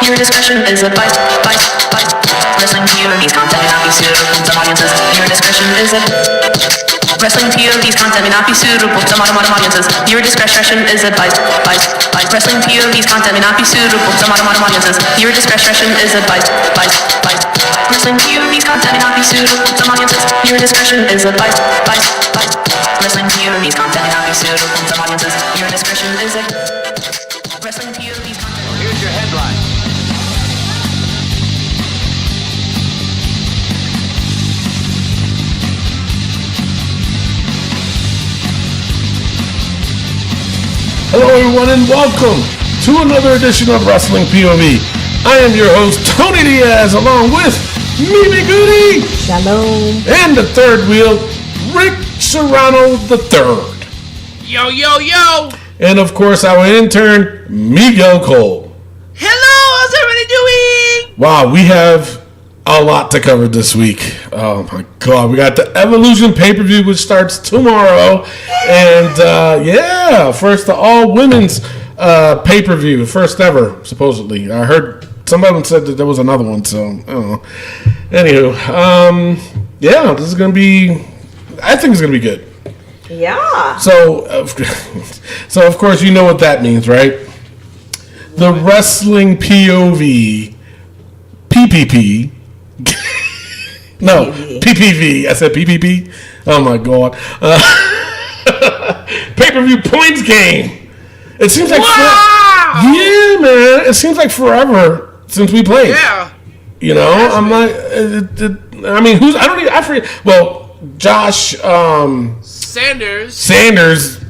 Your discretion is advised. Wrestling POV's content may not be suitable to audiences. Your discretion is advised. Wrestling POV's content may not be suitable to modern audiences. Your discretion is advised. Wrestling POV's content may not be suitable to modern audiences. Your discretion is advised. Wrestling POV's content may not be suitable to audiences. Your discretion is advised. Wrestling POV's content may not be suitable to audiences. Your discretion is advised. Wrestling POV's content. Here's your headline. Hello everyone and welcome to another edition of Wrestling POV. I am your host, Tony Diaz, along with Mimi Goody. Shalom. And the third wheel, Rick Serrano III. Yo, yo, yo. And of course, our intern, Miguel Cole. Hello, how's everybody doing? Wow, we have a lot to cover this week. Oh my God, we got the Evolution pay-per-view, which starts tomorrow. And first the all-women's pay-per-view, first ever, supposedly. I heard somebody said that there was another one, so I don't know. Anywho, this is going to be, I think it's going to be good. Yeah. So of course, you know what that means, right? The Wrestling POV, PPP, no, PPV. I said PPP. Oh my God. Pay-per-view points game. It seems like yeah, man. It seems like forever since we played. Yeah. You know, I'm not. I mean, who's? I don't even. I forget. Well, Josh Sanders.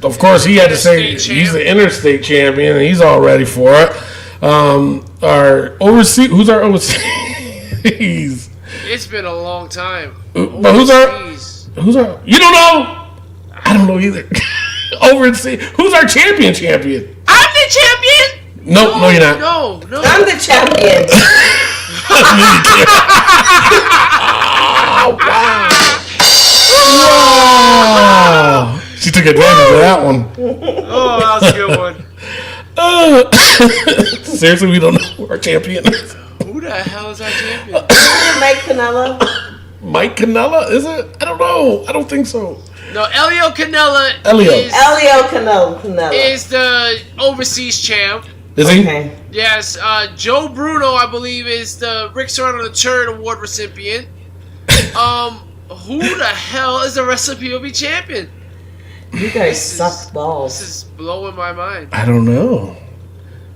Of course, he had to say he's the interstate champion, and he's all ready for it. Our overseas. Who's our overseas? It's been a long time. But who's our? You don't know? I don't know either. Overseas. Who's our champion? I'm the champion. No, you're not. No. I'm the champion. Wow. She took advantage of that one. Oh, that was a good one. Seriously, we don't know who our champion is. Who the hell is our champion? Mike Canella. Mike Canella, is it? I don't know. I don't think so. No, Elio Canella. Elio Canella is the overseas champ. Is he? Okay. Yes. Joe Bruno, I believe, is the Rick Serrano III award recipient. Who the hell is the Wrestling POV champion? You guys suck balls. This is blowing my mind. I don't know.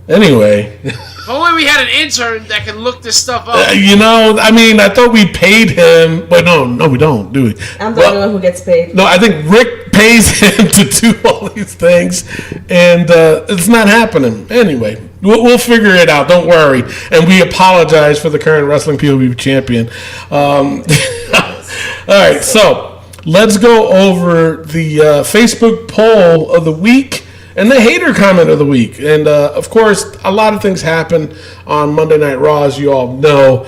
Anyway. If only we had an intern that can look this stuff up. I thought we paid him, but no, we don't, do we? I'm the only one who gets paid. No, I think Rick pays him to do all these things, and it's not happening. Anyway, we'll figure it out. Don't worry. And we apologize for the current Wrestling POV champion. All right, so let's go over the Facebook poll of the week and the hater comment of the week. And, of course, a lot of things happened on Monday Night Raw, as you all know,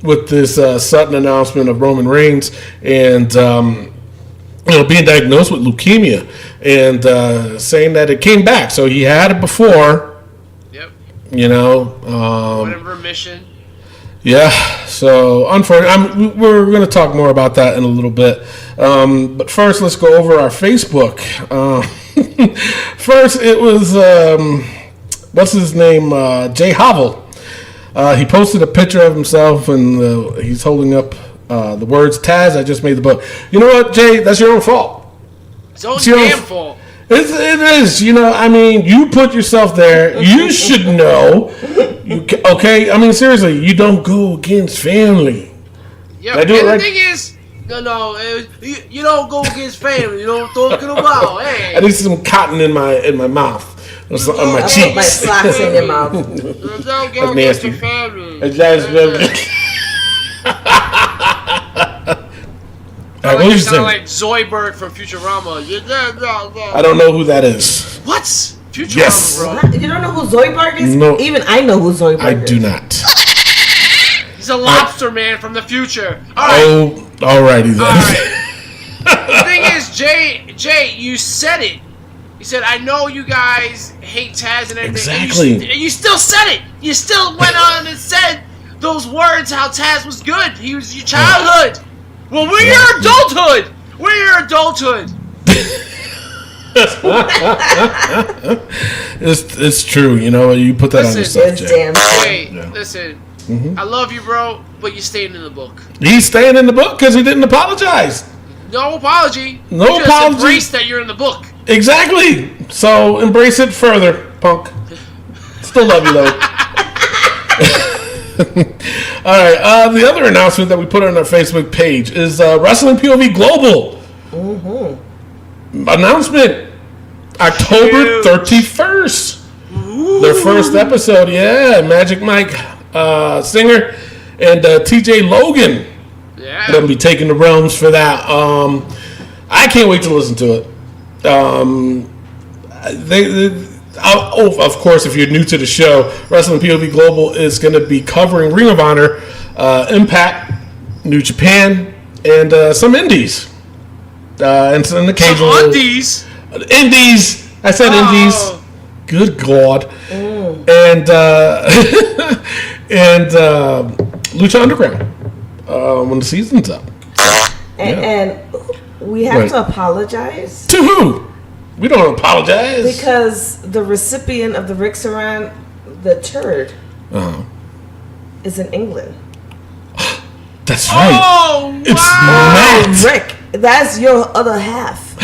with this sudden announcement of Roman Reigns and being diagnosed with leukemia and saying that it came back. So he had it before. Yep. Went in remission. Yeah, so unfortunately, we're going to talk more about that in a little bit. But first, let's go over our Facebook. First, it was, what's his name? Jay Havel. He posted a picture of himself, and he's holding up the words, Taz, I just made the book. You know what, Jay? That's your own fault. It's own damn fault. It is. You put yourself there. You should know. Okay? I mean, seriously, you don't go against family. Yeah, and the thing is, you don't go against family. You know what I'm talking about. Hey. I need some cotton in my mouth. On my cheeks. Put my slacks in your mouth. Don't go against your family. You sound like Zoidberg from Futurama. I don't know who that is. What? Futurama, yes. bro. You don't know who Zoidberg is? No. Even I know who Zoidberg is. I do not. He's a lobster man from the future. All right. Alrighty then. All right. The thing is, Jay, you said it. He said, I know you guys hate Taz and everything. Exactly. And you still said it. You still went on and said those words, how Taz was good. He was your childhood. Well, we're your adulthood. We're your adulthood. It's true. You know, you put that on yourself, It's Jay. damn true. Hey, listen. I love you, bro, but you're staying in the book. He's staying in the book because he didn't apologize. No apology. No Just apology. embrace that you're in the book. Exactly. So embrace it further, punk. Still love you, though. All right. The other announcement that we put on our Facebook page is Wrestling POV Global. Announcement. October 31st. Their first episode. Yeah. Magic Mike Singer and TJ Logan. Yeah. Going to be taking the realms for that. I can't wait to listen to it. Of course, if you're new to the show, Wrestling POV Global is going to be covering Ring of Honor, Impact, New Japan, and some indies. And some occasional Some undies. Indies. I said indies. Good God. And and Lucha Underground when the season's up. And we have to apologize. To who? We don't apologize. Because the recipient of the Rick Saran, the turd, is in England. That's right. Oh, It's wow. Matt. Rick, that's your other half.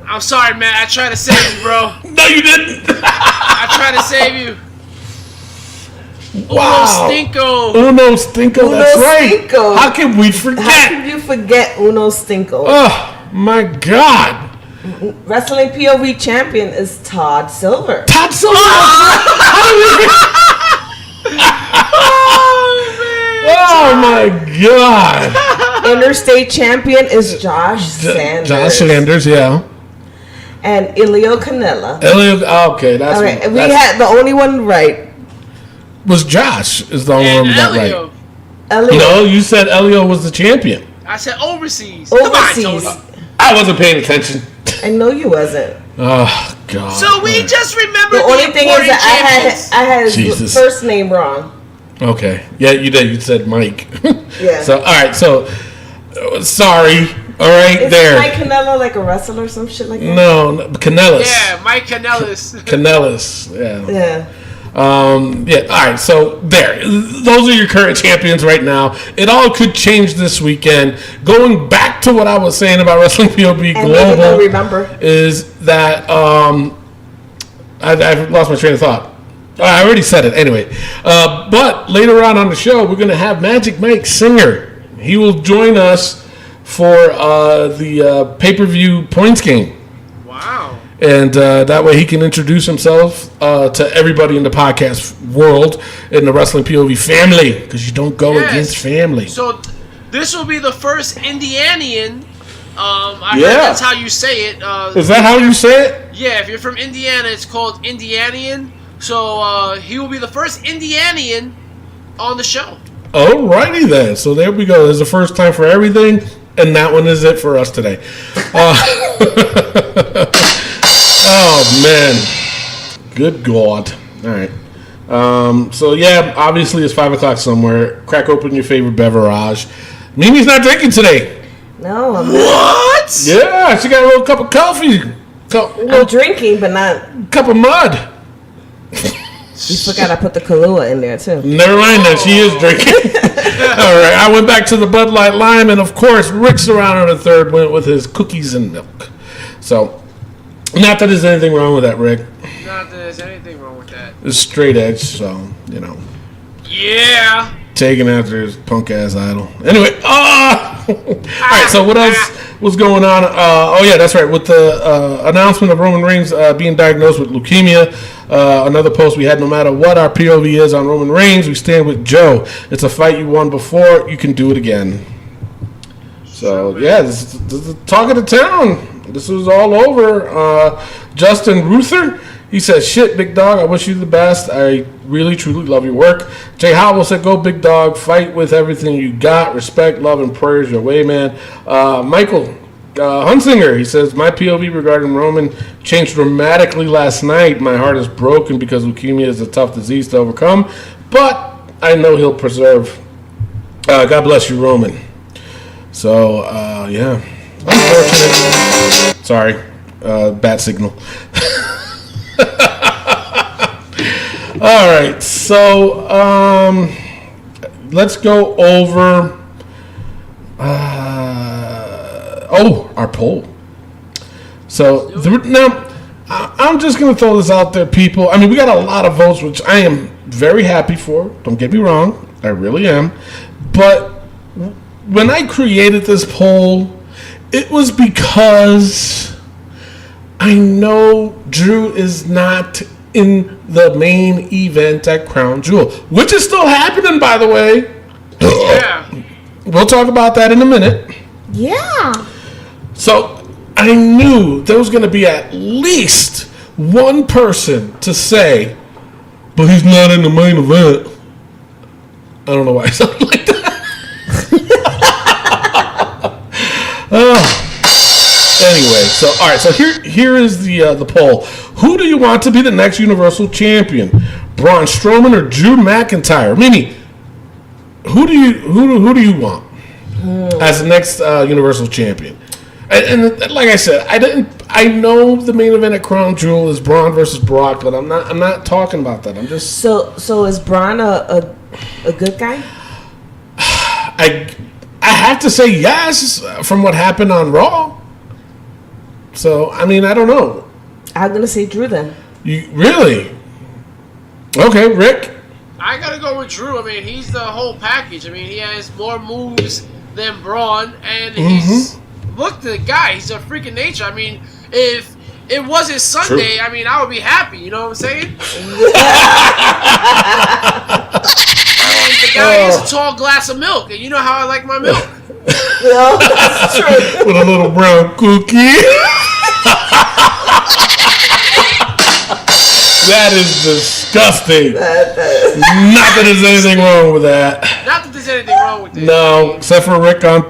I'm sorry, man. I tried to save you, bro. No, you didn't. I tried to save you. Wow. Uno Stinko. That's Uno right. Stinko. How can we How forget? can you forget Uno Stinko? Oh, my God. Wrestling POV champion is Todd Silver. Todd Silver. How did we Oh, my God. Interstate champion is Josh Sanders. Josh Sanders, yeah. And Ilio Canella. Elliot, okay, that's All right, we that's- had the only one right. was Josh is the only one And we got Elio. right. Elio. No, you said Elio was the champion. I said overseas. Come on, Overseas. Tony. I wasn't paying attention. I know you wasn't. Oh, God. So we just remember The only thing is important that champions. I had his Jesus. first name wrong. Okay. Yeah, you did. You said Mike. Yeah. So, all right. So, sorry. All right, Is there. Mike Canella like a wrestler or some shit like that? No, Canellis. Yeah, Mike Kanellis. Canellis. Yeah. Yeah. Yeah. All right. So there, those are your current champions right now. It all could change this weekend. Going back to what I was saying about Wrestling POV And maybe they'll Global remember. is that I've lost my train of thought. I already said it anyway. But later on the show, we're going to have Magic Mike Singer. He will join us for the pay-per-view points game. Wow. And that way he can introduce himself to everybody in the podcast world, in the Wrestling POV family, because you don't go against family. So this will be the first Indianian. I Yeah. heard that's how you say it. Is that how you say it? Yeah, if you're from Indiana, it's called Indianian. So he will be the first Indianian on the show. Alrighty then. So there we go. There's a first time for everything, and that one is it for us today. Oh, man. Good God. All right. So, yeah, obviously it's 5 o'clock somewhere. Crack open your favorite beverage. Mimi's not drinking today. No, I'm not. What? Yeah, she got a little cup of coffee. I'm drinking, but not. Cup of mud. You forgot I put the Kahlua in there too. Never mind that. She is drinking. All right. I went back to the Bud Light Lime, and, of course, Rick Serrano III went with his cookies and milk. So, not that there's anything wrong with that, Rick. Not that there's anything wrong with that. It's straight edge, so, you know. Yeah. Taking after his punk ass idol. Anyway, all right. So what else was going on? Oh yeah, that's right. With the announcement of Roman Reigns being diagnosed with leukemia, another post we had. No matter what our POV is on Roman Reigns, we stand with Joe. It's a fight you won before. You can do it again. So yeah, this is the talk of the town. This was all over. Justin Ruther. He says, shit, big dog, I wish you the best. I really, truly love your work. Jay Howell said, go, big dog. Fight with everything you got. Respect, love, and prayers your way, man. Michael Hunsinger, he says, my POV regarding Roman changed dramatically last night. My heart is broken because leukemia is a tough disease to overcome, but I know he'll persevere. God bless you, Roman. So, yeah. Unfortunate. Sorry. Bat signal. All right. So, let's go over our poll. So, now, I'm just going to throw this out there, people. I mean, we got a lot of votes, which I am very happy for. Don't get me wrong. I really am. But when I created this poll, it was because I know Drew is not in the main event at Crown Jewel, which is still happening, by the way. Yeah. We'll talk about that in a minute. Yeah. So I knew there was going to be at least one person to say, but he's not in the main event. I don't know why I sound like that. Anyway, so all right, so here is the poll. Who do you want to be the next Universal Champion? Braun Strowman or Drew McIntyre? Meaning, who do you want as the next Universal Champion? And like I said, I know the main event at Crown Jewel is Braun versus Brock, but I'm not talking about that. I'm just so is Braun a good guy? I have to say yes from what happened on Raw. So I mean, I don't know. I'm gonna say Drew then. You really? Okay, Rick. I gotta go with Drew. I mean, he's the whole package. I mean, he has more moves than Braun, and he's look the guy. He's a freak of nature. I mean, if it wasn't Sunday, I mean, I would be happy. You know what I'm saying? I mean, the guy is a tall glass of milk, and you know how I like my milk. No, that's true. With a little brown cookie. That is disgusting. Not that there's anything wrong with that. Not that there's anything wrong with it. No, except for Rick on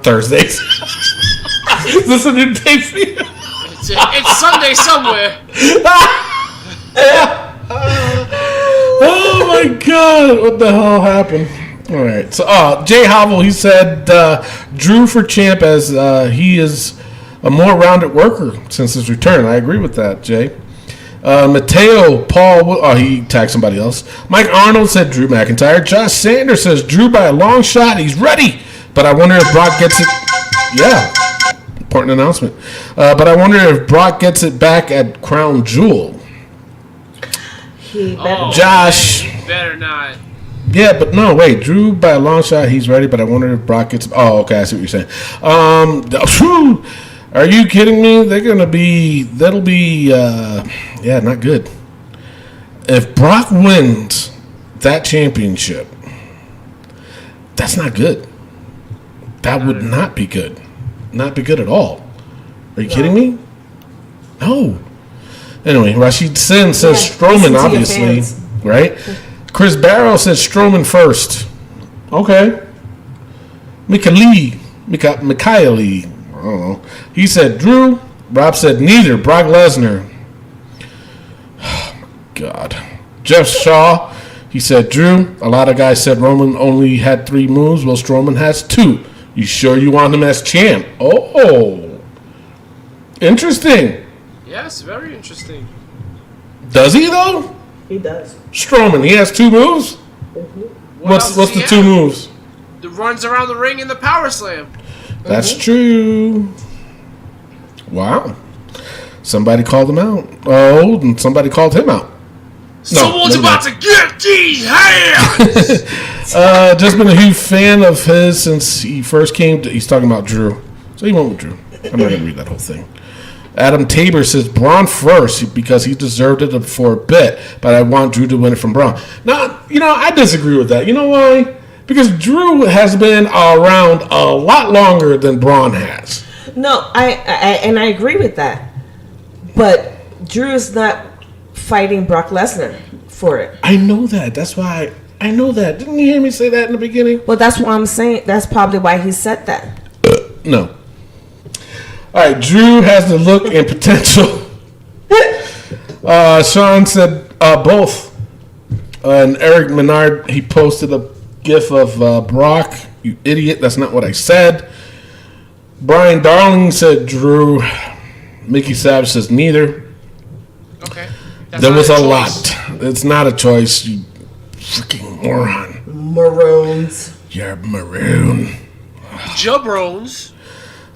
Thursdays. Is this a new day for you? It's Sunday somewhere. Oh my God! What the hell happened? All right. So, Jay Havel, he said Drew for champ as he is a more rounded worker since his return. I agree with that, Jay. Mateo Paul, he tagged somebody else. Mike Arnold said Drew McIntyre. Josh Sanders says Drew by a long shot. He's ready, but I wonder if Brock gets it. Yeah, important announcement. But I wonder if Brock gets it back at Crown Jewel. He better. Josh. Man, he better not. Yeah, but no, wait. Drew by a long shot. He's ready, but I wonder if Brock gets. Oh, okay. I see what you're saying. Are you kidding me? That'll be, not good. If Brock wins that championship, that's not good. That would not be good. Not be good at all. Are you kidding me? No. Anyway, Rashid Sin says Strowman, obviously. Right? Chris Barrow says Strowman first. Okay. Mikhaili. I don't know. He said Drew. Rob said neither. Brock Lesnar. Oh, my God. Jeff Shaw. He said Drew. A lot of guys said Roman only had 3 moves. Well, Strowman has 2. You sure you want him as champ? Oh. Interesting. Yes, very interesting. Does he, though? He does. Strowman, he has 2 moves? What's the 2 moves? The runs around the ring and the power slam. That's true. Wow. Somebody called him out. Oh, and somebody called him out. Someone's about to get these hands! Just been a huge fan of his since he first came. He's talking about Drew. So he went with Drew. I'm not going to read that whole thing. Adam Tabor says Braun first because he deserved it for a bit, but I want Drew to win it from Braun. Now, I disagree with that. You know why? Because Drew has been around a lot longer than Braun has. No, I agree with that. But Drew is not fighting Brock Lesnar for it. I know that. That's why I know that. Didn't you hear me say that in the beginning? Well, that's what I'm saying. That's probably why he said that. No. All right, Drew has the look and potential. Sean said both. And Eric Menard, he posted a gif of Brock. You idiot, that's not what I said. Brian Darling said Drew. Mickey Savage says neither. Okay. There was a lot. It's not a choice, you freaking moron. Maroons. You're maroon. Jabrones.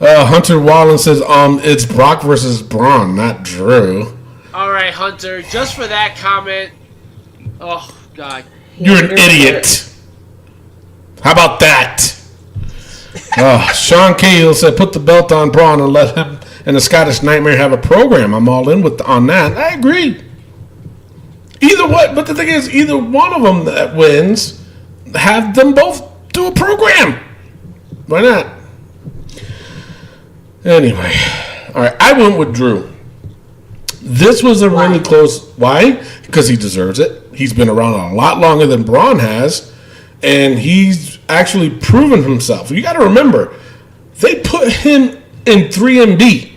Hunter Wallen says it's Brock versus Braun, not Drew. All right, Hunter. Just for that comment. Oh God. You're an idiot. How about that? Sean Cahill said put the belt on Braun and let him and the Scottish Nightmare have a program. I'm all in on that. I agree. Either way, but the thing is, either one of them that wins, have them both do a program. Why not? Anyway, all right. I went with Drew. This was a really close. Why? Because he deserves it. He's been around a lot longer than Braun has, and he's actually proven himself. You got to remember, they put him in 3MB.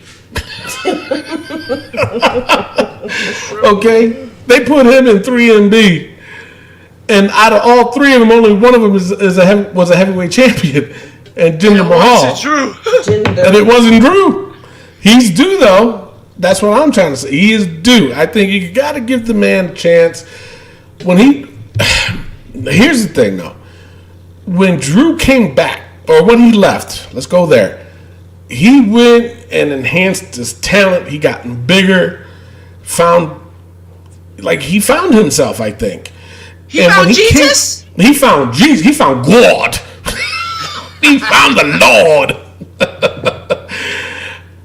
Okay, they put him in 3MB, and out of all three of them, only one of them was a heavyweight champion, and Jinder Mahal. And it wasn't Drew. He's due though. That's what I'm trying to say. He is due. I think you got to give the man a chance. Here's the thing though. When Drew came back, or when he left, let's go there. He went and enhanced his talent. He got bigger. He found himself, I think. He found Jesus? He found Jesus. He found God. He found the Lord.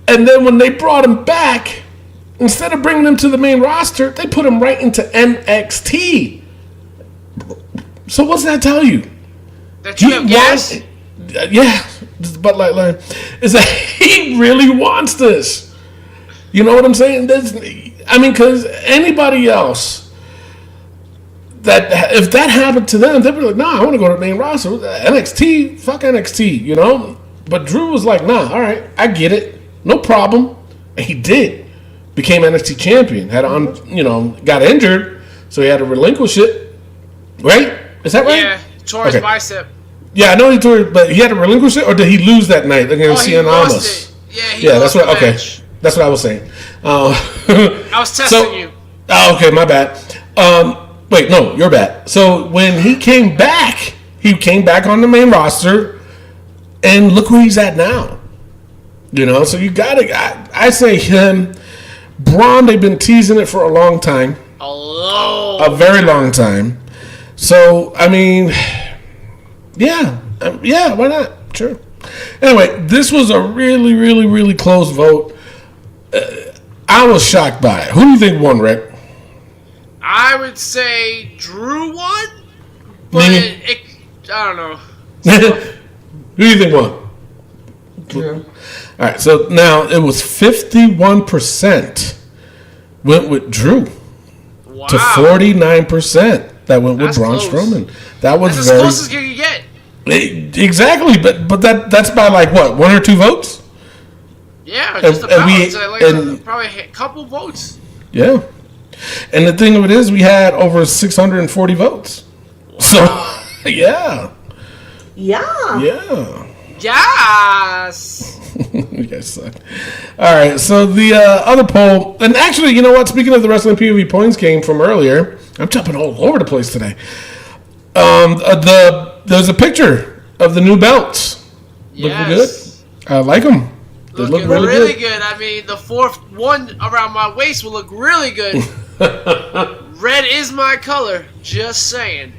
And then when they brought him back, instead of bringing him to the main roster, they put him right into NXT. So what's that tell you? That you have gas? Yeah. But like, is that he really wants this? You know what I'm saying? Because anybody else if that happened to them, they'd be like, "Nah, I want to go to the main roster. NXT, fuck NXT," you know. But Drew was like, "Nah, all right, I get it, no problem." And he did, became NXT champion. Got injured, so he had to relinquish it. Right? Is that right? Yeah, tore his bicep. Yeah, I know he tore it, but he had to relinquish it, or did he lose that night against Cien Almas? Yeah, that's what. Okay, that's what I was saying. I was testing you. Oh, okay, my bad. Wait, no, you're bad. So when he came back on the main roster, and look where he's at now. You know, so you gotta. I say him, Braun. They've been teasing it for a long time. A very long time. So I mean. Yeah, why not? Sure. Anyway, this was a really, really, really close vote. I was shocked by it. Who do you think won, Rick? I would say Drew won, but I don't know. Who do you think won? Drew. All right, so now it was 51% went with Drew to 49% that went with Braun Strowman. That was that's as close as you can get. Exactly, but that's by like what, 1 or 2 votes? Yeah, just about. Probably a couple votes. Yeah, and the thing of it is, we had over 640 votes. Wow. So yeah. Yes. You guys suck. All right, so the other poll, and actually, you know what? Speaking of the Wrestling POV points game from earlier, I'm jumping all over the place today. There's a picture of the new belts. Looking good. I like them. They look really good. I mean, the fourth one around my waist will look really good. Red is my color. Just saying.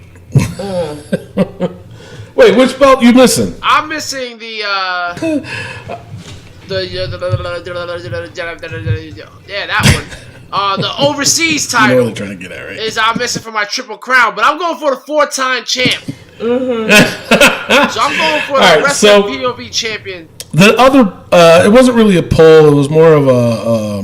Wait, which belt you missing? I'm missing the that one. The overseas title. You know what they're trying to get at, right? Is I'm missing for my Triple Crown, but I'm going for the 4-time champ. Mm-hmm. So I'm going for the Wrestling POV champion. The other, it wasn't really a poll. It was more of a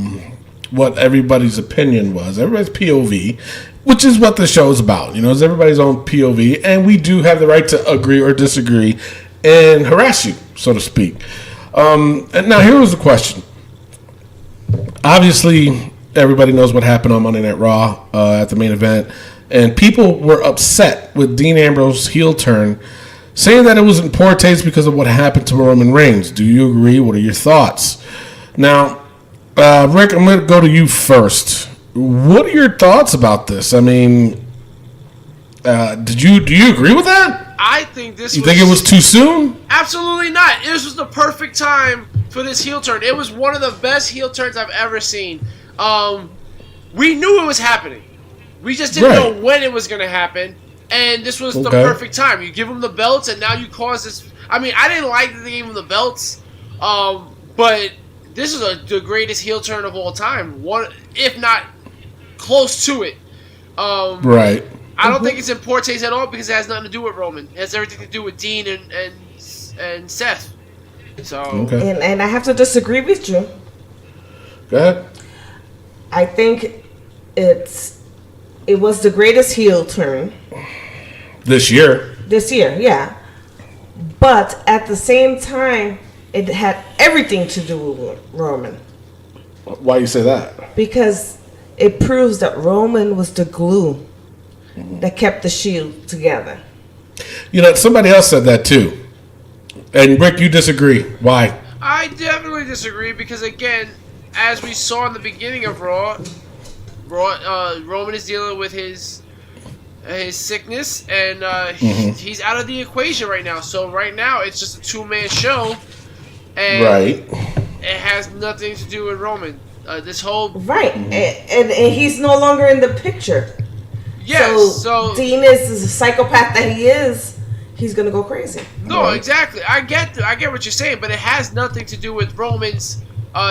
what everybody's opinion was. Everybody's POV, which is what the show is about. You know, it's everybody's own POV, and we do have the right to agree or disagree and harass you, so to speak. And now here was the question. Obviously, everybody knows what happened on Monday Night Raw at the main event, and people were upset with Dean Ambrose's heel turn, saying that it was in poor taste because of what happened to Roman Reigns. Do you agree? What are your thoughts? Now, Rick, I'm going to go to you first. What are your thoughts about this? I mean, do you agree with that? I think this. You think it was too soon? Absolutely not. This was the perfect time for this heel turn. It was one of the best heel turns I've ever seen. We knew it was happening. We just didn't know when it was going to happen. And this was the perfect time. You give them the belts, and now you cause this. I mean, I didn't like that they gave them the belts, but this is the greatest heel turn of all time. One, if not close to it. Right. I don't think it's in poor taste at all because it has nothing to do with Roman. It has everything to do with Dean and Seth. So and I have to disagree with you. Go ahead. I think it was the greatest heel turn this year. This year, yeah. But at the same time, it had everything to do with Roman. Why you say that? Because it proves that Roman was the glue that kept the Shield together. You know, somebody else said that too. And Rick, you disagree. Why? I definitely disagree because, again, as we saw in the beginning of Raw, Roman is dealing with his sickness, and he's out of the equation right now. So right now, it's just a two-man show, and it has nothing to do with Roman. This whole and he's no longer in the picture. Yes, so Dean is a psychopath that he is. He's gonna go crazy. No, exactly. I get what you're saying, but it has nothing to do with Roman's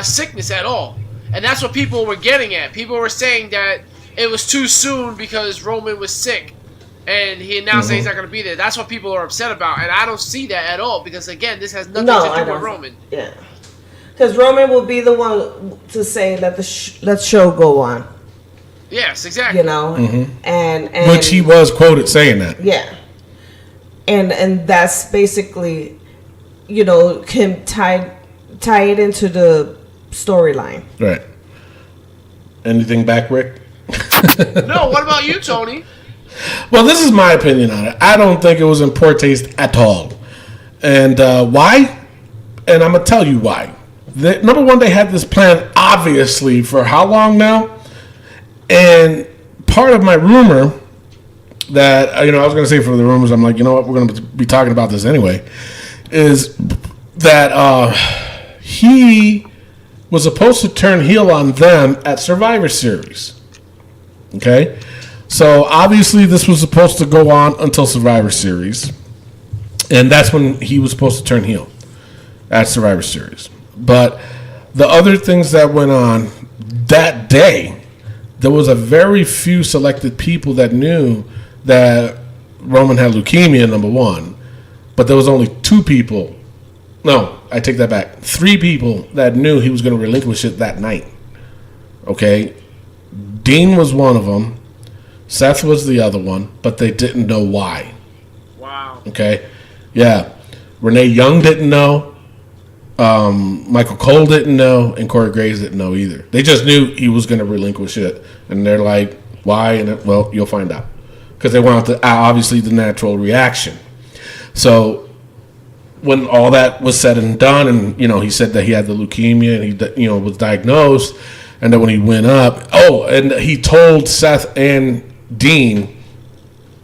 sickness at all. And that's what people were getting at. People were saying that it was too soon because Roman was sick, and he announced that he's not going to be there. That's what people are upset about, and I don't see that at all because, again, this has nothing to do with Roman. Yeah, because Roman will be the one to say let the show go on. Yes, exactly. You know, and which he was quoted saying that. Yeah, and that's basically, you know, him tie it into the storyline. Right. Anything back, Rick? No, what about you, Tony? Well, this is my opinion on it. I don't think it was in poor taste at all. And why? And I'm going to tell you why. Number one, they had this plan, obviously, for how long now? And part of my rumor that, I was going to say for the rumors, I'm like, you know what, we're going to be talking about this anyway, is that he was supposed to turn heel on them at Survivor Series. Okay? So, obviously, this was supposed to go on until Survivor Series. And that's when he was supposed to turn heel at Survivor Series. But the other things that went on that day, there was a very few selected people that knew that Roman had leukemia, number one. But there was only two people. No, I take that back. 3 people that knew he was going to relinquish it that night. Okay? Dean was one of them. Seth was the other one. But they didn't know why. Wow. Okay? Yeah. Renee Young didn't know. Michael Cole didn't know. And Corey Graves didn't know either. They just knew he was going to relinquish it. And they're like, why? And well, you'll find out. Because they wanted obviously the natural reaction. So when all that was said and done, and he said that he had the leukemia, and he was diagnosed, and then when he went up, and he told Seth and Dean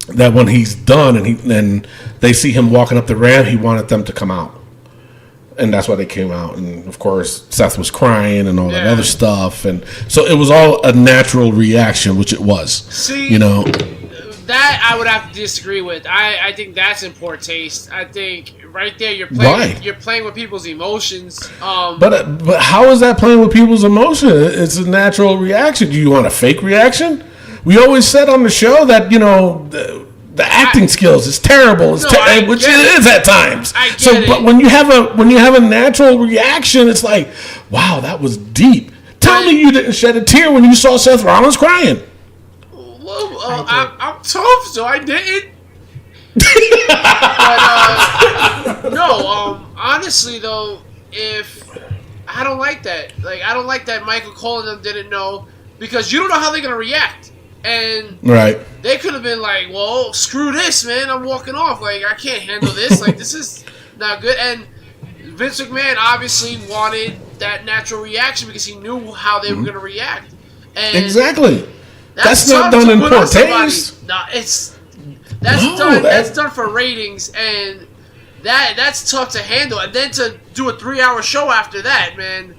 that when he's done and they see him walking up the ramp, he wanted them to come out, and that's why they came out. And of course, Seth was crying and all that other stuff, and so it was all a natural reaction, which it was. See, that I would have to disagree with. I think that's in poor taste. I think right there you're playing with people's emotions. But how is that playing with people's emotions? It's a natural reaction. Do you want a fake reaction? We always said on the show that the acting skills is terrible. Which it is at times. But when you have a natural reaction, it's like, wow, that was deep. Tell me you didn't shed a tear when you saw Seth Rollins crying. I'm tough, so I didn't. But, no, honestly though, if I don't like that. Like, I don't like that Michael Cole and them didn't know, because you don't know how they're gonna react. And they could have been like, well, screw this, man. I'm walking off. Like, I can't handle this. Like, this is not good. And Vince McMahon obviously wanted that natural reaction because he knew how they were going to react. And exactly. That's not done in poor taste. No, that's done for ratings, and that's tough to handle. And then to do a 3-hour show after that, man.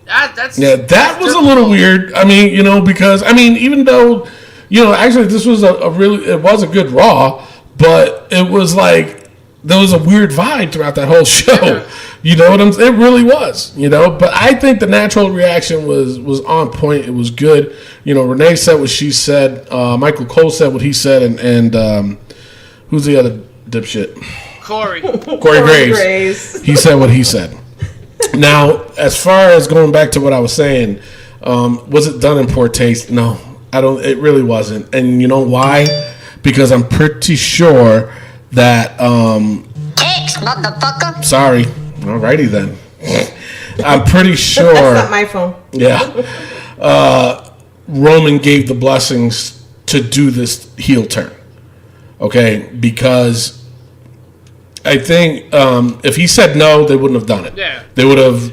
That was a little weird. I mean, because even though, actually this was it was a good Raw, but it was like there was a weird vibe throughout that whole show. Yeah. You know what I'm saying? It really was. But I think the natural reaction was on point. It was good. Renee said what she said. Michael Cole said what he said, and who's the other dipshit? Corey Graves. He said what he said. Now, as far as going back to what I was saying, was it done in poor taste? No, I don't. It really wasn't. And you know why? Because I'm pretty sure that. Motherfucker. Sorry. Alrighty then. I'm pretty sure. That's not my phone. Yeah. Roman gave the blessings to do this heel turn. Okay, because. I think if he said no, they wouldn't have done it. Yeah. They would have,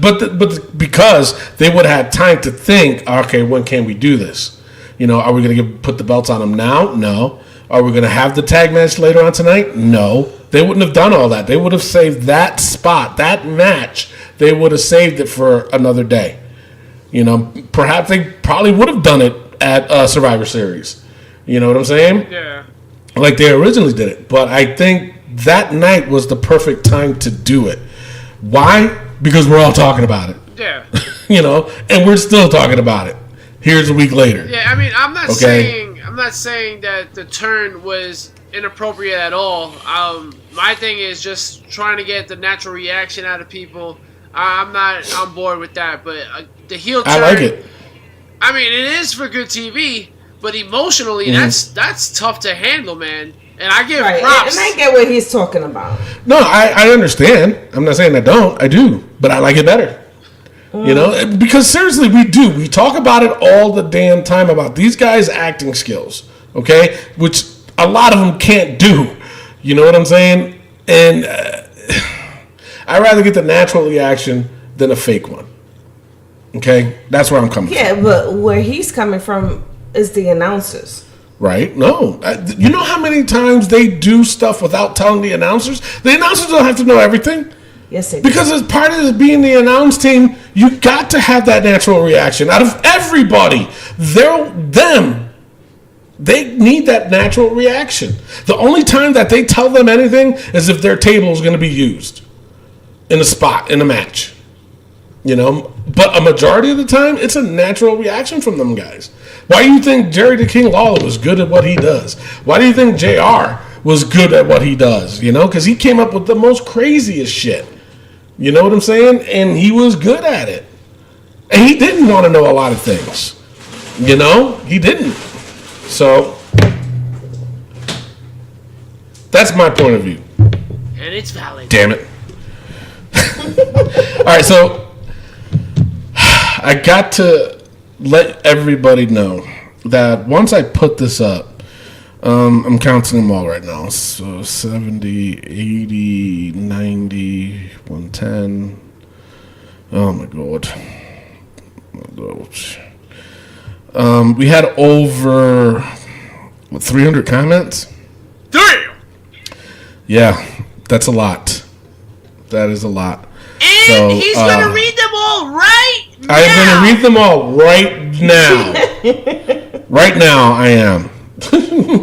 but because they would have had time to think, okay, when can we do this? Are we going to put the belts on them now? No. Are we going to have the tag match later on tonight? No. They wouldn't have done all that. They would have saved that spot, that match. They would have saved it for another day. Perhaps they probably would have done it at Survivor Series. You know what I'm saying? Yeah. Like they originally did it. But I think that night was the perfect time to do it. Why? Because we're all talking about it. Yeah. And we're still talking about it. Here's a week later. Yeah, I mean, I'm not saying that the turn was inappropriate at all. My thing is just trying to get the natural reaction out of people. I'm not on board with that, but the heel turn, I like it. I mean, it is for good TV, but emotionally, that's tough to handle, man. And I give props. And I get what he's talking about. No, I understand. I'm not saying I don't. I do. But I like it better. Because seriously, we do. We talk about it all the damn time about these guys' acting skills, okay? Which a lot of them can't do. You know what I'm saying? And I'd rather get the natural reaction than a fake one. Okay? That's where I'm coming from. Yeah, but where he's coming from is the announcers. Right? No. You know how many times they do stuff without telling the announcers? The announcers don't have to know everything. Yes, they do. Because as part of being the announce team, you got to have that natural reaction out of everybody. They need that natural reaction. The only time that they tell them anything is if their table is going to be used in a spot, in a match. But a majority of the time, it's a natural reaction from them guys. Why do you think Jerry the King Lawler was good at what he does? Why do you think JR was good at what he does? Because he came up with the most craziest shit. You know what I'm saying? And he was good at it. And he didn't want to know a lot of things. He didn't. So, that's my point of view. And it's valid. Damn it. All right, so I got to let everybody know that once I put this up, I'm counting them all right now. So 70, 80, 90, 110. Oh my God. We had over 300 comments. Damn! Yeah, that's a lot. That is a lot. And he's going to read them all right now. I am going to read them all right now. Right now, I am.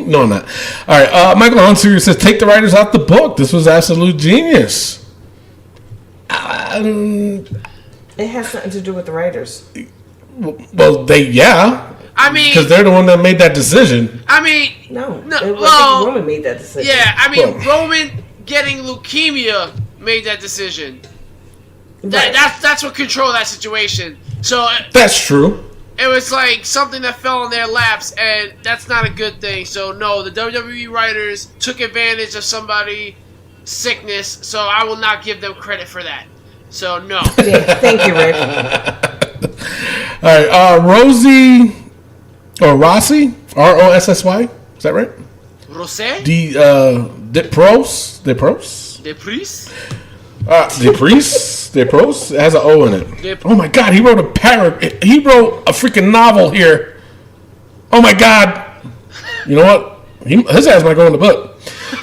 No, I'm not. All right, Michael Hunter says, take the writers out the book. This was absolute genius. It has something to do with the writers. Well, I mean, because they're the one that made that decision. I mean, no, Roman made that decision. Yeah, I mean, Roman getting leukemia made that decision. Right. That's what controlled that situation. So that's true. It was like something that fell in their laps, and that's not a good thing. So no, the WWE writers took advantage of somebody sickness, so I will not give them credit for that. So no. Yeah, thank you, Rick. All right, Rosie or Rossi, Rossy, is that right? Rose? Depros. Depris? Depros. It has an O in it. Oh my God, he wrote a freaking novel here. Oh my God. You know what? His ass might go in the book.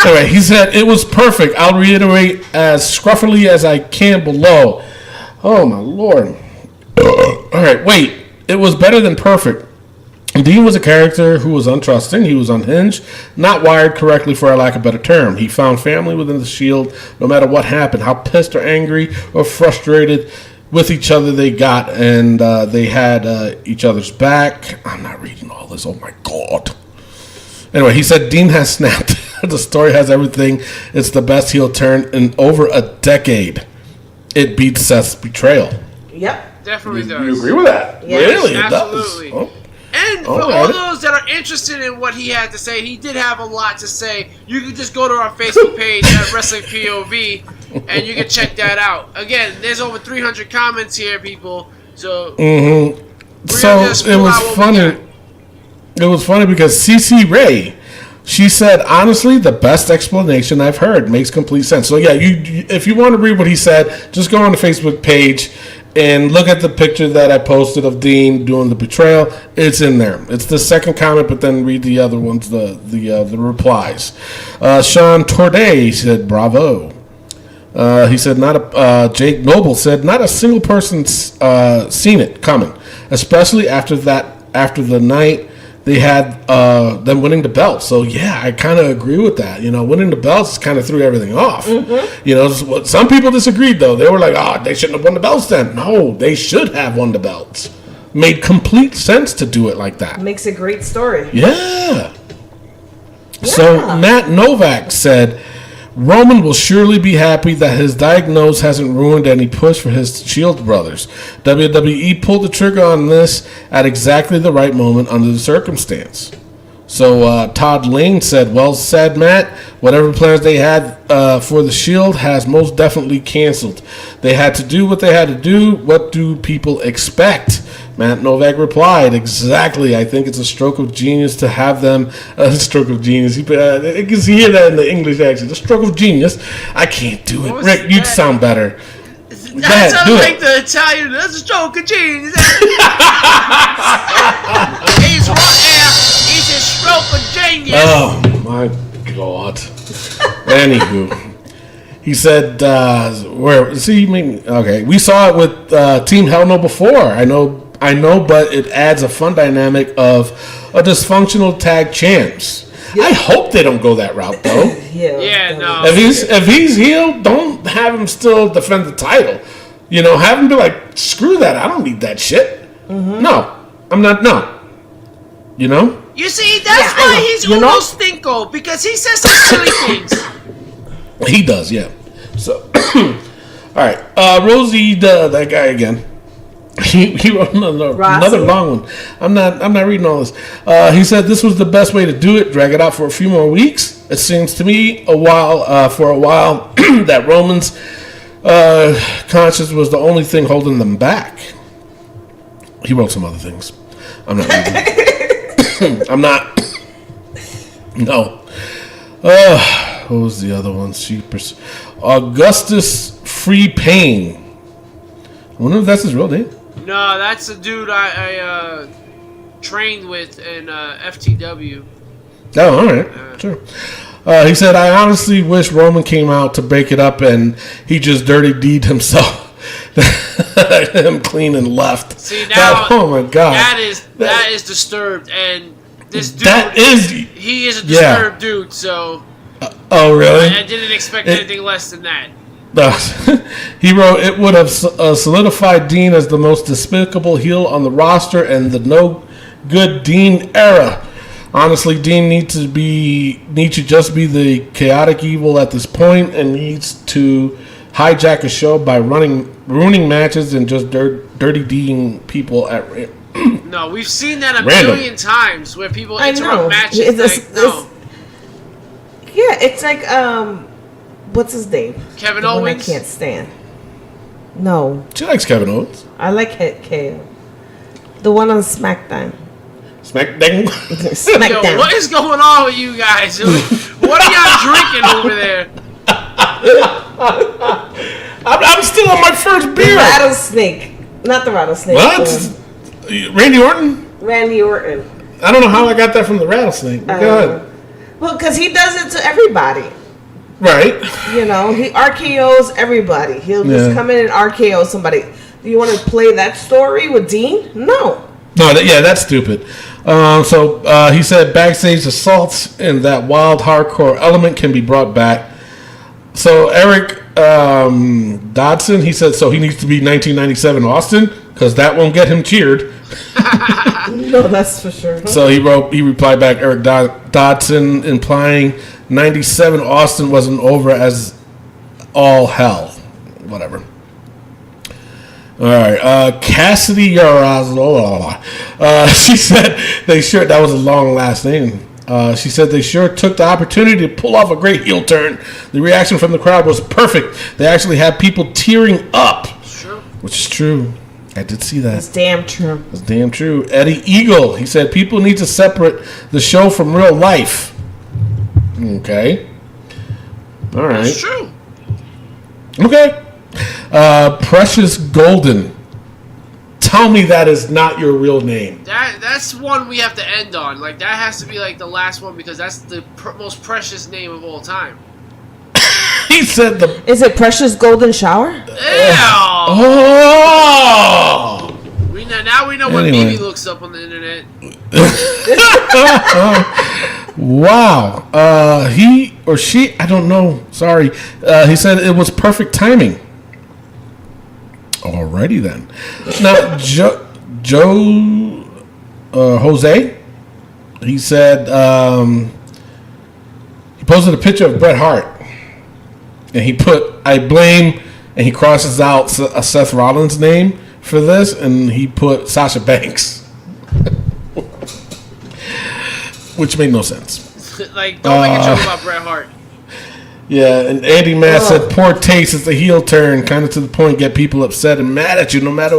Anyway, he said, it was perfect. I'll reiterate as scruffily as I can below. Oh, my Lord. All right, wait. It was better than perfect. Dean was a character who was untrusting. He was unhinged, not wired correctly for a lack of a better term. He found family within the Shield no matter what happened, how pissed or angry or frustrated with each other they got, and they had each other's back. I'm not reading all this. Oh, my God. Anyway, he said Dean has snapped. The story has everything. It's the best heel turn in over a decade. It beats Seth's betrayal. Yep. Definitely does. You agree with that? Yes, Really? absolutely. It does. Oh. And for all those that are interested in what he had to say, he did have a lot to say. You can just go to our Facebook page at Wrestling POV, and you can check that out. Again, there's over 300 comments here, people. So, So it was funny. It was funny because CC Ray, she said, honestly, the best explanation I've heard. Makes complete sense. So, yeah, if you want to read what he said, just go on the Facebook page and look at the picture that I posted of Dean doing the betrayal. It's in there. It's the second comment, but then read the other ones, the replies. Sean Torday said, bravo. He said, Jake Noble said, not a single person's seen it coming, especially after the night they had them winning the belt. So, yeah, I kind of agree with that. You know, winning the belts kind of threw everything off. Mm-hmm. You know, some people disagreed, though. They were like, they shouldn't have won the belts then. No, they should have won the belts. Made complete sense to do it like that. Makes a great story. Yeah. So, Matt Novak said, Roman will surely be happy that his diagnose hasn't ruined any push for his Shield brothers. WWE pulled the trigger on this at exactly the right moment under the circumstance. So Todd Lane said, well said, Matt. Whatever plans they had for the Shield has most definitely canceled. They had to do what they had to do. What do people expect? Matt Novak replied, exactly. I think it's a stroke of genius to have them. Stroke of genius. You can hear that in the English accent. A stroke of genius. I can't do it. Rick, you'd sound better. That sounds like the Italian. That's a stroke of genius. He's right. He's a stroke of genius. Oh, my God. Anywho. He said, okay, we saw it with Team Hell No before. I know, but it adds a fun dynamic of a dysfunctional tag champs. Yeah. I hope they don't go that route, though. Yeah, no. If he's heel, don't have him still defend the title. You know, have him be like, screw that. I don't need that shit. Mm-hmm. No, I'm not. No. You know? You see, that's why he's Uno Stinko, because he says some silly things. He does, yeah. So, all right. Rosie, that guy again. He wrote another long one. I'm not reading all this. He said this was the best way to do it. Drag it out for a few more weeks. It seems to me for a while that Roman's conscience was the only thing holding them back. He wrote some other things. I'm not reading. I'm not. No. What was the other one? Sheepers. Augustus Free Payne. I wonder if that's his real name. No, that's the dude I trained with in FTW. Oh, all right. Sure. He said, I honestly wish Roman came out to break it up and he just dirty deed himself. Him clean and left. See, now, oh my God. That is disturbed. And this dude, he is a disturbed dude, so. Oh, really? I didn't expect anything less than that. He wrote, it would have solidified Dean as the most despicable heel on the roster and the no good Dean era. Honestly, Dean needs to just be the chaotic evil at this point and needs to hijack a show by ruining matches and just dirty Dean people at No, we've seen that a million times where people interrupt matches. Yeah, it's like what's his name? Kevin The one I Owens. can't stand. No, She likes Kevin Owens. I like KO. The one on SmackDown. Smackdown. Yo, SmackDown. what is going on with you guys? What are y'all drinking over there? I'm still on my first The beer. rattlesnake. Not the rattlesnake. What? Randy Orton? Randy Orton. I don't know how I got that from the rattlesnake. But go ahead. Well, because he does it to everybody. Right. You know, he RKOs everybody. He'll just Yeah. come in and RKO somebody. Do you want to play that story with Dean? No. No, that's stupid. So he said backstage assaults and that wild hardcore element can be brought back. So Eric Dodson, he said, so he needs to be 1997 Austin because that won't get him cheered. No, that's for sure. So he replied back, Eric Dodson, implying 97 Austin wasn't over as all hell. Whatever. All right. Cassidy Yarazzo. She said they sure, that was a long last name. She said they sure took the opportunity to pull off a great heel turn. The reaction from the crowd was perfect. They actually had people tearing up. True. Which is true. I did see that. That's damn true. That's damn true. Eddie Eagle, he said people need to separate the show from real life. Okay. All right. That's true. Okay. Precious Golden. Tell me that is not your real name. That's one we have to end on. Like, that has to be like the last one because that's the most precious name of all time. He said the... Is it Precious Golden Shower? Ew! Oh! Now we know what Anyway. Baby looks up on the internet. Wow. He or she, I don't know. Sorry. He said it was perfect timing. Alrighty then. Now, Joe Jose, he said he posted a picture of Bret Hart. And he put, I blame, and he crosses out Seth Rollins' name for this, and he put Sasha Banks. Which made no sense. Like, don't make a joke about Bret Hart. Yeah, and Andy Matt said, poor taste is the heel turn, kind of to the point, get people upset and mad at you no matter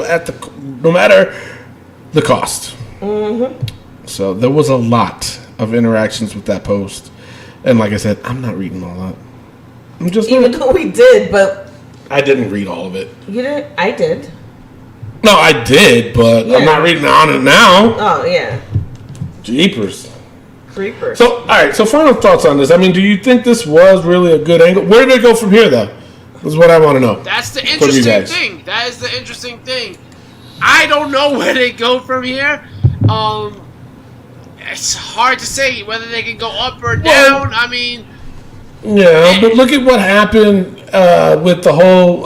the cost. Mm-hmm. So there was a lot of interactions with that post. And like I said, I'm not reading all that. I'm just Even though we did, but I didn't read all of it. you didn't. I did. No, I did, but Yeah. I'm not reading on it now. Oh yeah, Jeepers. creeper. So, all right. So, final thoughts on this. I mean, do you think this was really a good angle? Where did it go from here, though? This is what I want to know. That's the From you interesting guys. thing. That is the interesting thing. I don't know where they go from here. It's hard to say whether they can go up or down. I mean, Yeah, but look at what happened with the whole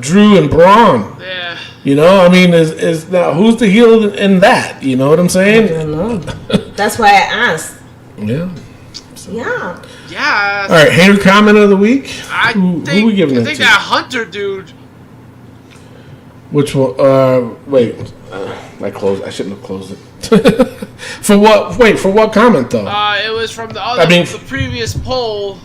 Drew and Braun. yeah. You know, I mean, is now who's the heel in that? You know what I'm I saying? don't know. That's why I asked. Yeah. Yeah. Yeah. All right, hater comment of the week. Who we giving I it think to? that Hunter dude. Which one? Wait. I closed. I shouldn't have closed it. For what? Wait, for what comment though? It was from the other, the previous poll.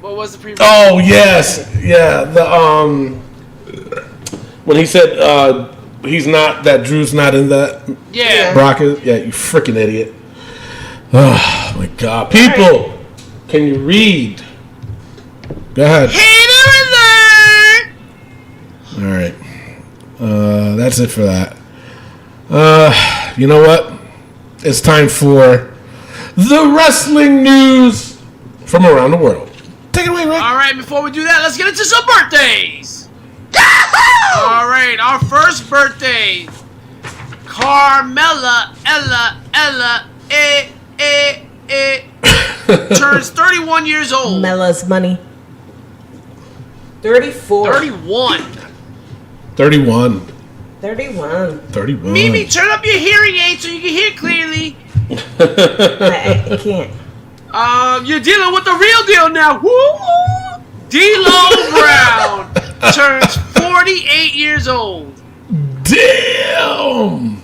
What was the previous? Oh yes, yeah. The when he said he's not that Drew's not in that. Yeah. Brock is. Yeah, you freaking idiot. Oh my God, people, can you read? Go ahead. Hater alert! All right. That's it for that. You know what? It's time for the wrestling news from around the world. Take it away, Rick. All right, before we do that, let's get into some birthdays. All right, our first birthday, Carmella turns 31 years old. Mella's money. 34. 31. 31. 31. 31. Mimi, turn up your hearing aid so you can hear clearly. I can't. You're dealing with the real deal now. Woo! D'Lo Brown turns 48 years old. Damn.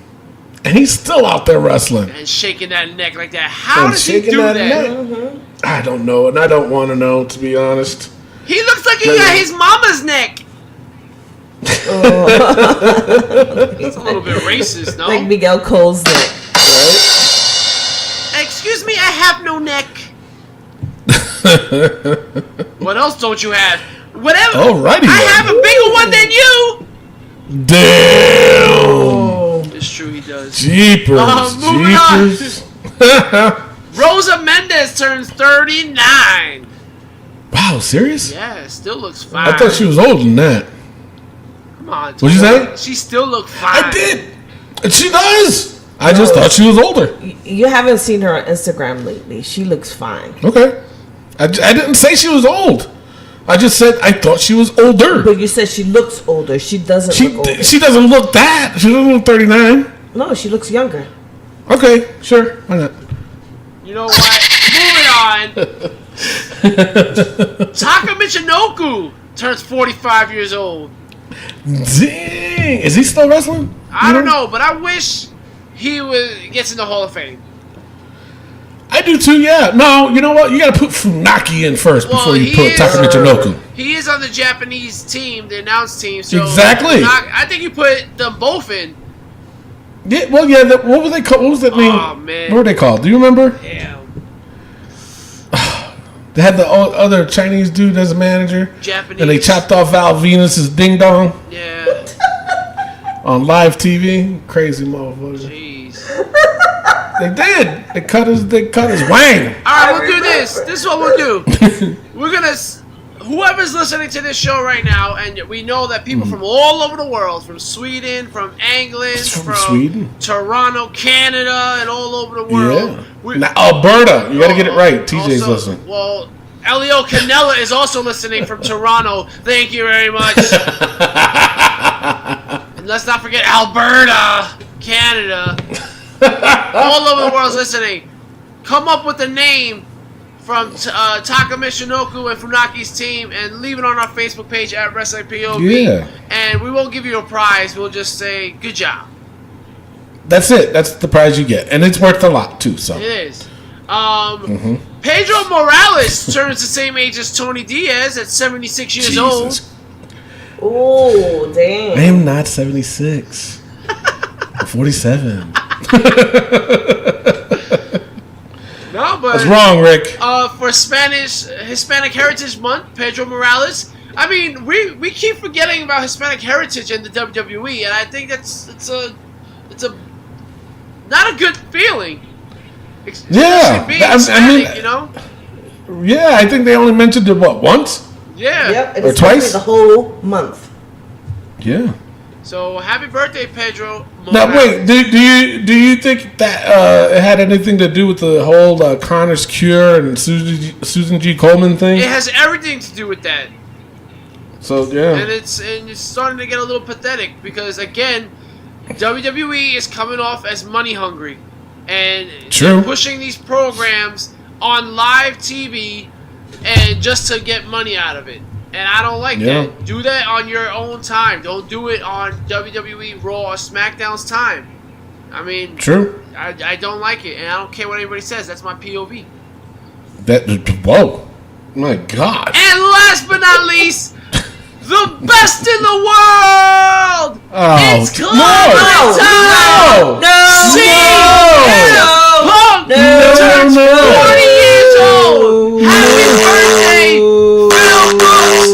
And he's still out there wrestling. And shaking that neck like that. How And does he shaking do that that? neck. I don't know, and I don't want to know, to be honest. He looks like he got his mama's neck. It's a little bit racist, no? Like Miguel Cole's neck. Right? Excuse me, I have no neck. What else don't you have? Whatever. Alrighty. I have a bigger one than you. Damn. Oh. It's true, he does. Jeepers. Moving Jeepers. Rosa Mendes turns 39. Wow, serious? Yeah, still looks fine. I thought she was older than that. Come on. What'd you say? She still looks fine. I did. She does. I just thought she was older. You haven't seen her on Instagram lately. She looks fine. Okay. I didn't say she was old. I just said I thought she was older. But you said she looks older. She doesn't look older. She doesn't look that. She doesn't look 39. No, she looks younger. Okay, sure. Why not? You know what? Moving on. Taka Michinoku turns 45 years old. Dang. Is he still wrestling? I don't know, but I wish he gets in the Hall of Fame. I do too, yeah. No, you know what? You got to put Funaki in first before you put Taka Michinoku. He is on the Japanese team, the announced team. So Exactly. I think you put them both in. Yeah, well, yeah. What were they called? What was that name? Oh, man. What were they called? Do you remember? Damn. They had the other Chinese dude as a manager. Japanese. And they chopped off Val Venus's ding dong Yeah. on live TV. Crazy motherfucker. Jeez. They did. They cut his wang. All right, we'll do this. This is what we'll do. We're gonna. Whoever's listening to this show right now, and we know that people from all over the world, from Sweden, from England, from Sweden? Toronto, Canada, and all over the world. Yeah. Now, Alberta. You got to get it right. TJ's also, listening. Well, Elio Canella is also listening from Toronto. Thank you very much. And let's not forget Alberta, Canada. All over the world's listening. Come up with a name from Taka Michinoku and Funaki's team and leave it on our Facebook page at Wrestling POV. Yeah. And we won't give you a prize. We'll just say, good job. That's it. That's the prize you get. And it's worth a lot, too. So. It is. Pedro Morales turns the same age as Tony Diaz at 76 years old. Oh, damn. I am not 76. I'm 47. No, but What's wrong, Rick? For Hispanic Heritage Month, Pedro Morales. I mean, we keep forgetting about Hispanic heritage in the WWE, and I think it's a not a good feeling. Yeah, Being I Hispanic, mean, you know. Yeah, I think they only mentioned it once. Yeah. Yep, Or it's twice? the whole month. Yeah. So happy birthday, Pedro Morales. Now wait, do you think that it had anything to do with the whole Connor's Cure and Susan G. Coleman thing? It has everything to do with that. So yeah. And it's starting to get a little pathetic because again, WWE is coming off as money hungry, and True. they're pushing these programs on live TV, and just to get money out of it. And I don't like that. Do that on your own time. Don't do it on WWE Raw or SmackDown's time. I mean, True. I don't like it, and I don't care what anybody says. That's my POV. Whoa, my God. And last but not least, the best in the world! Oh, It's no. climbing time! CM Punk turns 40 years old! Happy birthday, Phil Brooks!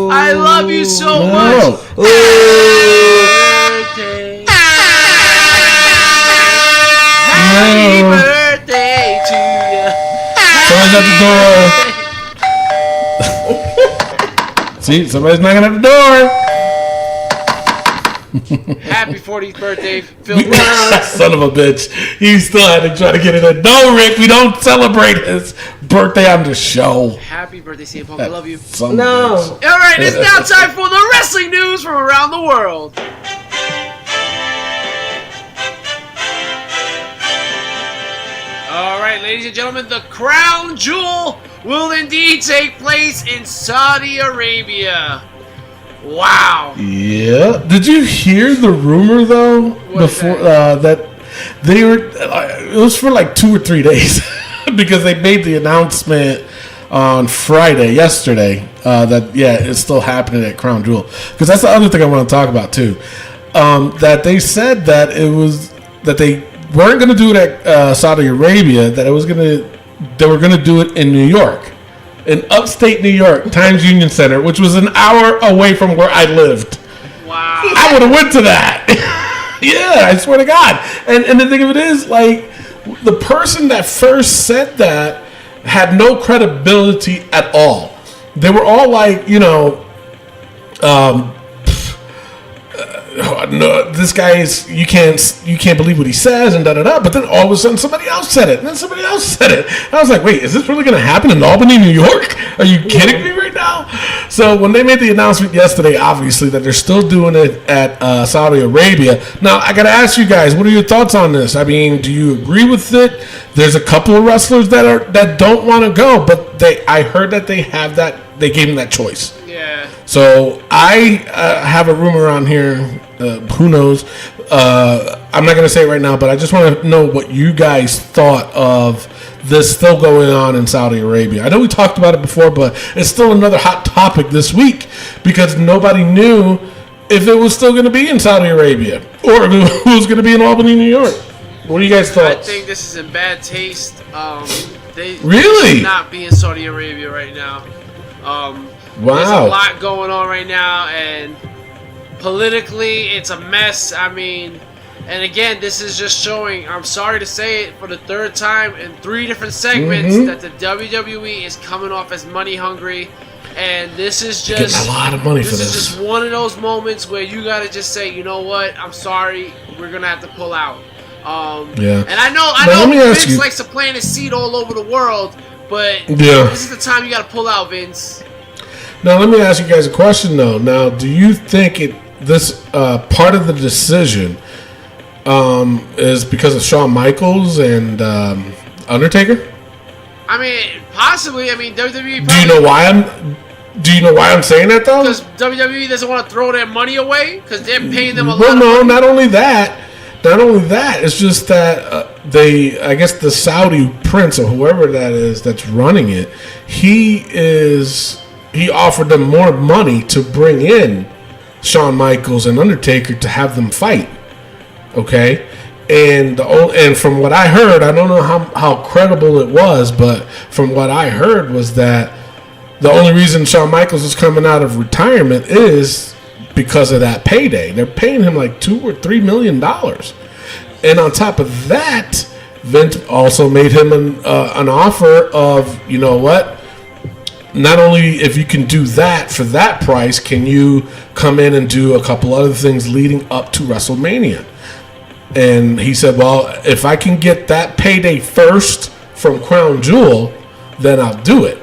I love you so much! Happy birthday to you! Someone's at the door. See, somebody's knocking at the door. Happy 40th birthday, Phil Brooks. Son of a bitch. He still had to try to get it in. No, Rick, we don't celebrate his birthday on the show. Happy birthday, CM Punk. I love you. Son of a No. bitch. All right, it's now time for the wrestling news from around the world. All right, ladies and gentlemen, the crown jewel will indeed take place in Saudi Arabia. Wow. Yeah. Did you hear the rumor though? What is Before that they were, it was for like 2 or 3 days. because they made the announcement on yesterday, that it's still happening at Crown Jewel. Because that's the other thing I want to talk about too. That they said that they weren't going to do it at Saudi Arabia. That they were going to do it in New York, in upstate New York, Times Union Center, which was an hour away from where I lived. Wow. I would have went to that. Yeah, I swear to God. And the thing of it is, like, the person that first said that had no credibility at all. They were all like, no, this guy is, you can't believe what he says and da-da-da, but then all of a sudden somebody else said it, and then somebody else said it. And I was like, wait, is this really going to happen in Albany, New York? Are you kidding me right now? So when they made the announcement yesterday, obviously, that they're still doing it at Saudi Arabia. Now, I got to ask you guys, what are your thoughts on this? I mean, do you agree with it? There's a couple of wrestlers that don't want to go, but I heard that they gave them that choice. Yeah. So I have a rumor around here. Who knows? I'm not going to say it right now, but I just want to know what you guys thought of this still going on in Saudi Arabia. I know we talked about it before, but it's still another hot topic this week because nobody knew if it was still going to be in Saudi Arabia or if it was going to be in Albany, New York. What do you guys thought? I think this is in bad taste. They Really? should not be in Saudi Arabia right now. Wow. There's a lot going on right now, and politically, it's a mess. I mean, and again, this is just showing, I'm sorry to say it, for the third time in 3 different segments, that the WWE is coming off as money hungry. And this is just getting a lot of money for this. This is just one of those moments where you gotta just say, you know what, I'm sorry, we're gonna have to pull out. Yeah. And I know Vince likes to plant his seed all over the world, but this is the time you gotta pull out, Vince. Now, let me ask you guys a question, though. Now, do you think this part of the decision is because of Shawn Michaels and Undertaker? I mean, possibly. I mean, WWE. Do you know why I'm saying that, though? Because WWE doesn't want to throw their money away because they're paying them a lot. Well, no, of money. not only that. It's just that I guess the Saudi prince or whoever that is that's running it, he offered them more money to bring in Shawn Michaels and Undertaker to have them fight. Okay? And from what I heard, I don't know how credible it was, but from what I heard was that the only reason Shawn Michaels is coming out of retirement is because of that payday. They're paying him like $2 or $3 million. And on top of that, Vince also made him an offer of, you know what? Not only if you can do that for that price, can you come in and do a couple other things leading up to WrestleMania? And he said, well, if I can get that payday first from Crown Jewel, then I'll do it.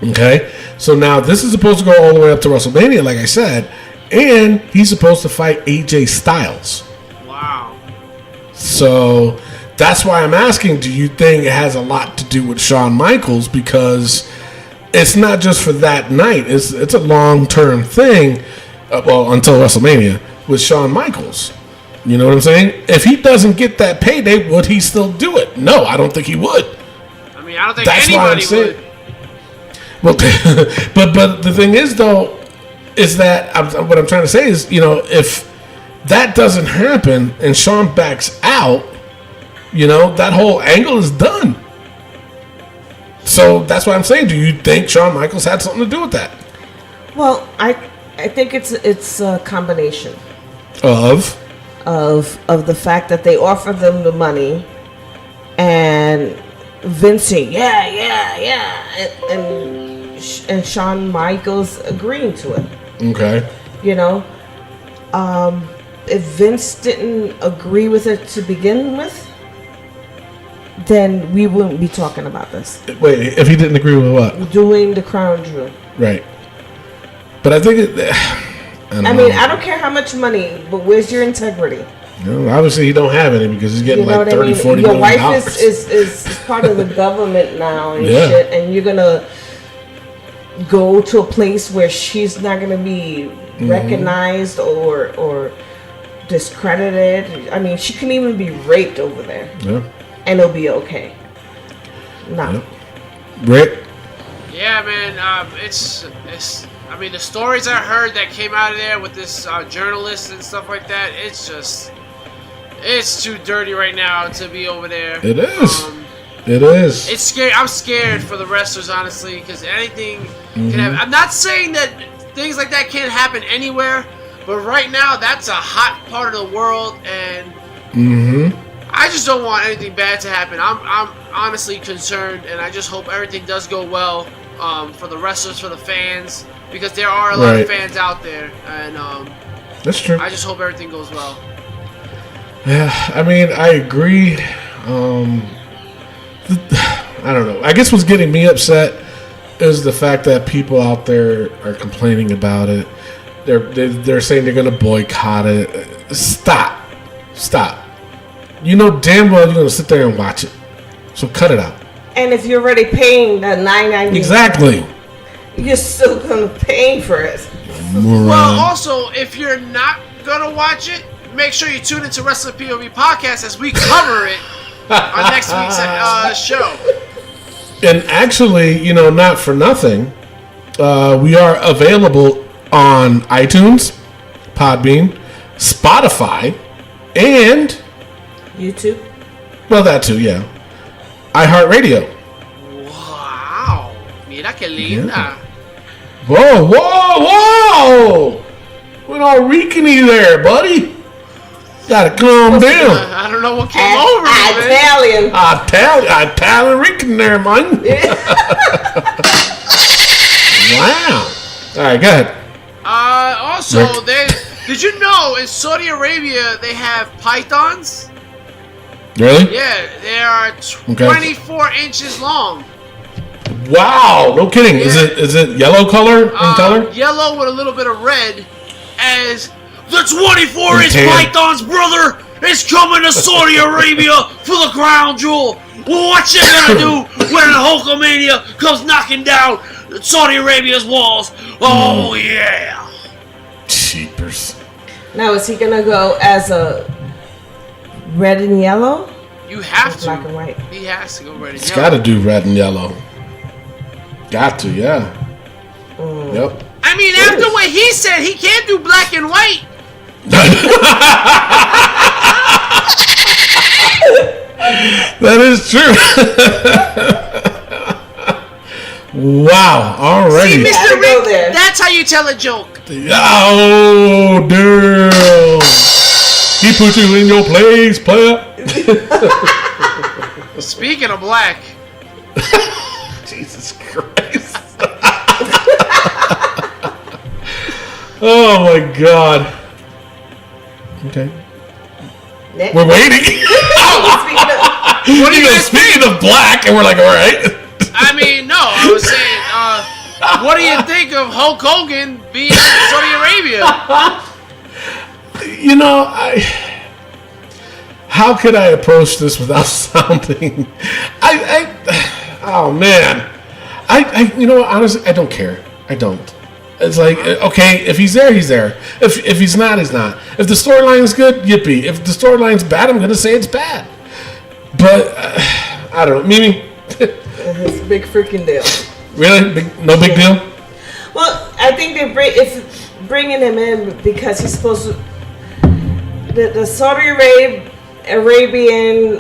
Okay? So now this is supposed to go all the way up to WrestleMania, like I said, and he's supposed to fight AJ Styles. Wow. So that's why I'm asking, do you think it has a lot to do with Shawn Michaels? Because it's not just for that night. It's a long-term thing, until WrestleMania, with Shawn Michaels. You know what I'm saying? If he doesn't get that payday, would he still do it? No, I don't think he would. I mean, I don't think anybody would. Well, but the thing is, though, is that what I'm trying to say is, if that doesn't happen and Shawn backs out, that whole angle is done. So that's what I'm saying. Do you think Shawn Michaels had something to do with that? Well, I think it's a combination of the fact that they offer them the money and Vince saying, yeah, and Shawn Michaels agreeing to it. Okay. If Vince didn't agree with it to begin with, then we wouldn't be talking about this. Wait, if he didn't agree with what? Doing the Crown Jewel. Right. But I think I don't care how much money, but where's your integrity? Obviously he don't have any because he's getting like $30, $40 million. Your wife is part of the government now and shit, and you're gonna go to a place where she's not gonna be recognized or discredited. I mean, she can even be raped over there, and it'll be okay. No. Yep. Rick? Yeah, man. It's. I mean, the stories I heard that came out of there with this journalist and stuff like that. It's too dirty right now to be over there. It is. It is. It's scary. I'm scared for the wrestlers, honestly, because anything can happen. I'm not saying that things like that can't happen anywhere, but right now that's a hot part of the world, and I just don't want anything bad to happen. I'm honestly concerned, and I just hope everything does go well for the wrestlers, for the fans, because there are a lot of fans out there, and that's true. I just hope everything goes well. Yeah, I mean, I agree. I don't know. I guess what's getting me upset is the fact that people out there are complaining about it. They're saying they're going to boycott it. Stop. You know damn well you're going to sit there and watch it. So cut it out. And if you're already paying the $9.99, exactly, you're still going to pay for it. Well, also, if you're not going to watch it, make sure you tune into Wrestling POV Podcast as we cover it on next week's show. And actually, you know, not for nothing, we are available on iTunes, Podbean, Spotify, and YouTube. Well, that too, yeah. iHeartRadio. Wow. Mira que linda. Yeah. Whoa! Went all Rican-y there, buddy. Gotta calm down. I don't know what came over me. Italian Rican there, man. Wow. All right, go ahead. Also, did you know in Saudi Arabia they have pythons? Really? Yeah, they are 24 inches long. Wow, no kidding. Yeah. Is it yellow color in color? Yellow with a little bit of red. As the 24-inch pythons, brother, is coming to Saudi Arabia for the crown jewel. What you gonna do when Hulkamania comes knocking down Saudi Arabia's walls? Oh yeah. Cheapers. Now is he gonna go as a red and yellow? You have to. Black and white. He has to go red and It's yellow. got to do red and yellow. Got to, yeah. Yep. I mean, after what he said, he can't do black and white. That is true. Wow. Alrighty. See, Mr. Rick, there. that's how you tell a joke. Oh, damn. He put you in your place, player. Speaking of black. Jesus Christ. Oh, my God. Okay. Next. We're waiting. Speaking of, Speaking of black, and we're like, all right. I mean, no, I was saying, what do you think of Hulk Hogan being in Saudi Arabia? You know, how could I approach this without sounding? Oh man, you know, honestly, I don't care. I don't. It's like, okay, if he's there, he's there. If he's not, he's not. If the storyline is good, yippee. If the storyline's bad, I'm gonna say it's bad. But I don't know, Mimi. it's a big freaking deal. Really? No big deal? Well, I think it's bringing him in because he's supposed to. The Saudi Arabian,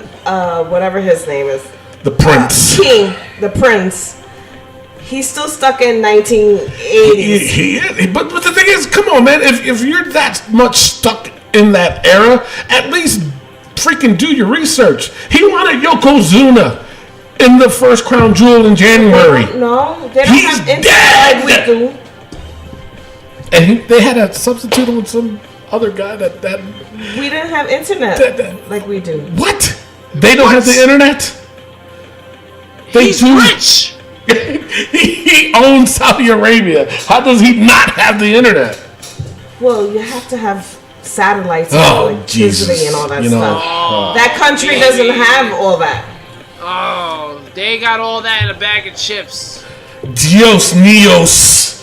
whatever his name is. The Prince. King, the Prince. He's still stuck in 1980s. But the thing is, come on, man. If you're that much stuck in that era, at least freaking do your research. He wanted Yokozuna in the first crown jewel in January. No, they don't He's have internet dead. like we do. And they had to substitute him with some other guy that We didn't have internet like we do. What? They don't have the internet? He's rich. He owns Saudi Arabia. How does he not have the internet? Well, you have to have satellites and Oh, electricity Jesus. and all that You know, stuff. That country doesn't have all that. Oh, they got all that in a bag of chips. Dios míos.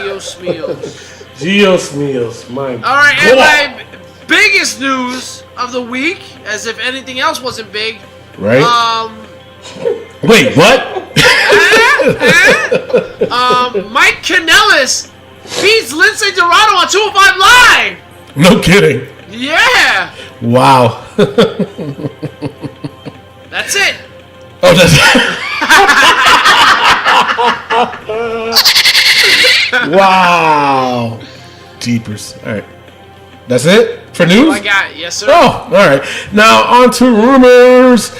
Dios míos. Dios míos. My All right, God. and my biggest news of the week, as if anything else wasn't big. Right? Wait, what? Mike Kanellis beats Lindsay Dorado on 205 Live. No kidding. Yeah. Wow. That's it. Oh, that's wow. Jeepers. All right. That's it for news? Oh, I got it. Yes, sir. Oh, all right. Now on to rumors.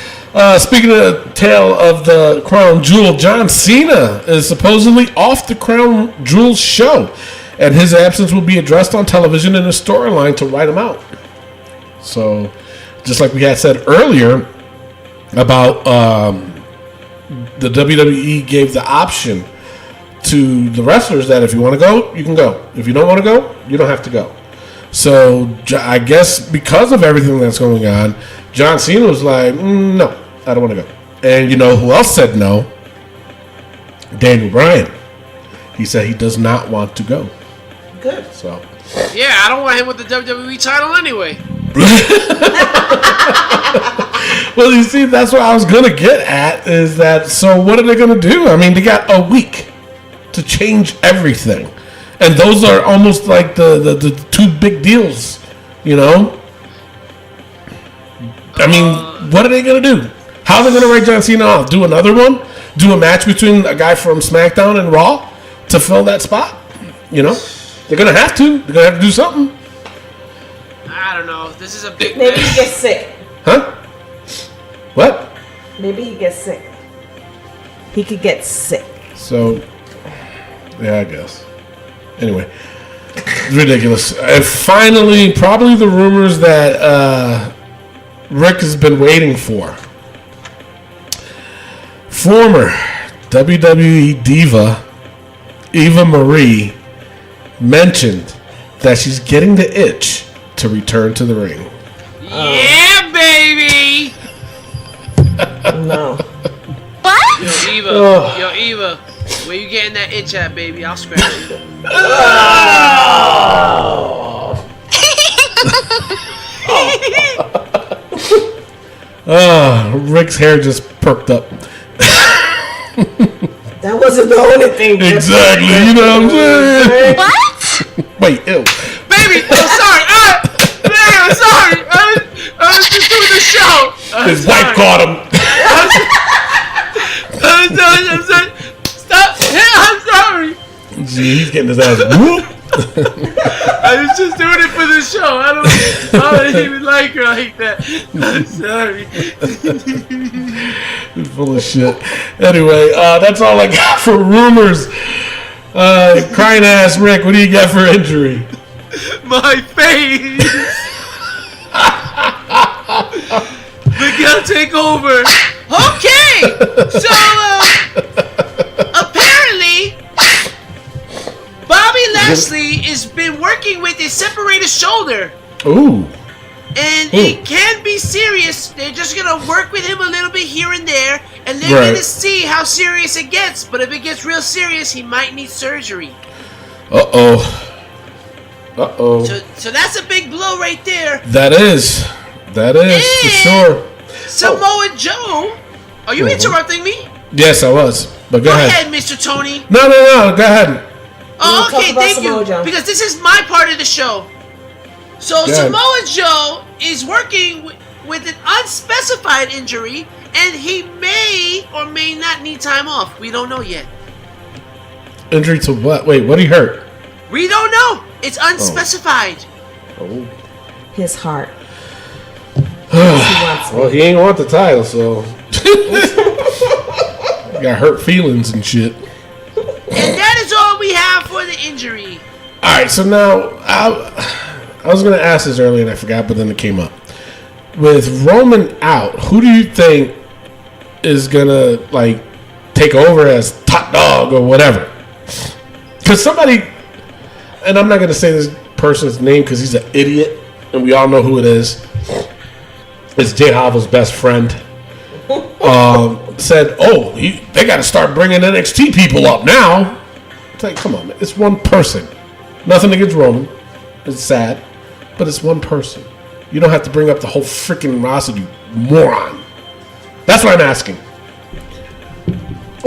Speaking of the tale of the Crown Jewel, John Cena is supposedly off the Crown Jewel show, and his absence will be addressed on television in a storyline to write him out. So, just like we had said earlier about the WWE gave the option to the wrestlers that if you want to go, you can go. If you don't want to go, you don't have to go. So, I guess because of everything that's going on, John Cena was like, no, I don't want to go. And you know who else said no? Daniel Bryan. He said he does not want to go. Good. So, Yeah, I don't want him with the WWE title anyway. well, you see, that's what I was going to get at is that, so what are they going to do? I mean, they got a week to change everything. And those are almost like the two big deals, you know? I mean, what are they going to do? How are they going to write John Cena off? Do another one? Do a match between a guy from SmackDown and Raw to fill that spot? You know? They're going to have to. They're going to have to do something. I don't know. This is a big Maybe he mess. gets sick. Huh? What? Maybe he gets sick. He could get sick. So, yeah, I guess. Anyway, ridiculous. And finally, probably the rumors that Rick has been waiting for. Former WWE diva Eva Marie mentioned that she's getting the itch to return to the ring. Yeah, baby. No. Yo, Eva. Yo, Eva. Where you getting that itch at, baby? I'll scratch you. Rick's hair just perked up. That wasn't the only thing. Exactly, you know what I'm saying? What? Wait, ew. Baby, I'm sorry. Baby, I'm sorry. I was just doing the show. His wife caught him. I'm sorry. Stop. I'm sorry. Gee, he's getting his ass whooped. I was just doing it for the show. I don't even like her like that. I'm sorry. He's full of shit. Anyway, that's all I got for rumors. Crying ass Rick, what do you got for injury? My face. Miguel, take over. Okay. So, apparently, Bobby Lashley has been working with a separated shoulder. Ooh. And it can be serious. They're just going to work with him a little bit here and there. And they're Right. going to see how serious it gets. But if it gets real serious, he might need surgery. Uh-oh. Uh-oh. So that's a big blow right there. That is for sure. Samoa Joe. Are you interrupting me? Yes, I was. But go Go ahead. ahead, Mr. Tony. No, go ahead. Oh, We'll okay, talk about thank Samoa you. Joe. Because this is my part of the show. So Go ahead. Samoa Joe is working with an unspecified injury, and he may or may not need time off. We don't know yet. Injury to what? Wait, what did he hurt? We don't know. It's unspecified. Oh. His heart. He wants me. Well, he ain't want the title, so. Got hurt feelings and shit. And that is all we have for the injury. Alright, so now, I was going to ask this earlier and I forgot, but then it came up. With Roman out, who do you think is going to, like, take over as top dog or whatever? Because somebody, and I'm not going to say this person's name because he's an idiot, and we all know who it is. It's Jay Havo's best friend. Said, they got to start bringing NXT people up now. It's like, come on, man. It's one person. Nothing against Roman. It's sad, but it's one person. You don't have to bring up the whole freaking roster, you moron. That's what I'm asking.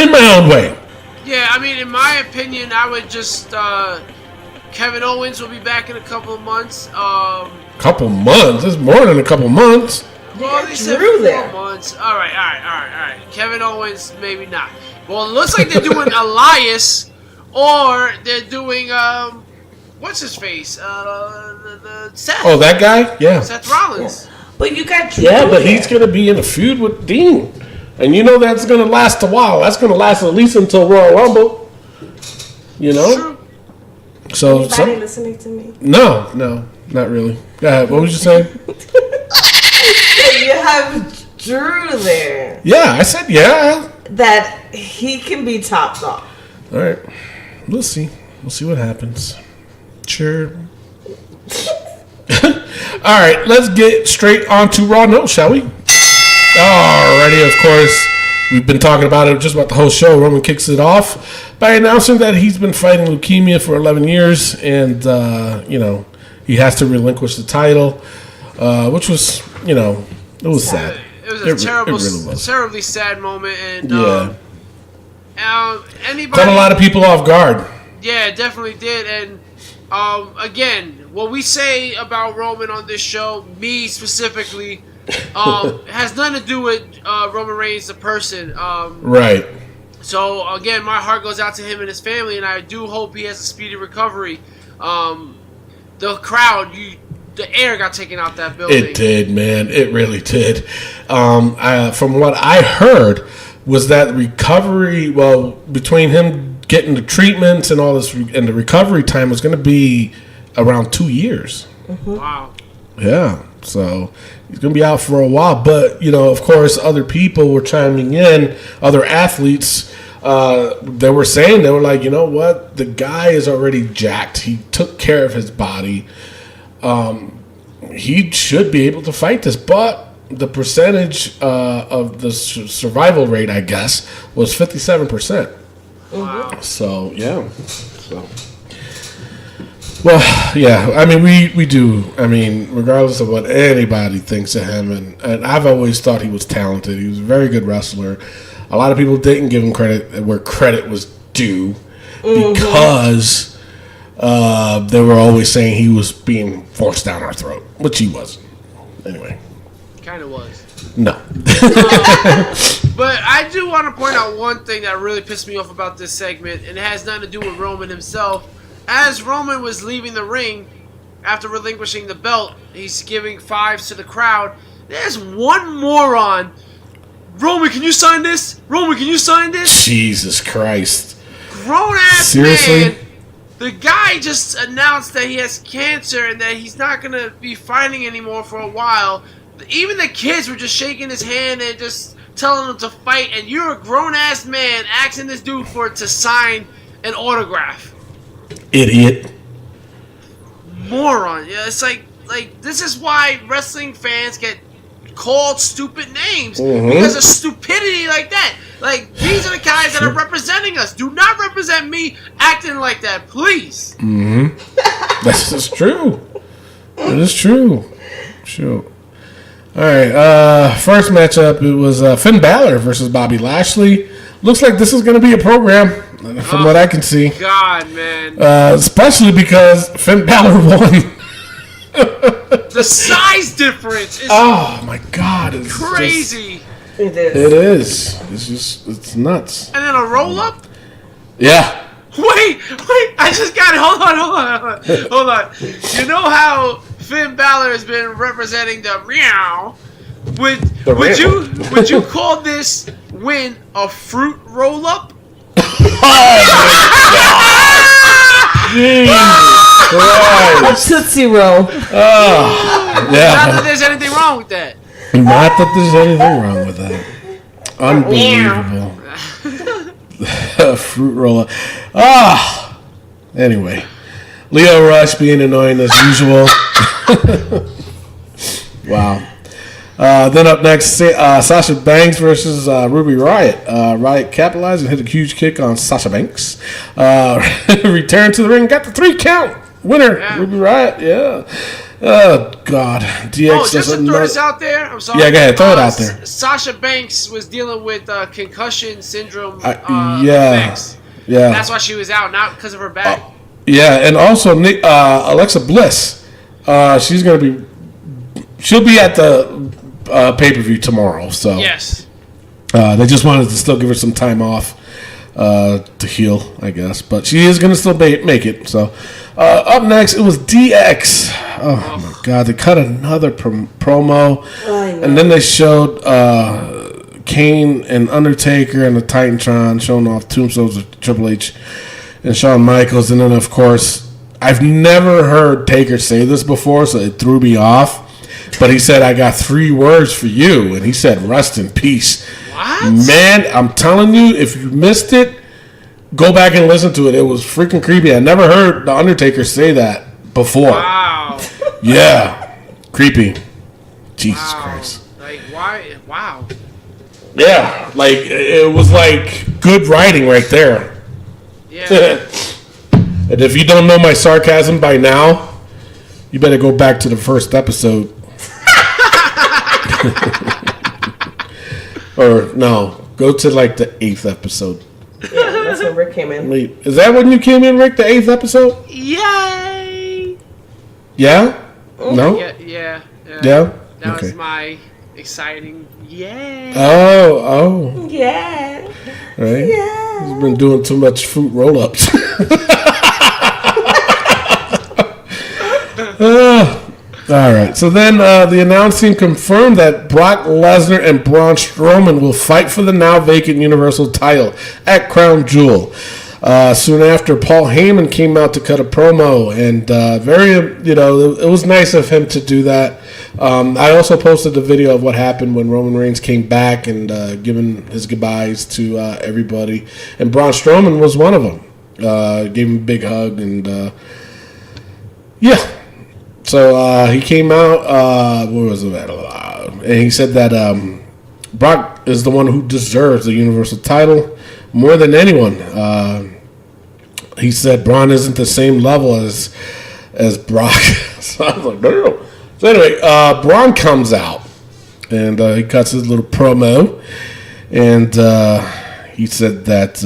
in my own way. Yeah, I mean, in my opinion, I would just Kevin Owens will be back in a couple of months. Couple months? It's more than a couple months. Well, they said 4 months. All right. Kevin Owens, maybe not. Well, it looks like they're doing Elias, or they're doing what's his face? The Seth. Oh, that guy? Yeah. Seth Rollins. Yeah. But you got Drew. Yeah, but he's gonna be in a feud with Dean, and you know that's gonna last a while. That's gonna last at least until Royal Rumble. You know. True. So Anybody listening to me? No, not really. What was you saying? You have Drew there. Yeah, I said yeah. That he can be top dog. All right, we'll see. We'll see what happens. Sure. All right, let's get straight on to Raw Notes, shall we? Alrighty, of course. We've been talking about it just about the whole show. Roman kicks it off by announcing that he's been fighting leukemia for 11 years, and he has to relinquish the title, which was, it was sad. It was a terribly sad moment, and anybody caught a lot of people off guard. Yeah, it definitely did, and again, what we say about Roman on this show, me specifically, has nothing to do with Roman Reigns, the person. Right. So, again, my heart goes out to him and his family, and I do hope he has a speedy recovery. The crowd, the air got taken out that building. It did, man. It really did. From what I heard, was that recovery, between him getting the treatments and all this, and the recovery time was going to be around 2 years. Mm-hmm. Wow. Yeah. So he's going to be out for a while. But, of course, other people were chiming in, other athletes, they were saying, they were like, you know what? The guy is already jacked. He took care of his body. He should be able to fight this. But the percentage of the survival rate, I guess, was 57%. Wow. So, yeah. Well, yeah, I mean, we do. I mean, regardless of what anybody thinks of him, and I've always thought he was talented. He was a very good wrestler. A lot of people didn't give him credit where credit was due because they were always saying he was being forced down our throat, which he wasn't. Anyway. Kind of was. No. But I do want to point out one thing that really pissed me off about this segment, and it has nothing to do with Roman himself. As Roman was leaving the ring, after relinquishing the belt, he's giving fives to the crowd. There's one moron. Roman, can you sign this? Roman, can you sign this? Jesus Christ. Grown-ass Seriously? man. The guy just announced that he has cancer and that he's not going to be fighting anymore for a while. Even the kids were just shaking his hand and just telling him to fight. And you're a grown-ass man asking this dude to sign an autograph. Idiot. Moron. Yeah, it's like this is why wrestling fans get called stupid names because of stupidity like that. Like, these are the guys that are representing us. Do not represent me acting like that, please. This is true. It is true. Sure. All right. First matchup, it was Finn Balor versus Bobby Lashley. Looks like this is going to be a program, from what I can see. God, man. Especially because Finn Balor won. The size difference is oh my God! It's crazy. It is. It is. It's nuts. And then a roll up. Yeah. Wait! I just got it. Hold on. You know how Finn Balor has been representing the meow? Would you call this win a fruit roll up? A Tootsie Roll. Yeah. Not that there's anything wrong with that. Not that there's anything wrong with that. Unbelievable. Fruit roller. Anyway. Leo Rush being annoying as usual. Wow. Then up next, Sasha Banks versus Ruby Riot. Riot capitalized and hit a huge kick on Sasha Banks. Returned to the ring, got the 3 count. Winner, yeah. Ruby Riot, yeah. Oh God, DX. Oh, just to throw this out there, I'm sorry. Yeah, go ahead, throw it out there. Sasha Banks was dealing with concussion syndrome. Yeah. Effects. Yeah. That's why she was out, not because of her back. Yeah, and also Alexa Bliss. She'll be at the pay-per-view tomorrow. So yes. They just wanted to still give her some time off to heal, I guess. But she is going to still make it. So up next, it was DX. Oh, my God. They cut another promo. And then they showed Kane and Undertaker and the Titantron showing off tombstones of Triple H and Shawn Michaels. And then, of course, I've never heard Taker say this before, so it threw me off. But he said, I got 3 words for you. And he said, rest in peace. What? Man, I'm telling you, if you missed it, go back and listen to it. It was freaking creepy. I never heard The Undertaker say that before. Wow. Yeah. Creepy. Jesus Christ. Like, why? Wow. Yeah. Like, it was like good writing right there. Yeah. And if you don't know my sarcasm by now, you better go back to the first episode. Or no, go to like the 8th episode. Yeah, that's when Rick came in. Wait, is that when you came in, Rick? The 8th episode? Yay! Yeah? No? Yeah. Yeah? That was my exciting yay. Oh. Yeah. Right? Yeah. He's been doing too much fruit roll-ups. All right. So then the announce team confirmed that Brock Lesnar and Braun Strowman will fight for the now vacant Universal title at Crown Jewel. Soon after, Paul Heyman came out to cut a promo, and it was nice of him to do that. I also posted the video of what happened when Roman Reigns came back and giving his goodbyes to everybody, and Braun Strowman was one of them. Gave him a big hug, and yeah. So he came out, what was it? And he said that Brock is the one who deserves the Universal title more than anyone. He said Braun isn't the same level as Brock. So I was like, no. So anyway, Braun comes out, and he cuts his little promo, and he said that,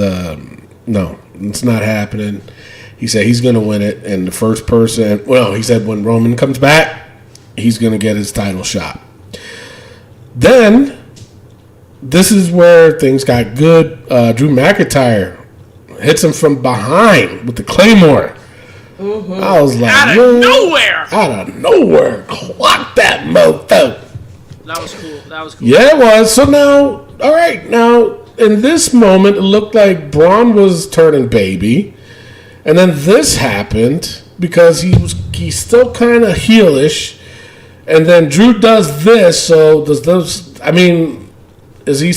no, it's not happening. He said he's going to win it, and the first person... Well, he said when Roman comes back, he's going to get his title shot. Then, this is where things got good. Drew McIntyre hits him from behind with the Claymore. Mm-hmm. I was like... Out of nowhere! Out of nowhere. Clock that mofo. That was cool. Yeah, it was. So now... All right, now, in this moment, it looked like Braun was turning baby. And then this happened because he's still kind of heelish, and then Drew does this. So does those? I mean, is he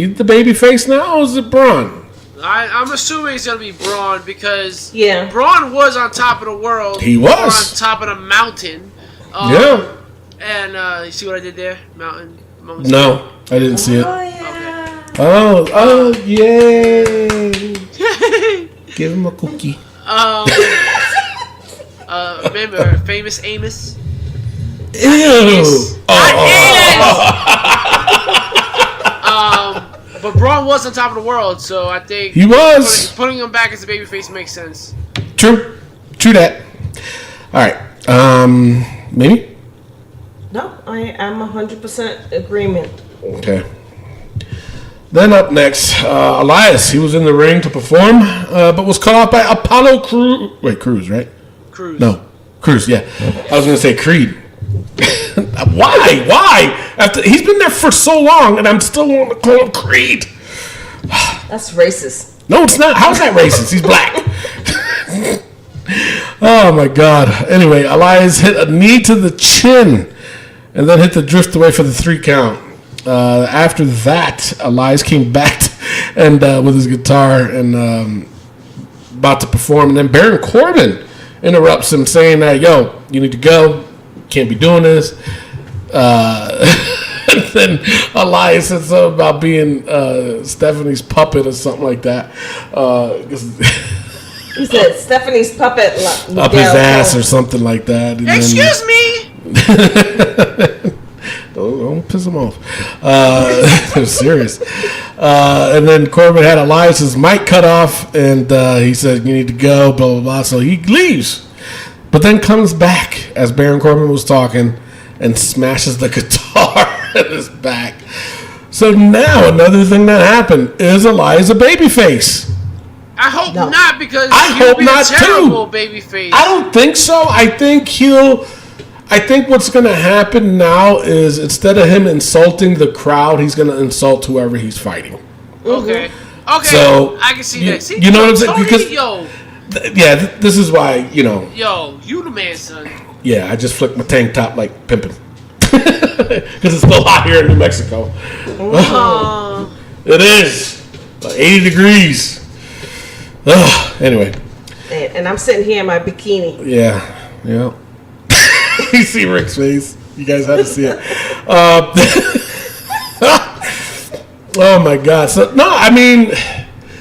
the baby face now, or is it Braun? I'm assuming it's gonna be Braun because Braun was on top of the world. He was on top of the mountain. Yeah. And you see what I did there? Mountain. No, I didn't see it. Oh yeah. Okay. Oh yay! Give him a cookie. Remember Famous Amos? Ew. But Braun was on top of the world, so I think he was putting him back as a babyface makes sense. True that. All right, Mimi? No, I am 100% agreement. Okay. Then up next, Elias. He was in the ring to perform, but was cut off by Apollo Crews. Wait, Crews, right? Crews. No, Crews. Yeah, I was gonna say Creed. Why? After he's been there for so long, and I'm still wanting to call him Creed. That's racist. No, it's not. How's that racist? He's black. Oh my God. Anyway, Elias hit a knee to the chin, and then hit the drift away for the 3 count. After that, Elias came back and with his guitar and about to perform, and then Baron Corbin interrupts him, saying that, "Yo, you need to go. Can't be doing this." And then Elias said something about being Stephanie's puppet or something like that. He said Stephanie's puppet up his ass or something like that. And Excuse me. Don't piss him off. It was serious. And then Corbin had Elias's mic cut off, and he said, "You need to go." Blah blah blah. So he leaves, but then comes back as Baron Corbin was talking and smashes the guitar at his back. So now another thing that happened is Elias a babyface. I hope not, because I hope be not a terrible too. babyface. I don't think so. I think what's going to happen now is instead of him insulting the crowd, he's going to insult whoever he's fighting. Okay. So I can see that. See, you know what I'm saying? Tony, Because this is why Yo, you the man, son. Yeah, I just flicked my tank top like pimping because it's still hot here in New Mexico. It is 80 degrees. Anyway. And I'm sitting here in my bikini. Yeah. You see Rick's face. You guys had to see it. Oh my God. So no, I mean,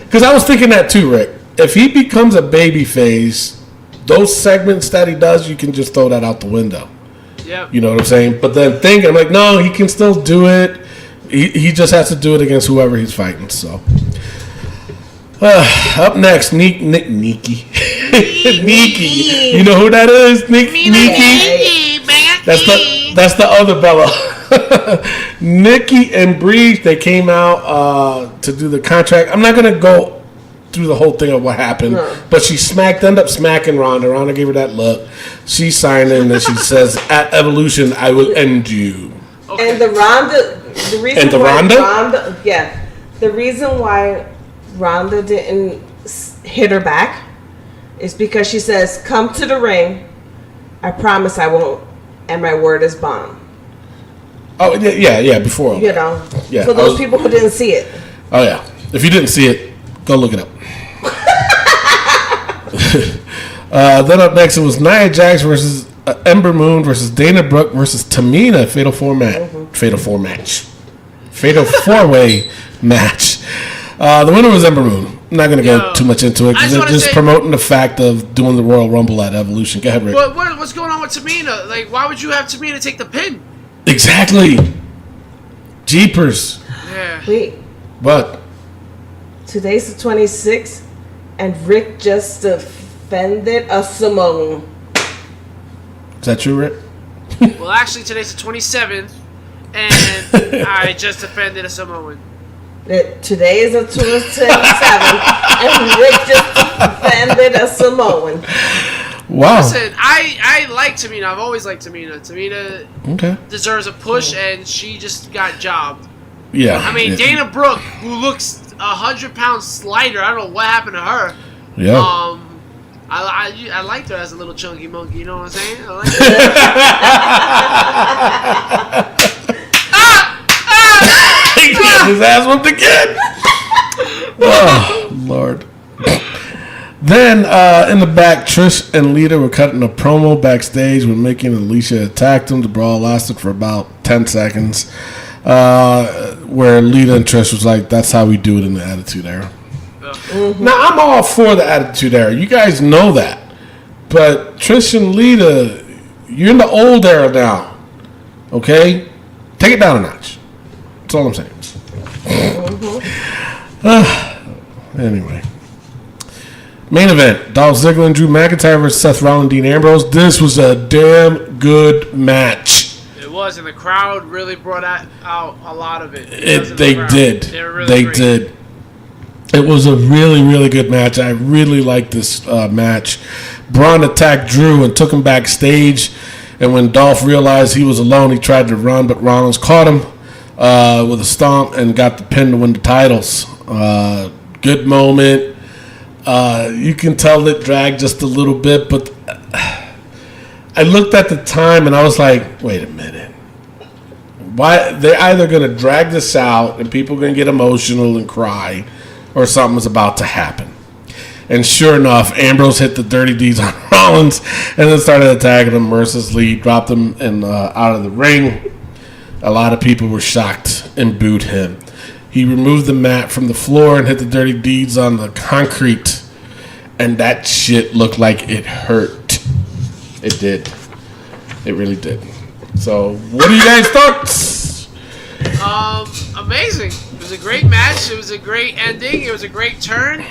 because I was thinking that too, Rick. If he becomes a baby face, those segments that he does, you can just throw that out the window. Yep. You know what I'm saying? But then I'm like, no, he can still do it. He just has to do it against whoever he's fighting. So. Up next, Nikki. Nikki. You know who that is? Nikki. That's the other Bella. Nikki and Bree, they came out to do the contract. I'm not gonna go through the whole thing of what happened, but she ended up smacking Ronda. Ronda gave her that look. She signed in and she says, "At Evolution, I will end you." Okay. And the reason why Ronda didn't hit her back is because she says, "Come to the ring. I promise I won't, and my word is bond." Oh yeah. Before For those people who didn't see it. Oh yeah, if you didn't see it, go look it up. Then up next, it was Nia Jax versus Ember Moon versus Dana Brooke versus Tamina. Fatal four-way match. The winner was Ember Moon. I'm not going to go too much into it because they're just promoting the fact of doing the Royal Rumble at Evolution. Go ahead, Rick. But what's going on with Tamina? Like, why would you have Tamina take the pin? Exactly. Jeepers. Yeah. Wait. What? Today's the 26th, and Rick just defended a Samoan. Is that true, Rick? Well, actually, today's the 27th, and I just defended a Samoan. Today is the 27th, and Rick just defended a Samoan. Wow. Listen, I like Tamina. I've always liked Tamina. Tamina deserves a push, and she just got jobbed. Yeah. I mean, Dana Brooke, who looks 100 pounds slighter. I don't know what happened to her. Yeah. I liked her as a little chunky monkey. You know what I'm saying? I liked her. He got his ass whipped again. Oh, Lord. Then, in the back, Trish and Lita were cutting a promo backstage when Mickie and Alicia attacked them. The brawl lasted for about 10 seconds, where Lita and Trish was like, that's how we do it in the Attitude Era. Mm-hmm. Now, I'm all for the Attitude Era. You guys know that. But Trish and Lita, you're in the old era now. Okay? Take it down a notch. That's all I'm saying. Anyway. Main event, Dolph Ziggler and Drew McIntyre versus Seth Rollins and Dean Ambrose. This was a damn good match. It was, and the crowd really brought out a lot of it. They did. They were really They great. did. It was a really, really good match. I really liked this match. Braun attacked Drew and took him backstage. And when Dolph realized he was alone, he tried to run, but Rollins caught him with a stomp and got the pin to win the titles. Good moment. You can tell it dragged just a little bit, but I looked at the time and I was like, wait a minute. Why? They're either going to drag this out and people are going to get emotional and cry, or something's about to happen. And sure enough, Ambrose hit the dirty deeds on Rollins and then started attacking him mercilessly, dropped him out of the ring. A lot of people were shocked and booed him. He removed the mat from the floor and hit the dirty deeds on the concrete. And that shit looked like it hurt. It did. It really did. So, what are you guys' thoughts? Amazing. It was a great match. It was a great ending. It was a great turn.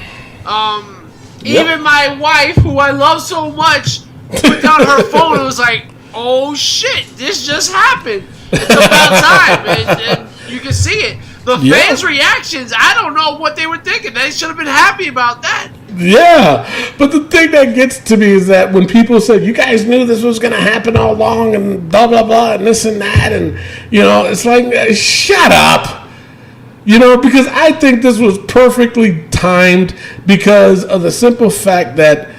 Even my wife, who I love so much, put down her phone and was like, "Oh shit, this just happened. It's about time." And you can see it. The fans' reactions, I don't know what they were thinking. They should have been happy about that. Yeah, but the thing that gets to me is that when people say, you guys knew this was going to happen all along and blah, blah, blah, and this and that, and, it's like, shut up. Because I think this was perfectly timed because of the simple fact that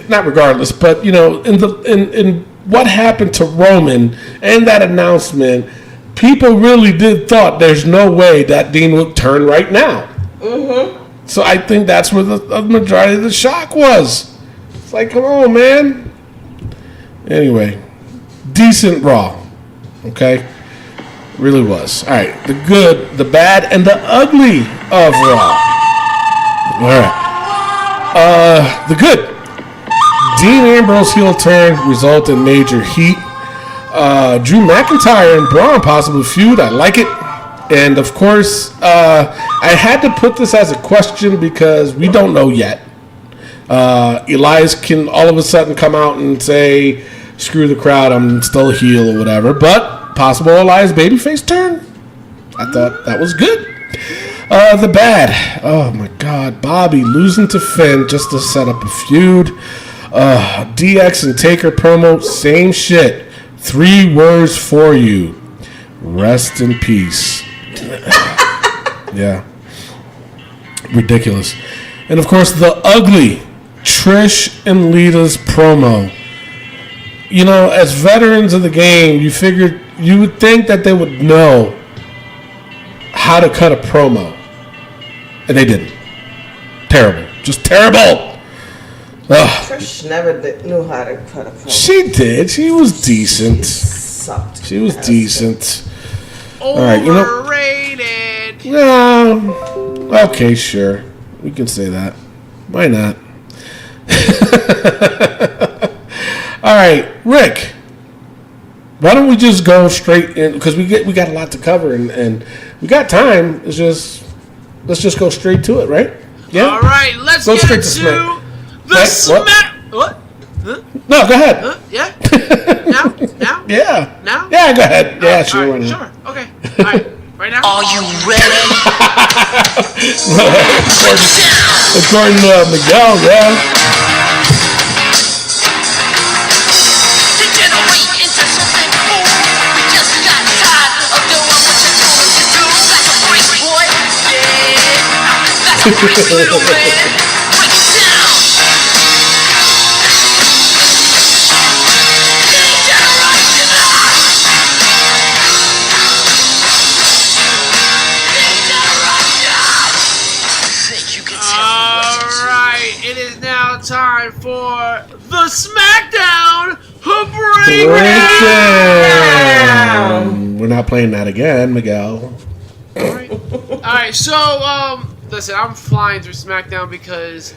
not regardless, but, in what happened to Roman and that announcement, people really did thought there's no way that Dean would turn right now. Mm-hmm. So I think that's where the majority of the shock was. It's like, come on, man. Anyway, decent Raw. Okay? Really was. All right, the good, the bad, and the ugly of Raw. All right. The good. Dean Ambrose heel turn result in major heat. Drew McIntyre and Braun possible feud. I like it. And of course, I had to put this as a question because we don't know yet. Elias can all of a sudden come out and say, screw the crowd, I'm still a heel or whatever. But possible Elias babyface turn. I thought that was good. The bad. Oh my God. Babby losing to Finn just to set up a feud. DX and Taker promo, same shit. 3 words for you. Rest in peace. Yeah. Ridiculous. And of course, the ugly Trish and Lita's promo. As veterans of the game, you would think that they would know how to cut a promo. And they didn't. Terrible. Just terrible. Ugh. Trish never knew how to cut a promo. She did. She was decent. Sucked. She was decent. Overrated. Yeah. Okay, sure. We can say that. Why not? All right, Rick. Why don't we just go straight in? Because we got a lot to cover and we got time. Let's just go straight to it, right? Yeah. All right, let's go get straight to the Smack. What? Huh? No, go ahead. Yeah. Now. Yeah. Now. Yeah, go ahead. Yeah, sure. Right, sure. Okay. All right. Right now. Are you ready? According to Miguel, yeah. It is now time for the Smackdown Breakdown. We're not playing that again, Miguel. Alright, so, listen, I'm flying through SmackDown because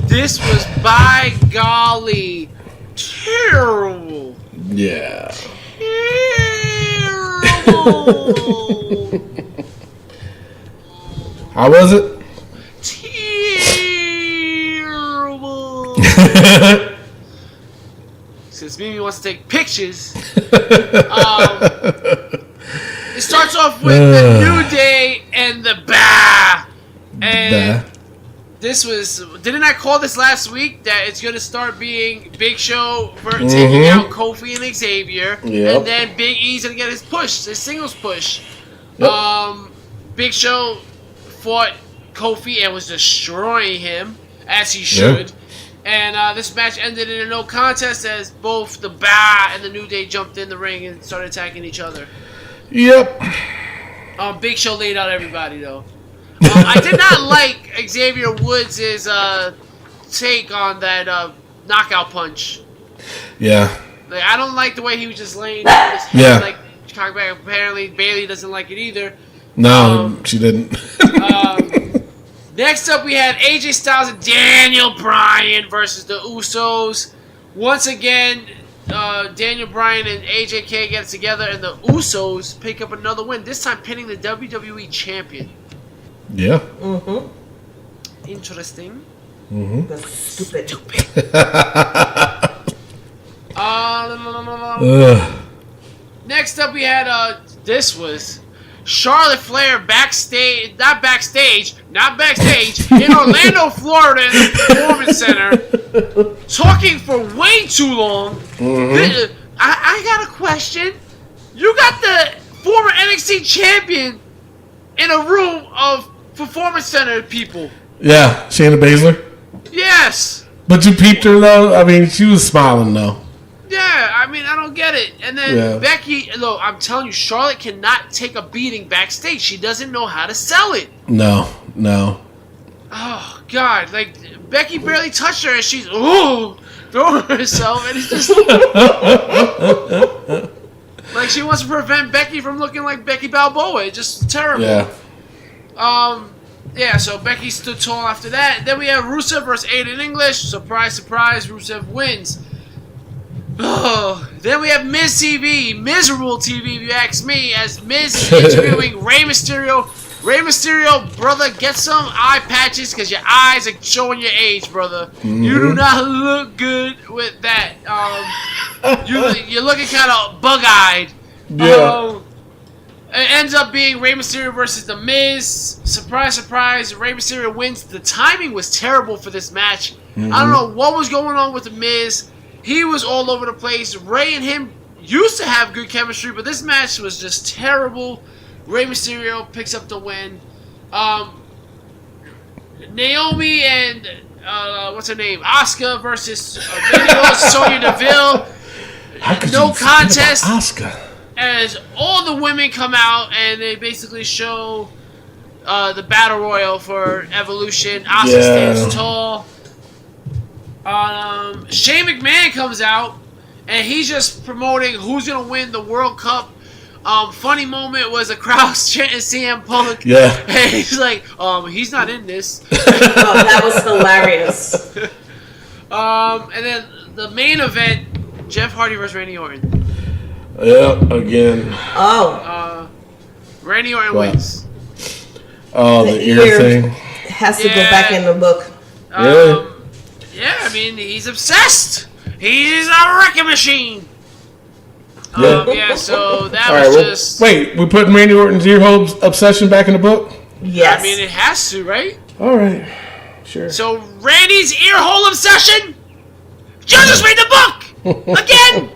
this was, by golly, terrible. Yeah. Terrible. How was it? Terrible. Since Mimi wants to take pictures, it starts off with the New Day and the Bah. And this was... Didn't I call this last week that it's going to start being Big Show for taking out Kofi and Xavier. Yep. And then Big E's going to get his push, his singles push. Yep. Big Show fought Kofi and was destroying him, as he should. Yep. And this match ended in a no contest as both the Bah and the New Day jumped in the ring and started attacking each other. Yep. Big Show laid out everybody, though. I did not like Xavier Woods' take on that knockout punch. Yeah. Like, I don't like the way he was just laying down his head like Apparently, Bailey doesn't like it either. No, she didn't. Next up, we had AJ Styles and Daniel Bryan versus the Usos. Once again, Daniel Bryan and AJK get together, and the Usos pick up another win. This time, pinning the WWE champion. Yeah. Mm-hmm. Interesting. Mm-hmm. That's stupid. Next up, we had this was Charlotte Flair not backstage in Orlando, Florida, in the Performance Center, talking for way too long. Mm-hmm. I got a question. You got the former NXT champion in a room of Performance Center people. Yeah, Shayna Baszler. Yes. But you peeped her though. I mean, she was smiling though. Yeah, I mean, I don't get it. And then Becky, look, I'm telling you, Charlotte cannot take a beating backstage. She doesn't know how to sell it. No. Oh, God. Like, Becky barely touched her, and she's, throwing herself, and it's just... like, she wants to prevent Becky from looking like Becky Balboa. It's just terrible. Yeah. Yeah, so Becky stood tall after that. Then we have Rusev versus Aiden English. Surprise, surprise, Rusev wins. Oh, then we have Miz TV, miserable TV if you ask me, as Miz is interviewing Rey Mysterio. Rey Mysterio, brother, get some eye patches because your eyes are showing your age, brother. Mm-hmm. You do not look good with that. You're looking kind of bug-eyed. Yeah. It ends up being Rey Mysterio versus The Miz. Surprise, surprise, Rey Mysterio wins. The timing was terrible for this match. Mm-hmm. I don't know what was going on with The Miz. He was all over the place. Rey and him used to have good chemistry, but this match was just terrible. Rey Mysterio picks up the win. Naomi and, what's her name? Asuka versus Sonya Deville. No contest. Asuka. As all the women come out and they basically show the Battle Royal for Evolution. Asuka stands tall. Shane McMahon comes out and he's just promoting who's gonna win the World Cup. Funny moment was a crowd chanting CM Punk. Yeah. And he's like, he's not in this. That was hilarious. And then the main event, Jeff Hardy versus Randy Orton. Yeah, again. Oh. Randy Orton wins. Oh, the ear thing. Has to go back in the book. Really? Yeah, I mean, he's obsessed. He's a wrecking machine. Yeah. So that All was right, just... Wait, we putting Randy Orton's ear hole obsession back in the book? Yes. I mean, it has to, right? All right. Sure. So, Randy's ear hole obsession? You just read the book! Again!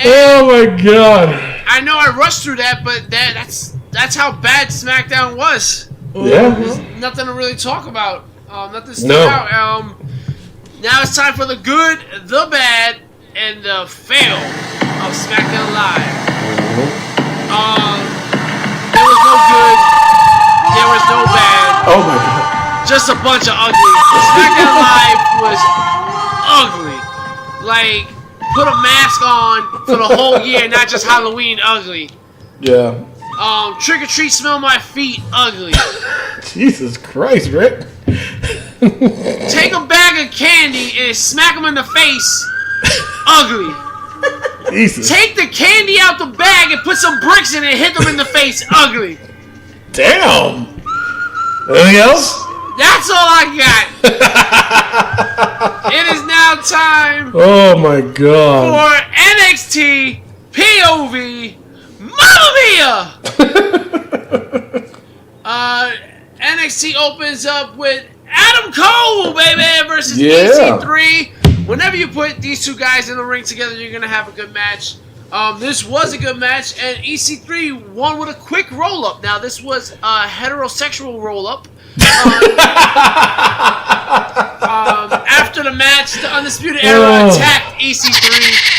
Oh my God! I know I rushed through that, but that's how bad Smackdown was. Yeah. There's nothing to really talk about. Nothing stood out. Now it's time for the good, the bad, and the fail of SmackDown Live. There was no good. There was no bad. Oh my God! Just a bunch of ugly. SmackDown Live was ugly. Like, put a mask on for the whole year, not just Halloween ugly. Yeah. Trick or treat, smell my feet ugly. Jesus Christ, Rick. Take a bag of candy and smack them in the face ugly. Jesus. Take the candy out the bag and put some bricks in it and hit them in the face ugly. Damn. Anything else? That's all I got. It is now time Oh my God. for NXT POV Mamma Mia! NXT opens up with Adam Cole, baby, versus EC3. Whenever you put these two guys in the ring together, you're going to have a good match. This was a good match, and EC3 won with a quick roll-up. Now, this was a heterosexual roll-up. After the match, the Undisputed Era attacked EC3.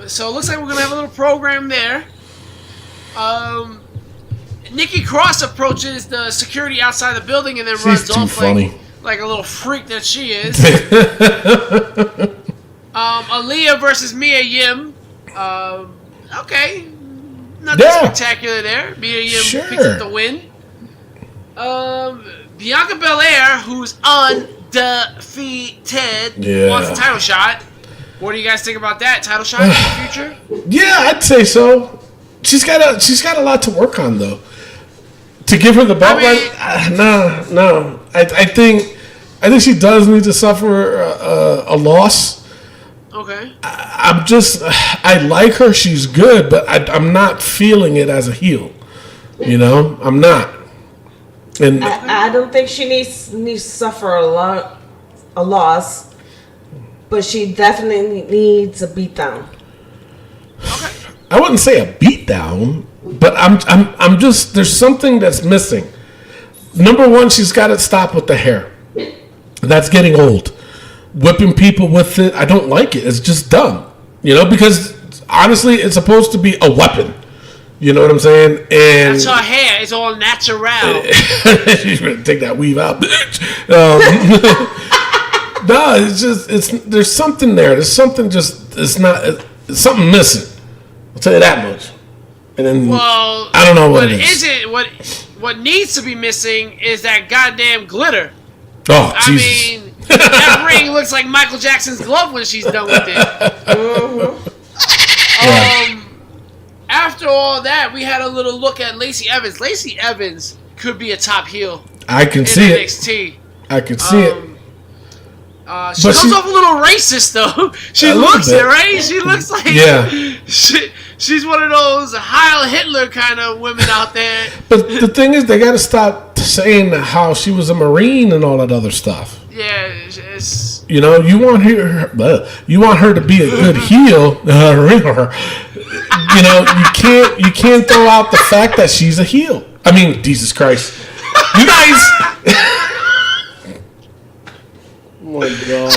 So it looks like we're going to have a little program there. Nikki Cross approaches the security outside the building and then runs off like a little freak that she is. Aaliyah versus Mia Yim. Okay. Nothing spectacular there. Miriam picks up the win. Bianca Belair, who's undefeated, wants a title shot. What do you guys think about that title shot in the future? Yeah, I'd say so. She's got a lot to work on though. To give her the belt, no. I think she does need to suffer a loss. Okay. I like her. She's good, but I'm not feeling it as a heel. You know, I'm not. And I don't think she needs to suffer a loss, but she definitely needs a beatdown. Okay. I wouldn't say a beatdown, but I'm just, there's something that's missing. Number one, she's got to stop with the hair. That's getting old. Whipping people with it, I don't like it. It's just dumb, you know, because honestly, it's supposed to be a weapon. You know what I'm saying? And that's her hair. It's all natural. You better take that weave out, bitch. No, there's something there. There's something it's something missing. I'll tell you that much. And then I don't know what it is. What needs to be missing is that goddamn glitter. Oh, I mean, that ring looks like Michael Jackson's glove when she's done with it. After all that, we had a little look at Lacey Evans. Lacey Evans could be a top heel. I can see NXT. I can see it. She comes off a little racist, though. She looks it, right? She looks like she's one of those Heil Hitler kind of women out there. But the thing is, they got to stop saying how she was a Marine and all that other stuff. Yeah, it's... You know, you want her to be a good heel. You know, you can't throw out the fact that she's a heel. I mean, Jesus Christ, you guys. Oh my God!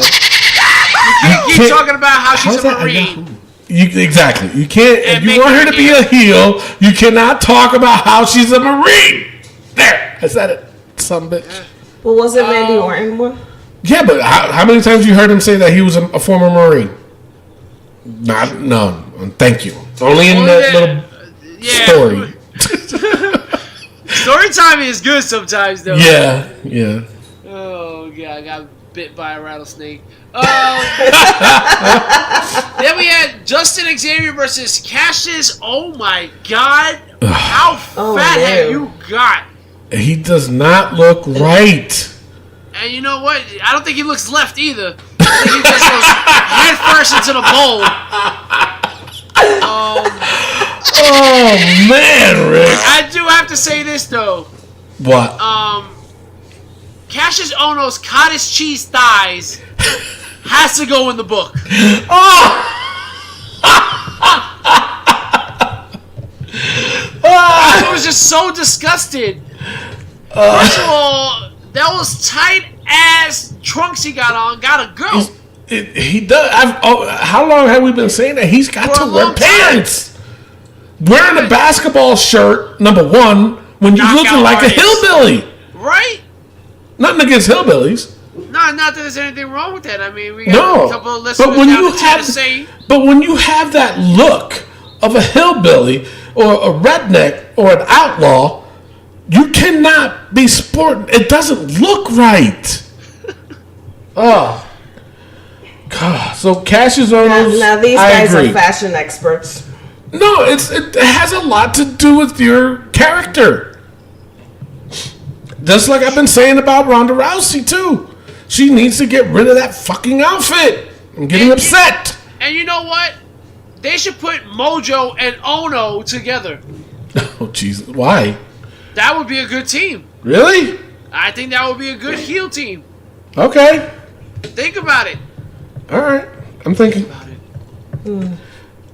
You keep talking about how she's a Marine. Exactly. You can't. If you want her to be a heel, you cannot talk about how she's a Marine. There, I said it. Some bitch. Well, wasn't Randy Orton one? Yeah, but how many times you heard him say that he was a former Marine? No. Thank you. Only in that little story. Story time is good sometimes, though. Yeah. Oh, God, I got bit by a rattlesnake. Then we had Justin Xavier versus Cassius. Oh, my God. How fat have you got? He does not look right. And you know what? I don't think he looks left either. I think he just goes head first into the bowl. Oh man, Rick! I do have to say this though. What? Cassius Ohno's cottage cheese thighs has to go in the book. I was just so disgusted. First of all, that was tight ass trunks he got on. Gotta go. He does. How long have we been saying that? He's got to wear pants. Wearing a basketball shirt, number one, when you're looking like a hillbilly. Right? Nothing against hillbillies. No, not that there's anything wrong with that. I mean, we got a couple of listeners down in Tennessee. But when you have that look of a hillbilly or a redneck or an outlaw, you cannot be sporting. It doesn't look right. Oh. God. So Cassius Ohno's, now these guys are fashion experts. No, it has a lot to do with your character. Just like I've been saying about Ronda Rousey too. She needs to get rid of that fucking outfit. I'm getting upset. And you know what? They should put Mojo and Ono together. Oh Jesus! Why? That would be a good team. Really? I think that would be a good heel team. Okay. Think about it. All right. I'm thinking about it.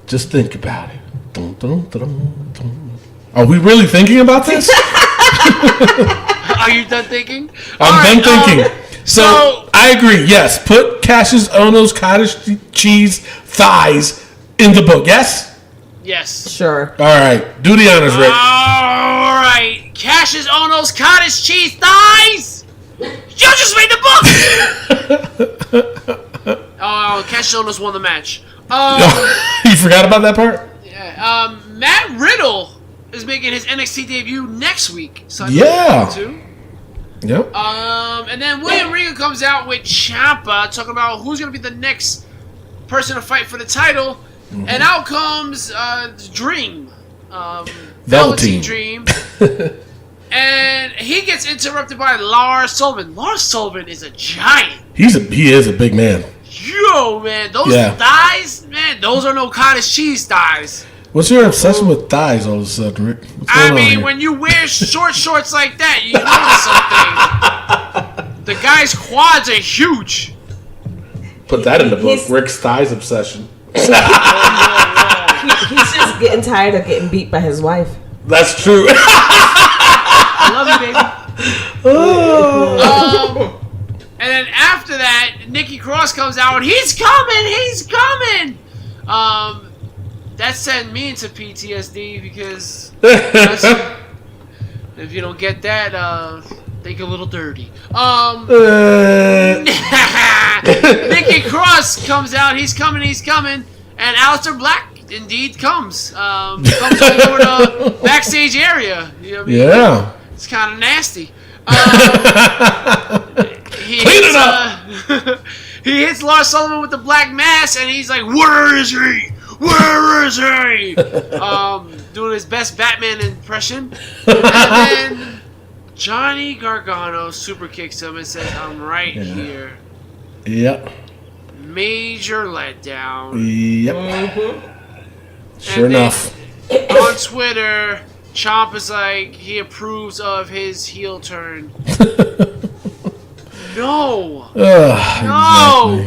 Just think about it. Dun, dun, dun, dun. Are we really thinking about this? Are you done thinking? I'm done thinking. So I agree. Yes. Put Cassius Ohno's cottage cheese thighs in the book. Yes? Yes. Sure. All right. Do the honors, Rick. All right. Cassius Ohno's cottage cheese thighs. You just made the book. Oh, Cassius Ohno's won the match. You forgot about that part? Matt Riddle is making his NXT debut next week. Sunday, Yeah. too. Yep. And then William Regal comes out with Ciampa talking about who's going to be the next person to fight for the title. Mm-hmm. And out comes Dream. Velveteen Dream. And he gets interrupted by Lars Sullivan. Lars Sullivan is a giant. He is a big man. Yo, man, those thighs, man, those are no cottage cheese thighs. What's your obsession with thighs all of a sudden, Rick? I mean, when you wear short shorts like that, you notice something. The guy's quads are huge. Put that in the book. Rick's thighs obsession. He's just getting tired of getting beat by his wife. That's true. I love you, baby. And then after that, Nikki Cross comes out and he's coming. That sent me into PTSD because if you don't get that, think a little dirty. Nikki Cross comes out, he's coming, and Aleister Black indeed comes over the backstage area. You know what I mean? Yeah. It's kind of nasty. Clean it up. He hits Lars Sullivan with the black mass, and he's like, "Where is he? Where is he?" Doing his best Batman impression, and then Johnny Gargano super kicks him and says, "I'm right here." Yep. Major letdown. Yep. Mm-hmm. Sure enough. On Twitter, Chomp is like, he approves of his heel turn. No. No.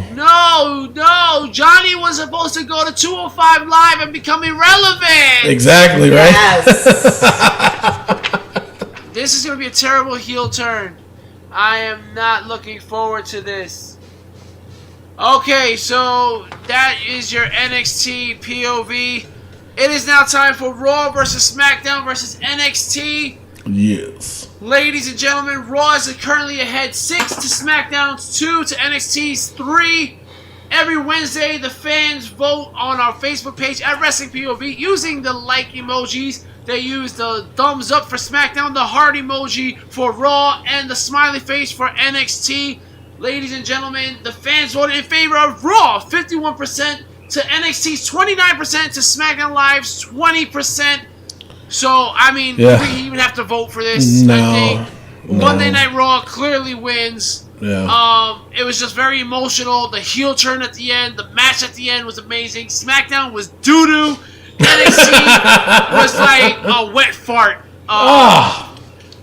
Johnny was supposed to go to 205 Live and become irrelevant. Exactly, right? Yes. This is going to be a terrible heel turn. I am not looking forward to this. Okay, so that is your NXT POV. It is now time for Raw versus SmackDown versus NXT. Yes. Ladies and gentlemen, Raw is currently ahead 6 to SmackDown's 2 to NXT's 3. Every Wednesday, the fans vote on our Facebook page at Wrestling POV using the like emojis. They use the thumbs up for SmackDown, the heart emoji for Raw, and the smiley face for NXT. Ladies and gentlemen, the fans voted in favor of Raw, 51%, to NXT's 29%, to SmackDown Live's 20%. So, I mean, we even have to vote for this. No. I think Monday Night Raw clearly wins. Yeah. It was just very emotional. The heel turn at the end, the match at the end was amazing. SmackDown was doo-doo. NXT was like a wet fart.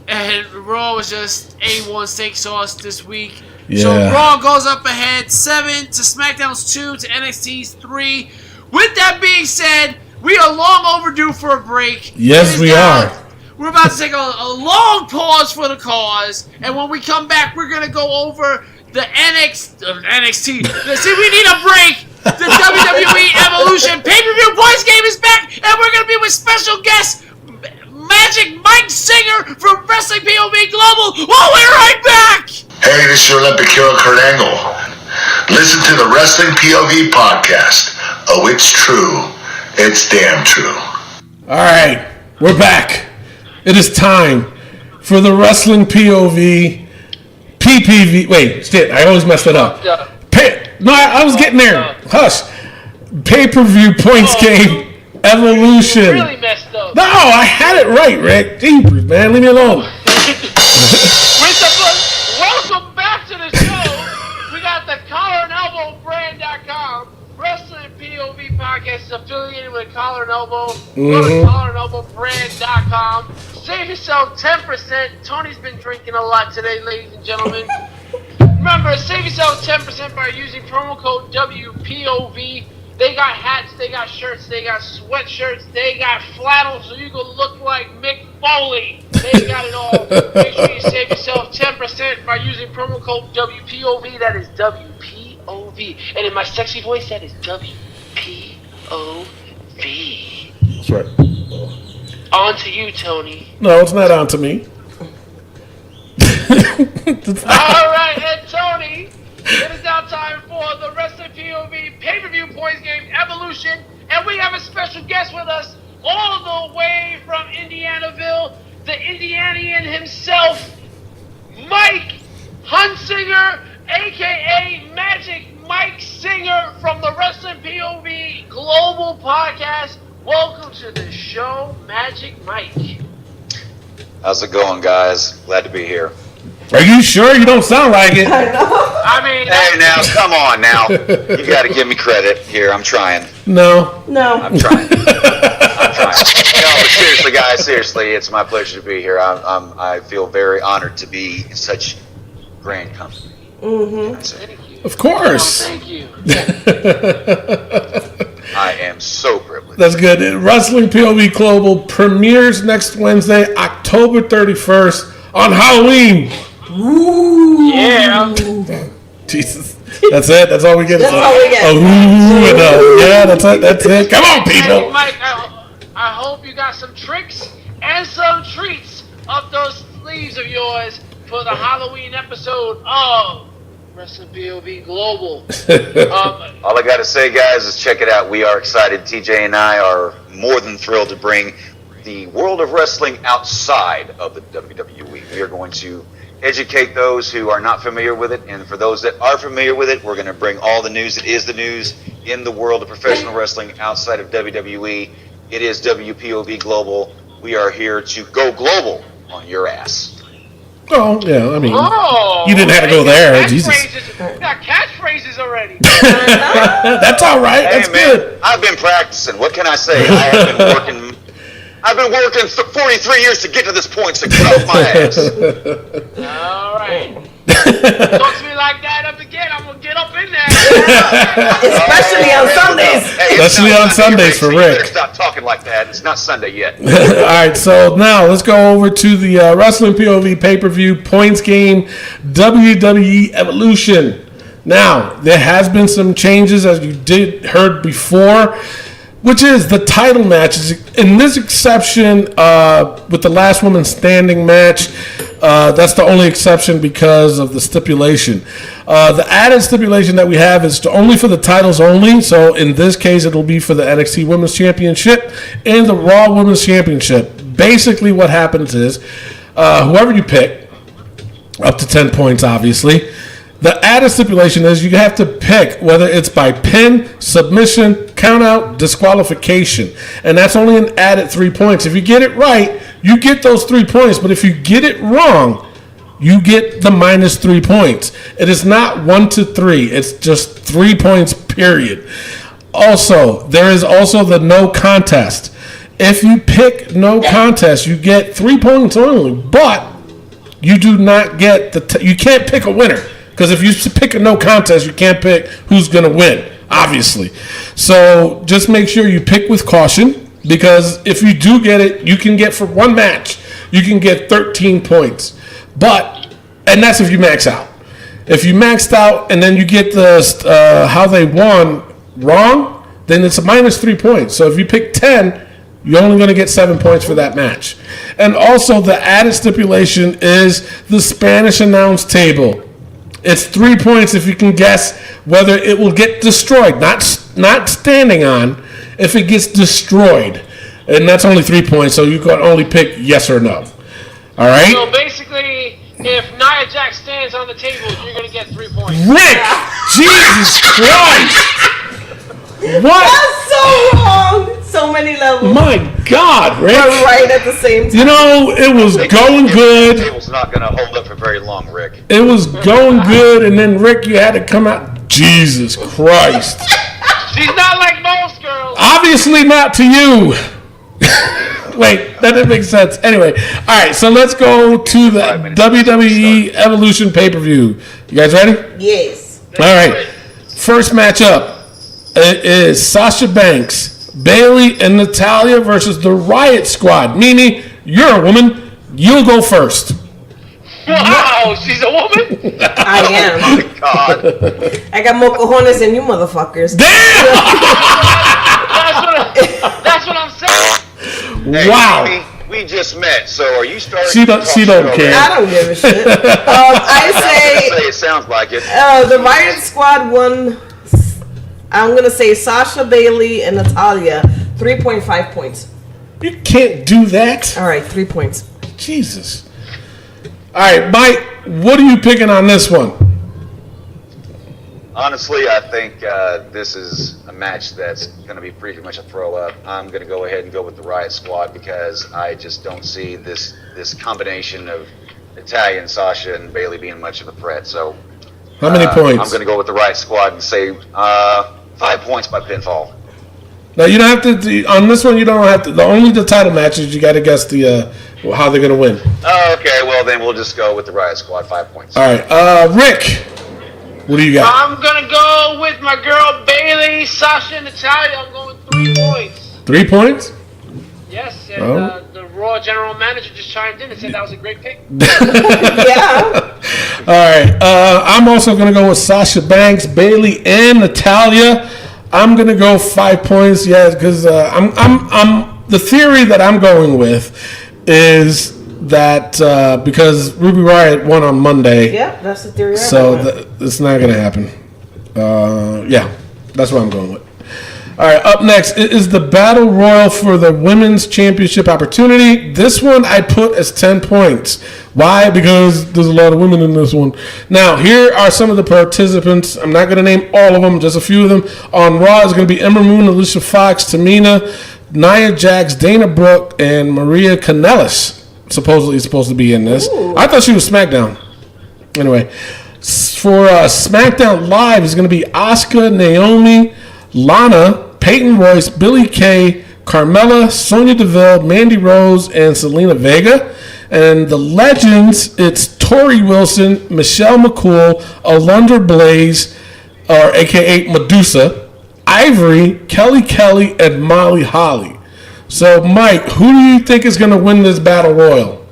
And Raw was just A1 steak sauce this week. Yeah. So Raw goes up ahead 7 to SmackDown's 2 to NXT's 3. With that being said, we are long overdue for a break. Yes, we are. We're about to take a long pause for the cause, and when we come back, we're going to go over the NXT. See, we need a break. The WWE Evolution pay-per-view boys game is back, and we're going to be with special guest Magic Mike Singer from Wrestling POV Global. We'll be right back. Hey, this is your Olympic hero, Kurt Angle. Listen to the Wrestling POV podcast. Oh, it's true. It's damn true. All right, we're back. It is time for the Wrestling POV PPV. Wait, shit, I always messed it up. I was getting there. Hush. Pay-per-view points game Evolution. You really messed up. No, I had it right, Rick. Jeepers, man, leave me alone. Welcome back to the show. We got the collarandelbowbrand.com. Wrestling POV podcast is affiliated with Collar and Elbow. Go to collarandelbowbrand.com. Save yourself 10%. Tony's been drinking a lot today, ladies and gentlemen. Remember, save yourself 10% by using promo code WPOV. They got hats, they got shirts, they got sweatshirts, they got flannels so you can look like Mick Foley. They got it all. Make sure you save yourself 10% by using promo code WPOV. That is WPOV. And in my sexy voice, that is WPOV. That's right. On to you, Tony. No, it's not on to me. Alright, and Tony, it is now time for the Wrestling POV pay-per-view points game Evolution, and And we have a special guest with us all the way from Indianaville, the Indianian himself, Mike Hunsinger, a.k.a. Magic Mike Singer from the Wrestling POV Global Podcast. Welcome to the show, Magic Mike. How's it going, guys? Glad to be here. Are you sure? You don't sound like it. I mean, Hey, now, come on now. You got to give me credit here. I'm trying. No. I'm trying. No, but seriously, guys, seriously, it's my pleasure to be here. I feel very honored to be in such grand company. thank you. Of course. Thank you. I am so privileged. That's good. Wrestling POV Global premieres next Wednesday, October 31st on Halloween. Ooh. Yeah. Jesus. That's it. That's all we get. That's all we get. Yeah, that's it. That's it. Come on, Hey, people. Mike, I hope you got some tricks and some treats up those sleeves of yours for the Halloween episode of Wrestling POV Global. All I got to say, guys, is check it out. We are excited. TJ and I are more than thrilled to bring the world of wrestling outside of the WWE. We are going to educate those who are not familiar with it, and for those that are familiar with it, we're going to bring all the news that is the news in the world of professional wrestling outside of WWE. It is WPOV Global. We are here to go global on your ass. Oh, yeah. I mean, Oh, you didn't have to go there. Jesus. You got catchphrases already. That's all right. Hey, That's man, good. I've been practicing. What can I say? I've been working 43 years to get to this point, so get off my ass. All right. Talk to me like that up again, I'm going to get up in there. Especially on Sundays. Hey, Especially on Sundays for so you Rick. better stop talking like that. It's not Sunday yet. All right, so now let's go over to the Wrestling POV pay-per-view points game, WWE Evolution. Now, there has been some changes, as you heard before, which is the title matches. In this exception, with the last woman standing match, that's the only exception because of the stipulation. The added stipulation that we have is only for the titles only. So in this case, it'll be for the NXT Women's Championship and the Raw Women's Championship. Basically, what happens is whoever you pick, up to 10 points, obviously. The added stipulation is you have to pick whether it's by pin, submission, countout, disqualification. And that's only an added 3 points. If you get it right, you get those 3 points. But if you get it wrong, you get the minus 3 points. It is not 1 to 3. It's just 3 points, period. Also, there is also the no contest. If you pick no contest, you get 3 points only. But you do not get you can't pick a winner. Because if you pick a no contest, you can't pick who's going to win, obviously. So just make sure you pick with caution, because if you do get it, you can get for one match, you can get 13 points. And that's if you max out. If you maxed out and then you get the how they won wrong, then it's a minus 3 points. So if you pick 10, you're only going to get 7 points for that match. And also the added stipulation is the Spanish announce table. It's 3 points if you can guess whether it will get destroyed, not standing on, if it gets destroyed. And that's only 3 points, so you can only pick yes or no. All right? So basically, if Nia Jax stands on the table, you're going to get 3 points. Rick! Jesus Christ! What? That's so wrong. So many levels. My God, Rick. But right at the same time. You know, it was going The good. table's not going to hold up for very long, Rick. It was going good, and then, Rick, you had to come out. Jesus Christ. She's not like most girls. Obviously not to you. Wait, that didn't make sense. Anyway, all right, so let's go to the WWE Evolution pay-per-view. You guys ready? Yes. All right. First matchup is Sasha Banks, Bayley, and Natalya versus the Riot Squad. Meaning, you're a woman, you'll go first. Wow, she's a woman? I am. Oh, God. I got more cojones than you motherfuckers. Damn! That's what I'm saying. Hey, Wow. Amy, we just met, so are you starting She to don't- talk she don't shit care. I don't give a shit. I already? say It sounds like it. the Riot Squad won I'm going to say Sasha, Bailey, and Natalya, 3.5 points. You can't do that. All right, 3 points. Jesus. All right, Mike, what are you picking on this one? Honestly, I think this is a match that's going to be pretty much a throw-up. I'm going to go ahead and go with the Riot Squad because I just don't see this combination of Natalya and Sasha and Bailey being much of a threat. So, How many points? I'm going to go with the Riot Squad and say 5 points by pinfall. Now you don't have to. On this one, you don't have to. Only the title matches. You got to guess the how they're going to win. Okay, well then we'll just go with the Riot Squad. 5 points. All right, Rick. What do you got? I'm gonna go with my girl Bailey, Sasha, and Natalya. I'm going 3 points. 3 points? Yes, and the Raw general manager just chimed in and said that was a great pick. Yeah. All right. I'm also going to go with Sasha Banks, Bailey, and Natalya. I'm going to go 5 points. Yeah, because I'm the theory that I'm going with is that because Ruby Riott won on Monday. Yeah, that's the theory. So it's not going to happen. Yeah, that's what I'm going with. All right, up next is the Battle Royal for the Women's Championship opportunity. This one I put as 10 points. Why? Because there's a lot of women in this one. Now, here are some of the participants. I'm not going to name all of them, just a few of them. On Raw is going to be Ember Moon, Alicia Fox, Tamina, Nia Jax, Dana Brooke, and Maria Kanellis. Supposedly supposed to be in this. Ooh. I thought she was SmackDown. Anyway, for SmackDown Live is going to be Asuka, Naomi, Lana, Peyton Royce, Billie Kay, Carmella, Sonya Deville, Mandy Rose, and Selena Vega. And the Legends, it's Tori Wilson, Michelle McCool, Alundra Blaze, or a.k.a. Medusa, Ivory, Kelly Kelly, and Molly Holly. So, Mike, who do you think is going to win this Battle Royal?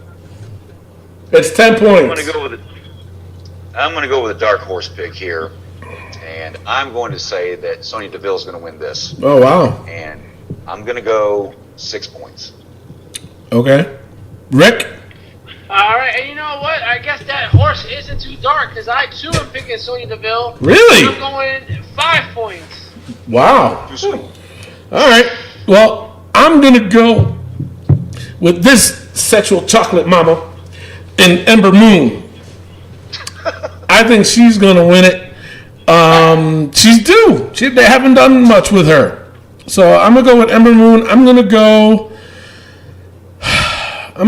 It's 10 points. I'm going to go with a dark horse pick here. And I'm going to say that Sonya Deville is going to win this. Oh, wow. And I'm going to go 6 points. Okay. Rick? All right, and you know what? I guess that horse isn't too dark because I too am picking Sonya Deville. Really? I'm going 5 points. Wow. All right. Well, I'm going to go with this sexual chocolate mama in Ember Moon. I think she's going to win it. She's due. They haven't done much with her. So I'm going to go with Ember Moon. I'm going to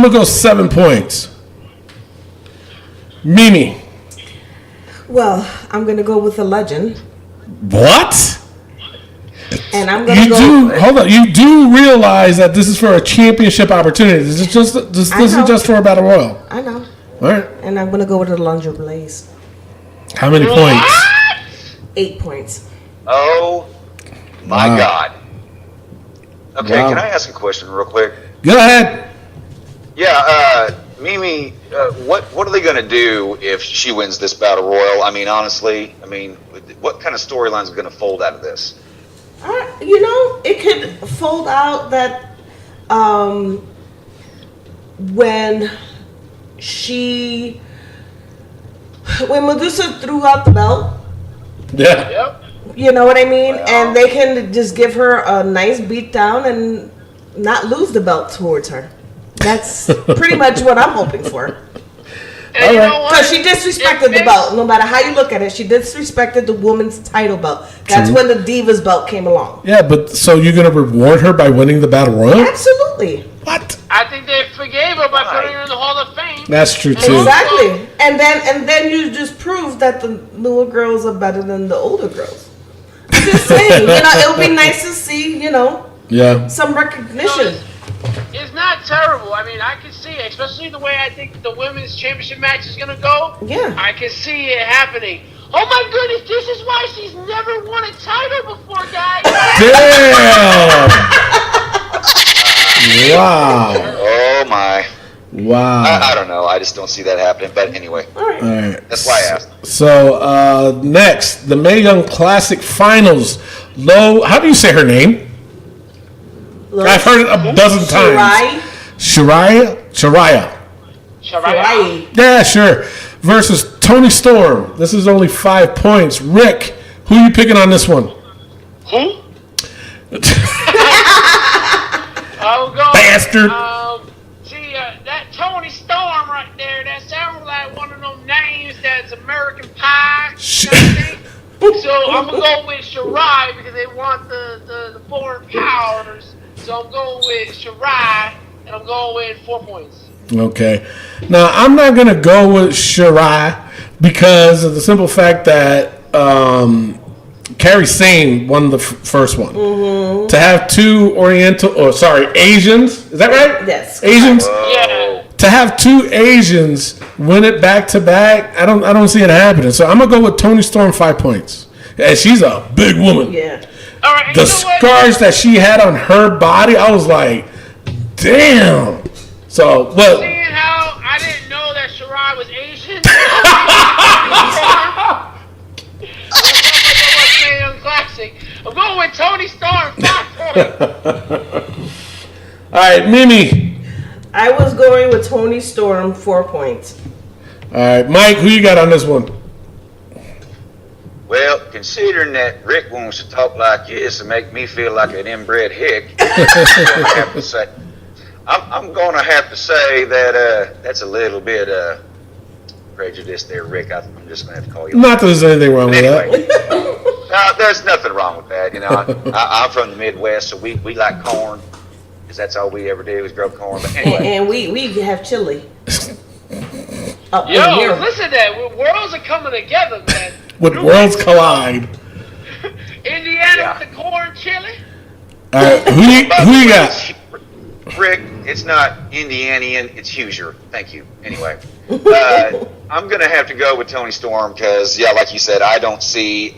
go 7 points. Mimi. Well, I'm going to go with the Legend. What? And I'm going to go... Hold on. You do realize that this is for a championship opportunity. This isn't just for a Battle Royal. I know. All right. And I'm going to go with the Alundra Blaze. How many points? 8 points. Oh, my Wow. God. Okay, Wow. Can I ask a question real quick? Go ahead. Yeah, Mimi, what are they going to do if she wins this Battle Royal? I mean, honestly, what kind of storyline is going to fold out of this? It could fold out that when Medusa threw out the belt, Yeah. Yep. you know what I mean? Wow. And they can just give her a nice beat down and not lose the belt towards her. That's pretty much what I'm hoping for. And you know what? Because she disrespected the belt. No matter how you look at it, she disrespected the woman's title belt. That's when the Divas belt came along. Yeah, but so you're going to reward her by winning the Battle Royal? Absolutely. What? I think they forgave her by putting her in the Hall of Fame. That's true, too. Exactly. And then you just prove that the newer girls are better than the older girls. I'm just saying, it would be nice to see, Yeah. some recognition. It's not terrible. I mean, I can see it, especially the way I think the women's championship match is going to go. Yeah. I can see it happening. Oh my goodness, this is why she's never won a title before, guys. Damn! Wow. Oh, my. Wow. I don't know. I just don't see that happening. But anyway, All right. All right. that's why I asked. So, next, the Mae Young Classic Finals. How do you say her name? I've heard it a dozen times. Shariah? Shariah. Yeah, sure. Versus Tony Storm. This is only 5 points. Rick, who are you picking on this one? Who? I'm going. Bastard. See, that Tony Storm right there, that sounds like one of them names that's American Pie. So I'm going to go with Shirai because they want the foreign powers. So I'm going with Shirai, and I'm going with 4 points. Okay. Now, I'm not going to go with Shirai because of the simple fact that Kairi Sane won the first one. Mm-hmm. To have two Asians, is that right? Yes. Asians? Yeah. To have two Asians win it back to back, I don't see it happening. So I'm going to go with Toni Storm 5 points. And she's a big woman. Yeah. All right, The scars that she had on her body, I was like, damn. So, well. Seeing how I didn't know that Shirai was Asian. Classic. I'm going with Toni Storm 5 points. All right, Mimi. I was going with Toni Storm 4 points. All right, Mike, who you got on this one? Well, considering that Rick wants to talk like this and make me feel like an inbred hick, I'm going to have to say that that's a little bit prejudice there, Rick. I'm just going to have to call you. Not that there's anything wrong with Anyway. that. No, there's nothing wrong with that. You know, I'm from the Midwest, so we like corn, because that's all we ever do is grow corn. But anyway. And we have chili. Yo, listen to that. Worlds are coming together, man. When worlds collide. Indiana with the corn chili. All right, who you got? Rick, it's not Indianian, it's Hoosier. Thank you. Anyway, I'm going to have to go with Toni Storm because, yeah, like you said, I don't see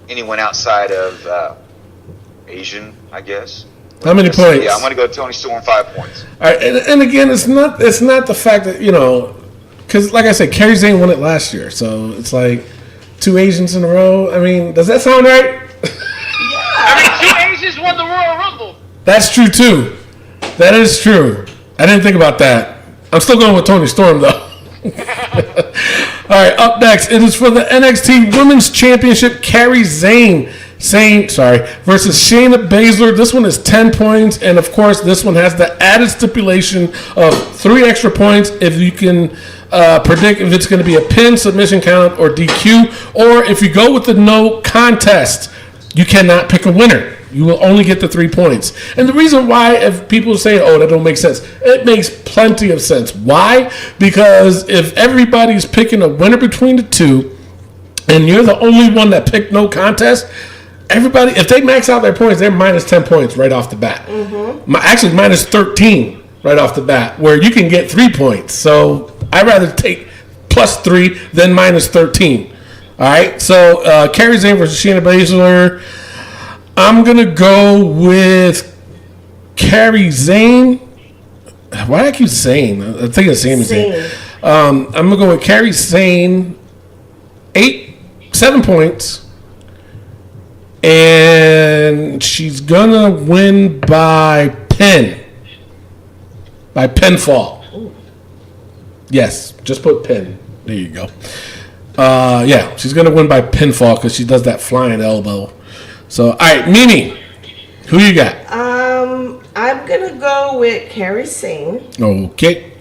anyone outside of Asian, I guess. How many points? Yeah, I'm going to go with Toni Storm 5 points. All right, and again, it's not the fact that, you know, because like I said, Kairi Sane won it last year, so it's like two Asians in a row. I mean, does that sound right? I mean, two Asians won the Royal Rumble. That's true too. That is true. I didn't think about that. I'm still going with Toni Storm though. All right, up next, it is for the NXT Women's Championship. Kairi Sane versus Shayna Baszler. This one is 10 points, and of course, this one has the added stipulation of 3 extra points if you can predict if it's going to be a pin, submission count, or DQ, or if you go with the no contest, you cannot pick a winner. You will only get the 3 points. And the reason why, if people say, oh, that don't make sense, it makes plenty of sense. Why? Because if everybody's picking a winner between the two, and you're the only one that picked no contest, everybody, if they max out their points, they're minus 10 points right off the bat. Mm-hmm. Actually, minus 13 right off the bat, where you can get 3 points. So I'd rather take plus 3 than minus 13. All right, so Kairi Sane versus Shayna Baszler. I'm going to go with Kairi Sane. Why do I keep saying? I think it's Sami Zayn. I'm going to go with Kairi Sane. 7 points. And she's going to win by pin. By pinfall. Ooh. Yes, just put pin. There you go. Yeah, she's going to win by pinfall because she does that flying elbow. So, all right, Mimi, who you got? I'm going to go with Kairi Sane. Okay.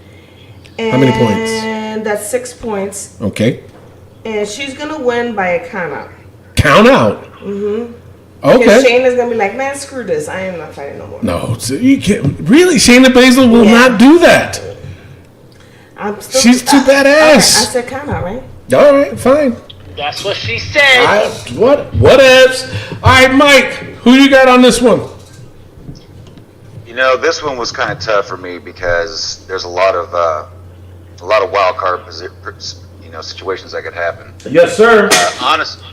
How many points? And that's 6 points. Okay. And she's going to win by a count out. Count out? Mm-hmm. Okay. Because Shayna's going to be like, man, screw this. I am not fighting no more. No, so you can't. Really? Shayna Baszler will not do that. She's too badass. I said count out, right? All right, fine. That's what she said. What else? All right, Mike, who you got on this one? You know, this one was kind of tough for me because there's a lot of wild card, situations that could happen. Yes, sir. Honestly,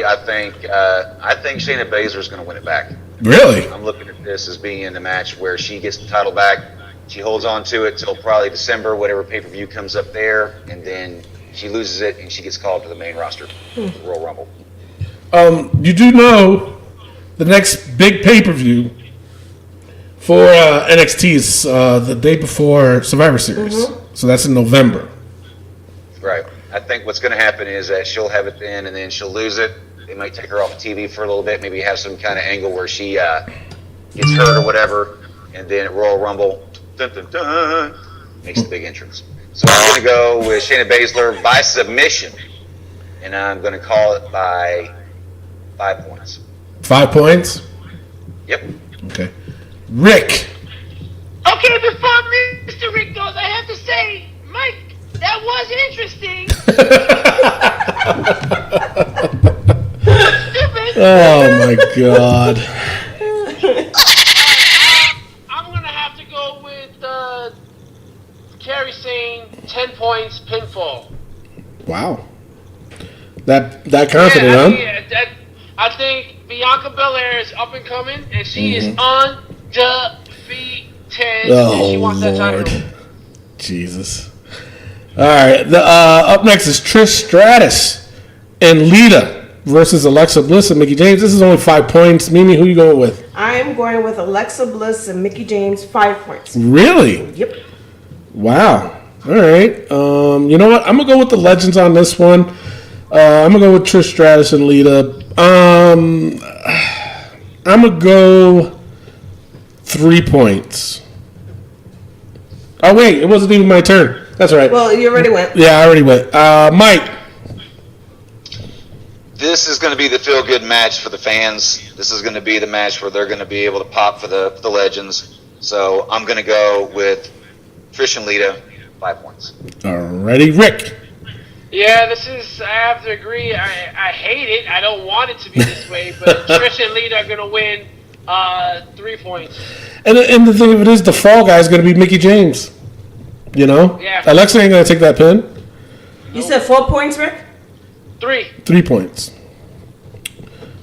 I think Shayna Baszler is going to win it back. Really? I'm looking at this as being a match where she gets the title back. She holds on to it till probably December, whatever pay-per-view comes up there, and then she loses it and she gets called to the main roster, the Royal Rumble. You do know the next big pay-per-view for NXT is the day before Survivor Series. Mm-hmm. So that's in November. Right. I think what's going to happen is that she'll have it then and then she'll lose it. They might take her off TV for a little bit, maybe have some kind of angle where she gets hurt or whatever, and then at Royal Rumble, dun, dun, dun, makes the big entrance. So I'm going to go with Shayna Baszler by submission, and I'm going to call it by 5 points. 5 points? Yep. Okay. Rick. Okay, before Mr. Rick goes, I have to say, Mike, that was interesting. Stupid. Oh my God. I'm going to have to go with Carrie saying 10 points pinfall. Wow. That confident, huh? I think Bianca Belair is up and coming, and she is undefeated. Oh, she wants that Lord. title. Jesus. All right. Up next is Trish Stratus and Lita versus Alexa Bliss and Mickie James. This is only 5 points. Mimi, who you going with? I am going with Alexa Bliss and Mickie James, 5 points. Really? Yep. Wow. All right. You know what? I'm going to go with the legends on this one. I'm going to go with Trish Stratus and Lita. I'm going to go 3 points. Oh, wait. It wasn't even my turn. That's right. Well, you already went. Yeah, I already went. Mike. This is going to be the feel-good match for the fans. This is going to be the match where they're going to be able to pop for the legends. So I'm going to go with Trish and Lita, 5 points. Alrighty, Rick. Yeah, I have to agree. I hate it. I don't want it to be this way, but Trish and Lita are going to win 3 points. And the thing of it is, the fall guy is going to be Mickie James. You know? Yeah. Alexa ain't going to take that pin. You said 4 points, Rick? 3. 3 points.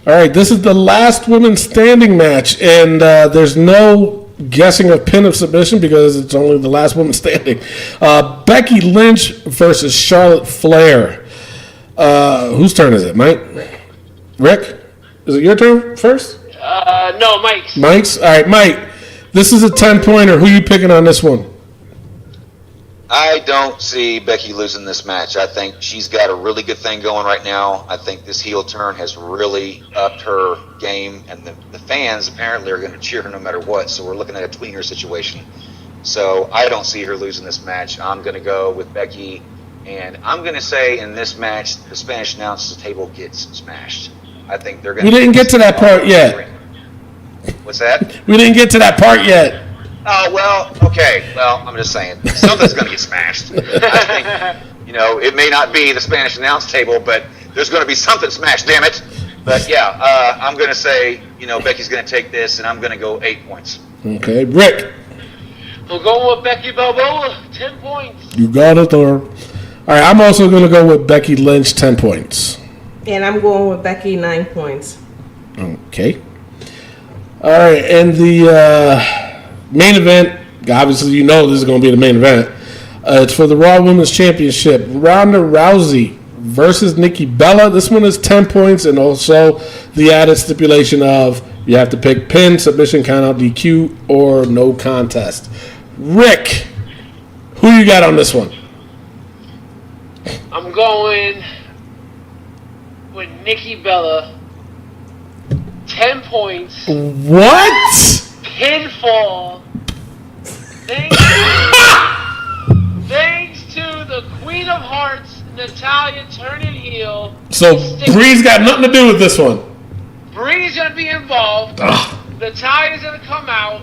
All right, this is the last women's standing match, and there's no guessing of pin of submission because it's only the last woman standing. Becky Lynch versus Charlotte Flair. Whose turn is it, Mike? Rick? Is it your turn first? No, Mike's. Mike's? All right, Mike. This is a 10-pointer. Who you picking on this one? I don't see Becky losing this match. I think she's got a really good thing going right now. I think this heel turn has really upped her game, and the fans apparently are going to cheer her no matter what, so we're looking at a tweener situation. So I don't see her losing this match. I'm going to go with Becky, and I'm going to say in this match, the Spanish announce table gets smashed. I think they're going to... We didn't get to that part yet. What's that? We didn't get to that part yet. Oh, well, okay. Well, I'm just saying, something's going to get smashed. I think, it may not be the Spanish announce table, but there's going to be something smashed, damn it. But, yeah, I'm going to say, Becky's going to take this, and I'm going to go 8 points. Okay, Rick. We're going with Becky Balboa, 10 points. You got it, Thor. All right, I'm also going to go with Becky Lynch, 10 points. And I'm going with Becky, 9 points. Okay. All right, and the main event, obviously this is going to be the main event. It's for the Raw Women's Championship. Ronda Rousey versus Nikki Bella. This one is 10 points, and also the added stipulation of you have to pick pin, submission, countout, DQ, or no contest. Rick, who you got on this one? I'm going with Nikki Bella, 10 points. What? Pinfall. Thanks to the Queen of Hearts, Natalya, turning heel. So Bree's got nothing to do with this one. Bree's gonna be involved. Natalya's gonna come out,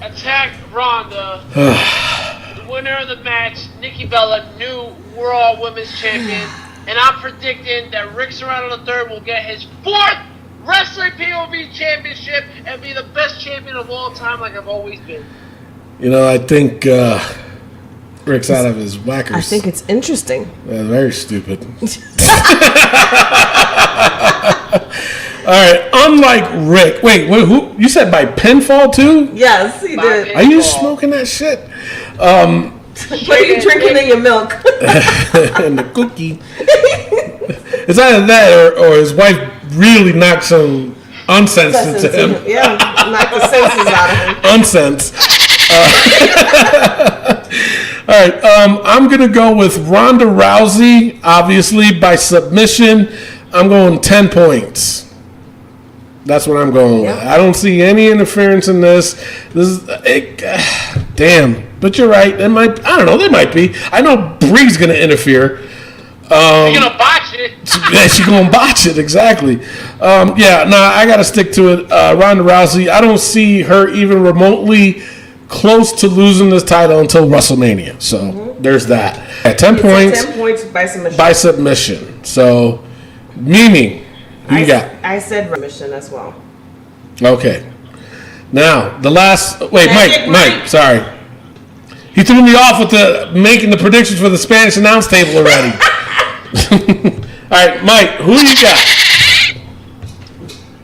attack Ronda. The winner of the match, Nikki Bella, new Raw Women's Champion. And I'm predicting that Rick Serrano III will get his 4th Wrestling POV Championship and be the best champion of all time like I've always been. I think Rick's out of his whackers. I think it's interesting. Yeah, very stupid. All right, unlike Rick. Wait, who? You said by pinfall too? Yes, he did. Are you smoking that shit? What are you drinking in your milk? And the cookie. It's either that or his wife really knocked some unsense into him. Yeah, knocked the senses out of him. Unsense. All right, I'm going to go with Ronda Rousey, obviously, by submission. I'm going 10 points. That's what I'm going with. I don't see any interference in this. Damn. But you're right. I don't know. They might be. I know Brie's going to interfere. You're gonna botch it. Yeah, she's going to botch it. Exactly. I got to stick to it. Ronda Rousey, I don't see her even remotely close to losing this title until WrestleMania. So there's that. At 10 points. 10 points by submission. By submission. So, Mimi, who you got? I said submission as well. Okay. Now, the last... Wait, Magic Mike, sorry. He threw me off with making the predictions for the Spanish announce table already. All right, Mike, who you got?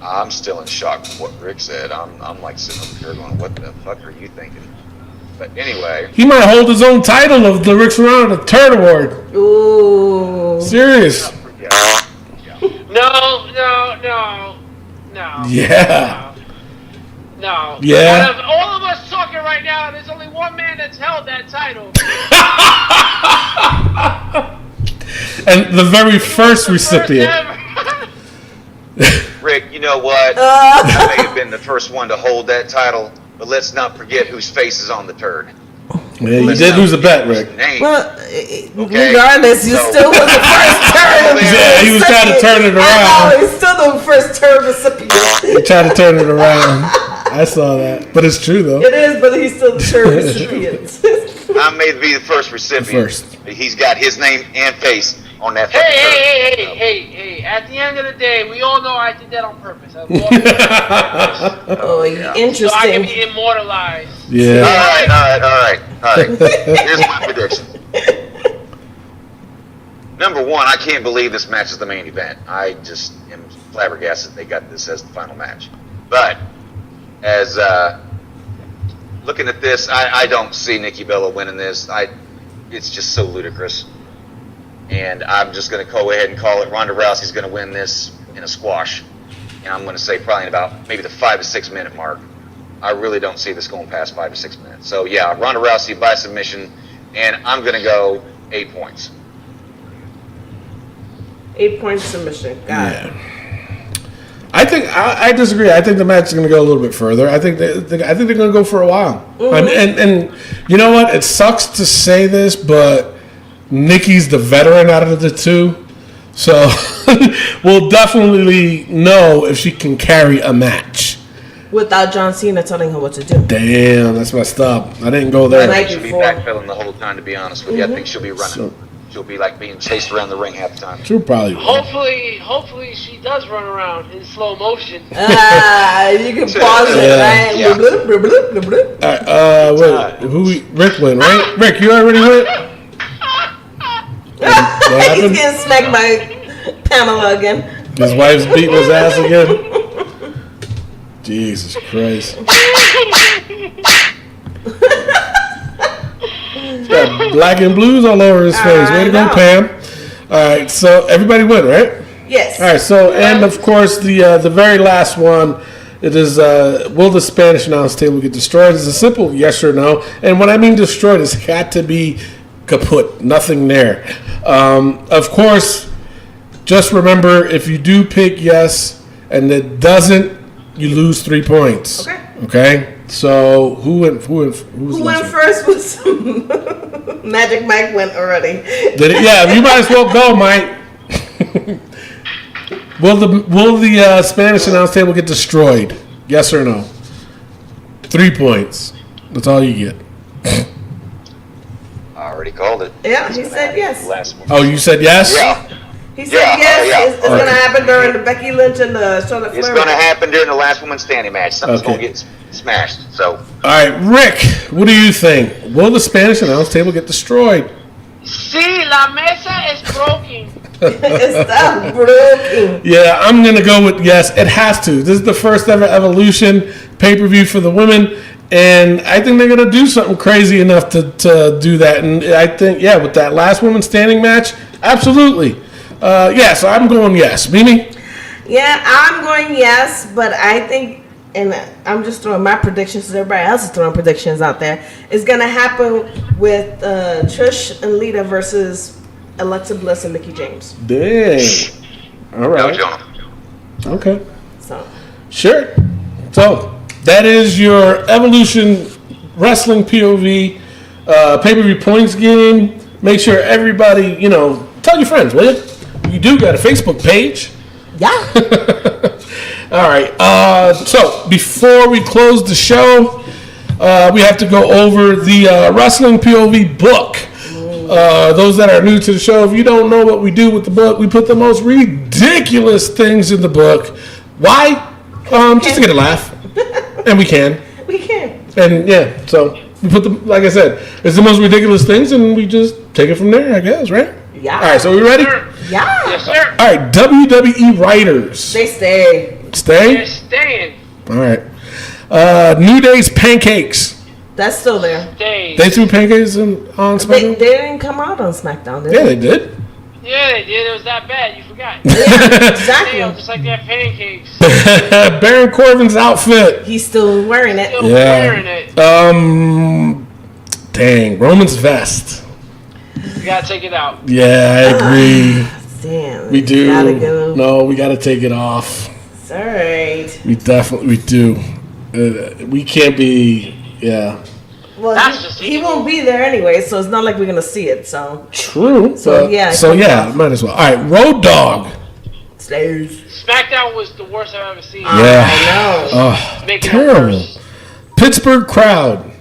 I'm still in shock from what Rick said. I'm like sitting up here going, what the fuck are you thinking? But anyway. He might hold his own title of the Rick Serrano the Turd Award. Ooh. Serious. No. Yeah. No. Yeah. Out of all of us talking right now, there's only one man that's held that title. And the very first recipient. Rick, you know what? I may have been the first one to hold that title, but let's not forget whose face is on the turd. Yeah, you did lose a bet, Rick. Well, regardless, you still was the first turn. Yeah, he was trying to turn it around. He's still the first turn recipient. He tried to turn it around. I saw that. But it's true, though. It is, but he's still the turn recipient. I may be the first recipient. He's got his name and face on that fucking turd. Hey. At the end of the day, we all know I did that on purpose. Oh, interesting. So I can be immortalized. Yeah. All right. Here's my prediction. Number one, I can't believe this match is the main event. I just am flabbergasted they got this as the final match. But as looking at this, I don't see Nikki Bella winning this. It's just so ludicrous. And I'm just going to go ahead and call it. Ronda Rousey's going to win this in a squash. And I'm going to say probably in about maybe the 5 to 6 minute mark. I really don't see this going past 5 to 6 minutes. So yeah, Ronda Rousey by submission, and I'm going to go 8 points. 8 point submission. Got it. I think I disagree. I think the match is going to go a little bit further. I think they're going to go for a while. Mm-hmm. And you know what? It sucks to say this, but Nikki's the veteran out of the two, so we'll definitely know if she can carry a match without John Cena telling her what to do. Damn, that's messed up. I didn't go there. She'll be backpedaling the whole time, to be honest with you. I think she'll be running. She'll be like being chased around the ring half the time. She'll probably will. Hopefully she does run around in slow motion. You can pause it, right? Yeah. Rick win, right? Rick, you already went? He's getting smacked by Pamela again. His wife's beating his ass again. Jesus Christ. He's got black and blues all over his face. Way to go, Pam. All right, so everybody went, right? Yes. All right, so, and of course, the very last one, it is, will the Spanish announce table get destroyed? It's a simple yes or no. And when I mean destroyed, it's got to be kaput. Nothing there. Of course, just remember, if you do pick yes and it doesn't, you lose 3 points. Okay? So, who went first? Was Magic Mike went already. Did it? Yeah, you might as well go, Mike. Will the Spanish announce table get destroyed? Yes or no? 3 points. That's all you get. I already called it. Yeah, he said yes. Oh, you said yes? Yeah. He said yes. It's going to happen during the Becky Lynch and the Charlotte Flair. It's going to happen during the last woman standing match. Something's going to get smashed. So. All right, Rick, what do you think? Will the Spanish announce table get destroyed? Sí, la mesa is broken. It's not broken. Yeah, I'm going to go with yes. It has to. This is the first ever Evolution pay-per-view for the women. And I think they're going to do something crazy enough to do that. And I think, with that last woman standing match, absolutely. So I'm going yes. Mimi? Yeah, I'm going yes, but I think, and I'm just throwing my predictions, everybody else is throwing predictions out there, it's going to happen with Trish and Lita versus Alexa Bliss and Mickie James. Dang. All All right. No, Jonah. Okay. So Sure. So that is your Evolution Wrestling POV pay-per-view points game. Make sure everybody, tell your friends, will you? You do got a Facebook page. yeah. All right. So before we close the show, we have to go over the Wrestling POV book. Those that are new to the show, if you don't know what we do with the book, we put the most ridiculous things in the book. Why? Just to get a laugh. And we can. We can. And yeah, so we put like I said, it's the most ridiculous things, and we just take it from there, I guess, right? Yeah. All right, so we ready? Yeah. Yes, sir. All right, WWE writers. They stay. Stay? They're staying. All right. New Day's pancakes. That's still there. Stay. They threw pancakes on They SmackDown? didn't come out on SmackDown, did Yeah, they? they did. Yeah, they did. It was that bad. You forgot. Exactly. Damn, just like that pancakes. Baron Corbin's outfit. He's still wearing it. Still Yeah. wearing it. Dang, Roman's vest. You gotta take it out. Yeah, I agree. Damn. We do. Gotta go. No, we got to take it off. It's all right. We definitely do. We can't be. Yeah. Well, That's just he evil. won't be there anyway, so it's not like we're gonna see it. So True. So, but- yeah, So come yeah, off. might as well. All right, Road Dog. stairs. SmackDown was the worst I've ever seen. Yeah. I know. Oh, Making it terrible. worse. Pittsburgh crowd.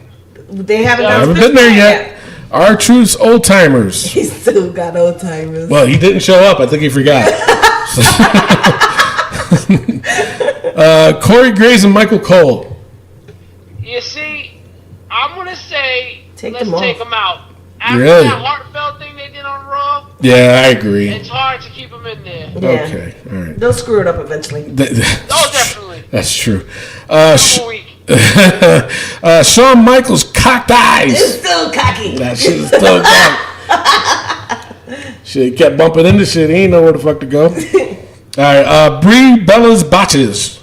They haven't. I done Haven't this been there one yet. Our Truth's old timers. He still got old timers. Well, he didn't show up. I think he forgot. Corey Graves and Michael Cole. You see, I'm gonna say Take let's them off. take them out. After Really? that heartfelt thing they did on Raw, Yeah, I agree. it's hard to keep them in there. Yeah. Okay, all right. They'll screw it up eventually. Oh, definitely. That's true. One more week. Shawn Michaels cocked eyes. It's still cocky. That shit is still gone. Shit, he kept bumping into shit. He ain't know where the fuck to go. All right, Brie Bella's botches.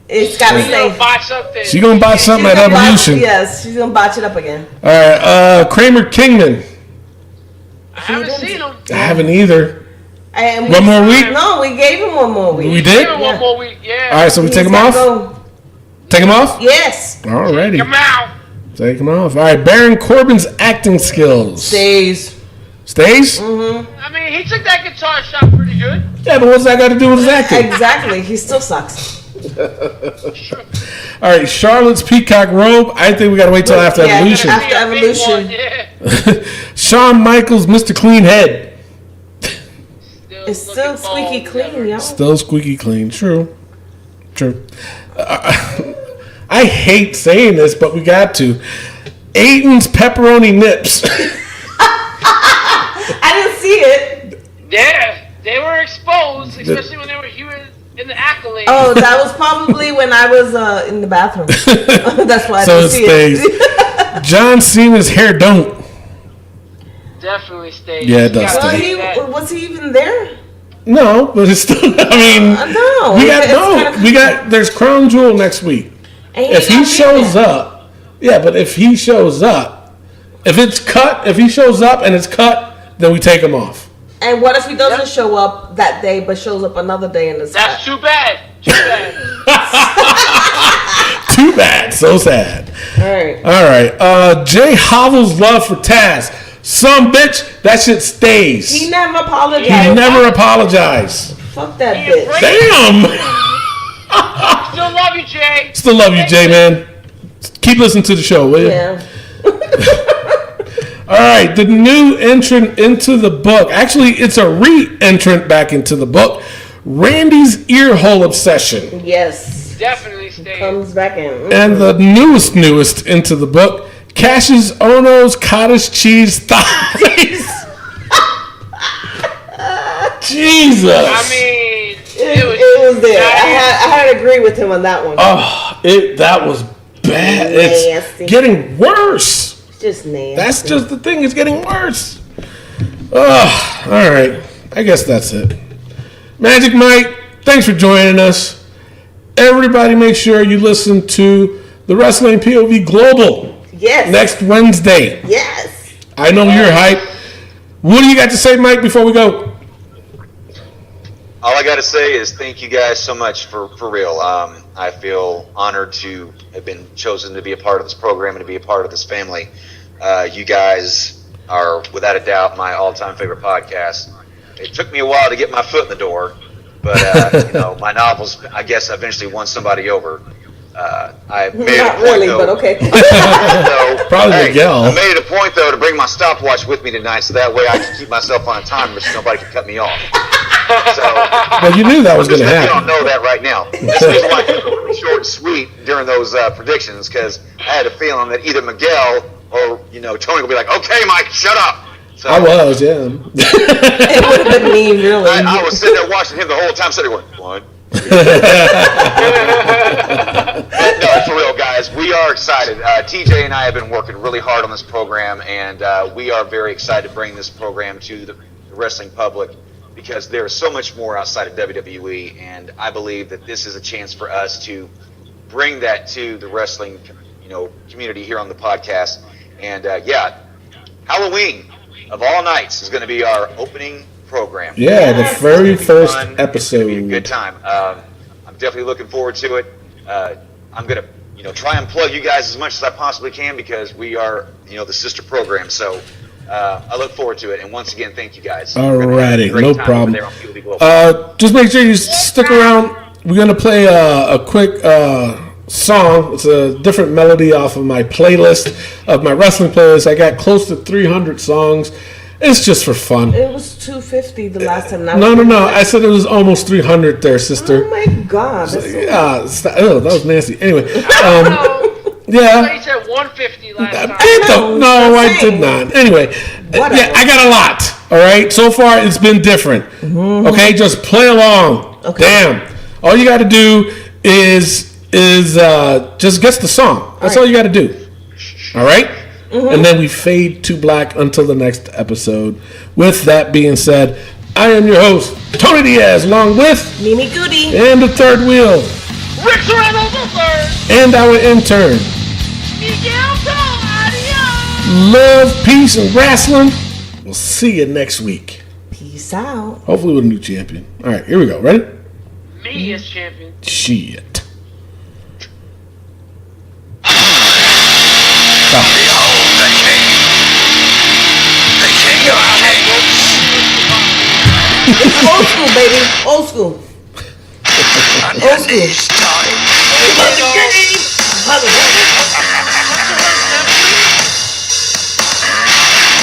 It's gotta We're gonna stay. botch something. She gonna botch something She's at gonna botch- Evolution. Yes, she's gonna botch it up again. All right, Kramer Kingman. I haven't seen them. I haven't either. And One more week? No, we gave him one more week. We did? Give it one more week, yeah. All right, so we take him He's off? gotta go. Take him off? Yes. Alrighty. Come out. Take him off. All right, Baron Corbin's acting skills. Stays. Stays? I mean, he took that guitar shot pretty good. Yeah, but what's that got to do with his acting? Exactly. He still sucks. All right, Charlotte's peacock robe. I think we got to wait till after Yeah, Evolution. after Be a big Evolution. one, yeah. Shawn Michaels, Mr. Clean Head. It's still looking squeaky bald, clean, yo. Still squeaky clean. True. I hate saying this, but we got to. Aiden's pepperoni nips. I didn't see it. Yeah, they were exposed, especially when they were in the accolades. Oh, that was probably when I was in the bathroom. That's why I So didn't see it it. stays. John Cena's hair don't. Definitely stayed. Yeah, it does You gotta stay. say that. Was he even there? No, but it's still. I mean, No. we got It's kinda- we got. There's Crown Jewel next week. And If he not shows there. up, yeah, but if he shows up, if it's cut, if he shows up and it's cut, then we take him off. And what if he doesn't show up that day, but shows up another day and it's That's too bad. Too bad. Too bad. So sad. Alright. All right. Jay Hovell's love for Taz. Some bitch, that shit stays. He never apologized. He never apologized. Fuck that He bitch. afraid. Damn. Still love you, Jay. Still love you, Jay, man. Keep listening to the show, will you? Yeah. All right, the new entrant into the book. Actually, it's a re-entrant back into the book. Randy's earhole obsession. Yes. Definitely stayed. Comes back in. And the newest into the book, Cassius Ohno's cottage cheese thighs. Jesus. I mean, It was there. I had to agree with him on that one. Oh, that was bad. Nasty. It's getting worse. Just nasty. That's just the thing. It's getting worse. Oh, all right. I guess that's it. Magic Mike, thanks for joining us. Everybody make sure you listen to the Wrestling POV Global Yes. next Wednesday. Yes. I know you're hyped. What do you got to say, Mike, before we go? all I got to say is thank you guys so much for real. I feel honored to have been chosen to be a part of this program and to be a part of this family. You guys are, without a doubt, my all-time favorite podcast. It took me a while to get my foot in the door, but my novels, I guess, eventually won somebody over. I made Not a point, really, though, but okay. Probably Miguel. I made it a point, though, to bring my stopwatch with me tonight, so that way I can keep myself on a timer so nobody can cut me off. So, Well, you knew that was going to you happen. don't know that right now. This is why I kept it short and sweet during those predictions, because I had a feeling that either Miguel or Tony will be like, "Okay, Mike, shut up." So, I was, yeah. It would have been me, really. I was sitting there watching him the whole time, sitting there going, "What?" But no, for real, guys, we are excited. TJ and I have been working really hard on this program, and we are very excited to bring this program to the wrestling public, because there is so much more outside of WWE, and I believe that this is a chance for us to bring that to the wrestling, community here on the podcast. And Halloween of all nights is going to be our opening program. Yeah, the very first Fun. episode. It's going to be a good time. I'm definitely looking forward to it. I'm going to, try and plug you guys as much as I possibly can, because we are, the sister program. So I look forward to it. And once again, thank you guys. Alrighty, no problem. Just make sure you stick around. We're going to play a quick song. It's a different melody off of my playlist, of my wrestling playlist. I got close to 300 songs. It's just for fun. It was 250 the last time. No. I said it was almost 300 there, sister. Oh my God. That's so that was nasty. Anyway, I yeah. you said 150 last time. No, I did not. Anyway, yeah, I got a lot. All right, so far it's been different. Okay, just play along. Okay. Damn, all you got to do is just guess the song. That's all you got to do. All right. And then we fade to black until the next episode. With that being said, I am your host, Tony Diaz, along with Mimi Goody. and the third wheel, Rick Reynolds the third. and our intern. Miguel Adios. Love, peace, and wrestling. We'll see you next week. Peace out. Hopefully with a new champion. All right, here we go. Ready? Me as champion. Shit. Behold the king. The king of kings. It's old school, baby. Old school. On your knees, Tony.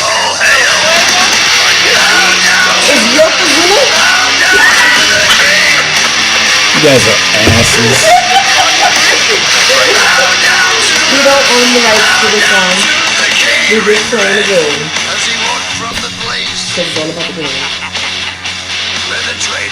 All hail. Is Yokozuna? You guys are asses. We don't own the rights to the song. We just playing the game. As he walked from the place Because it's all about the game. where the train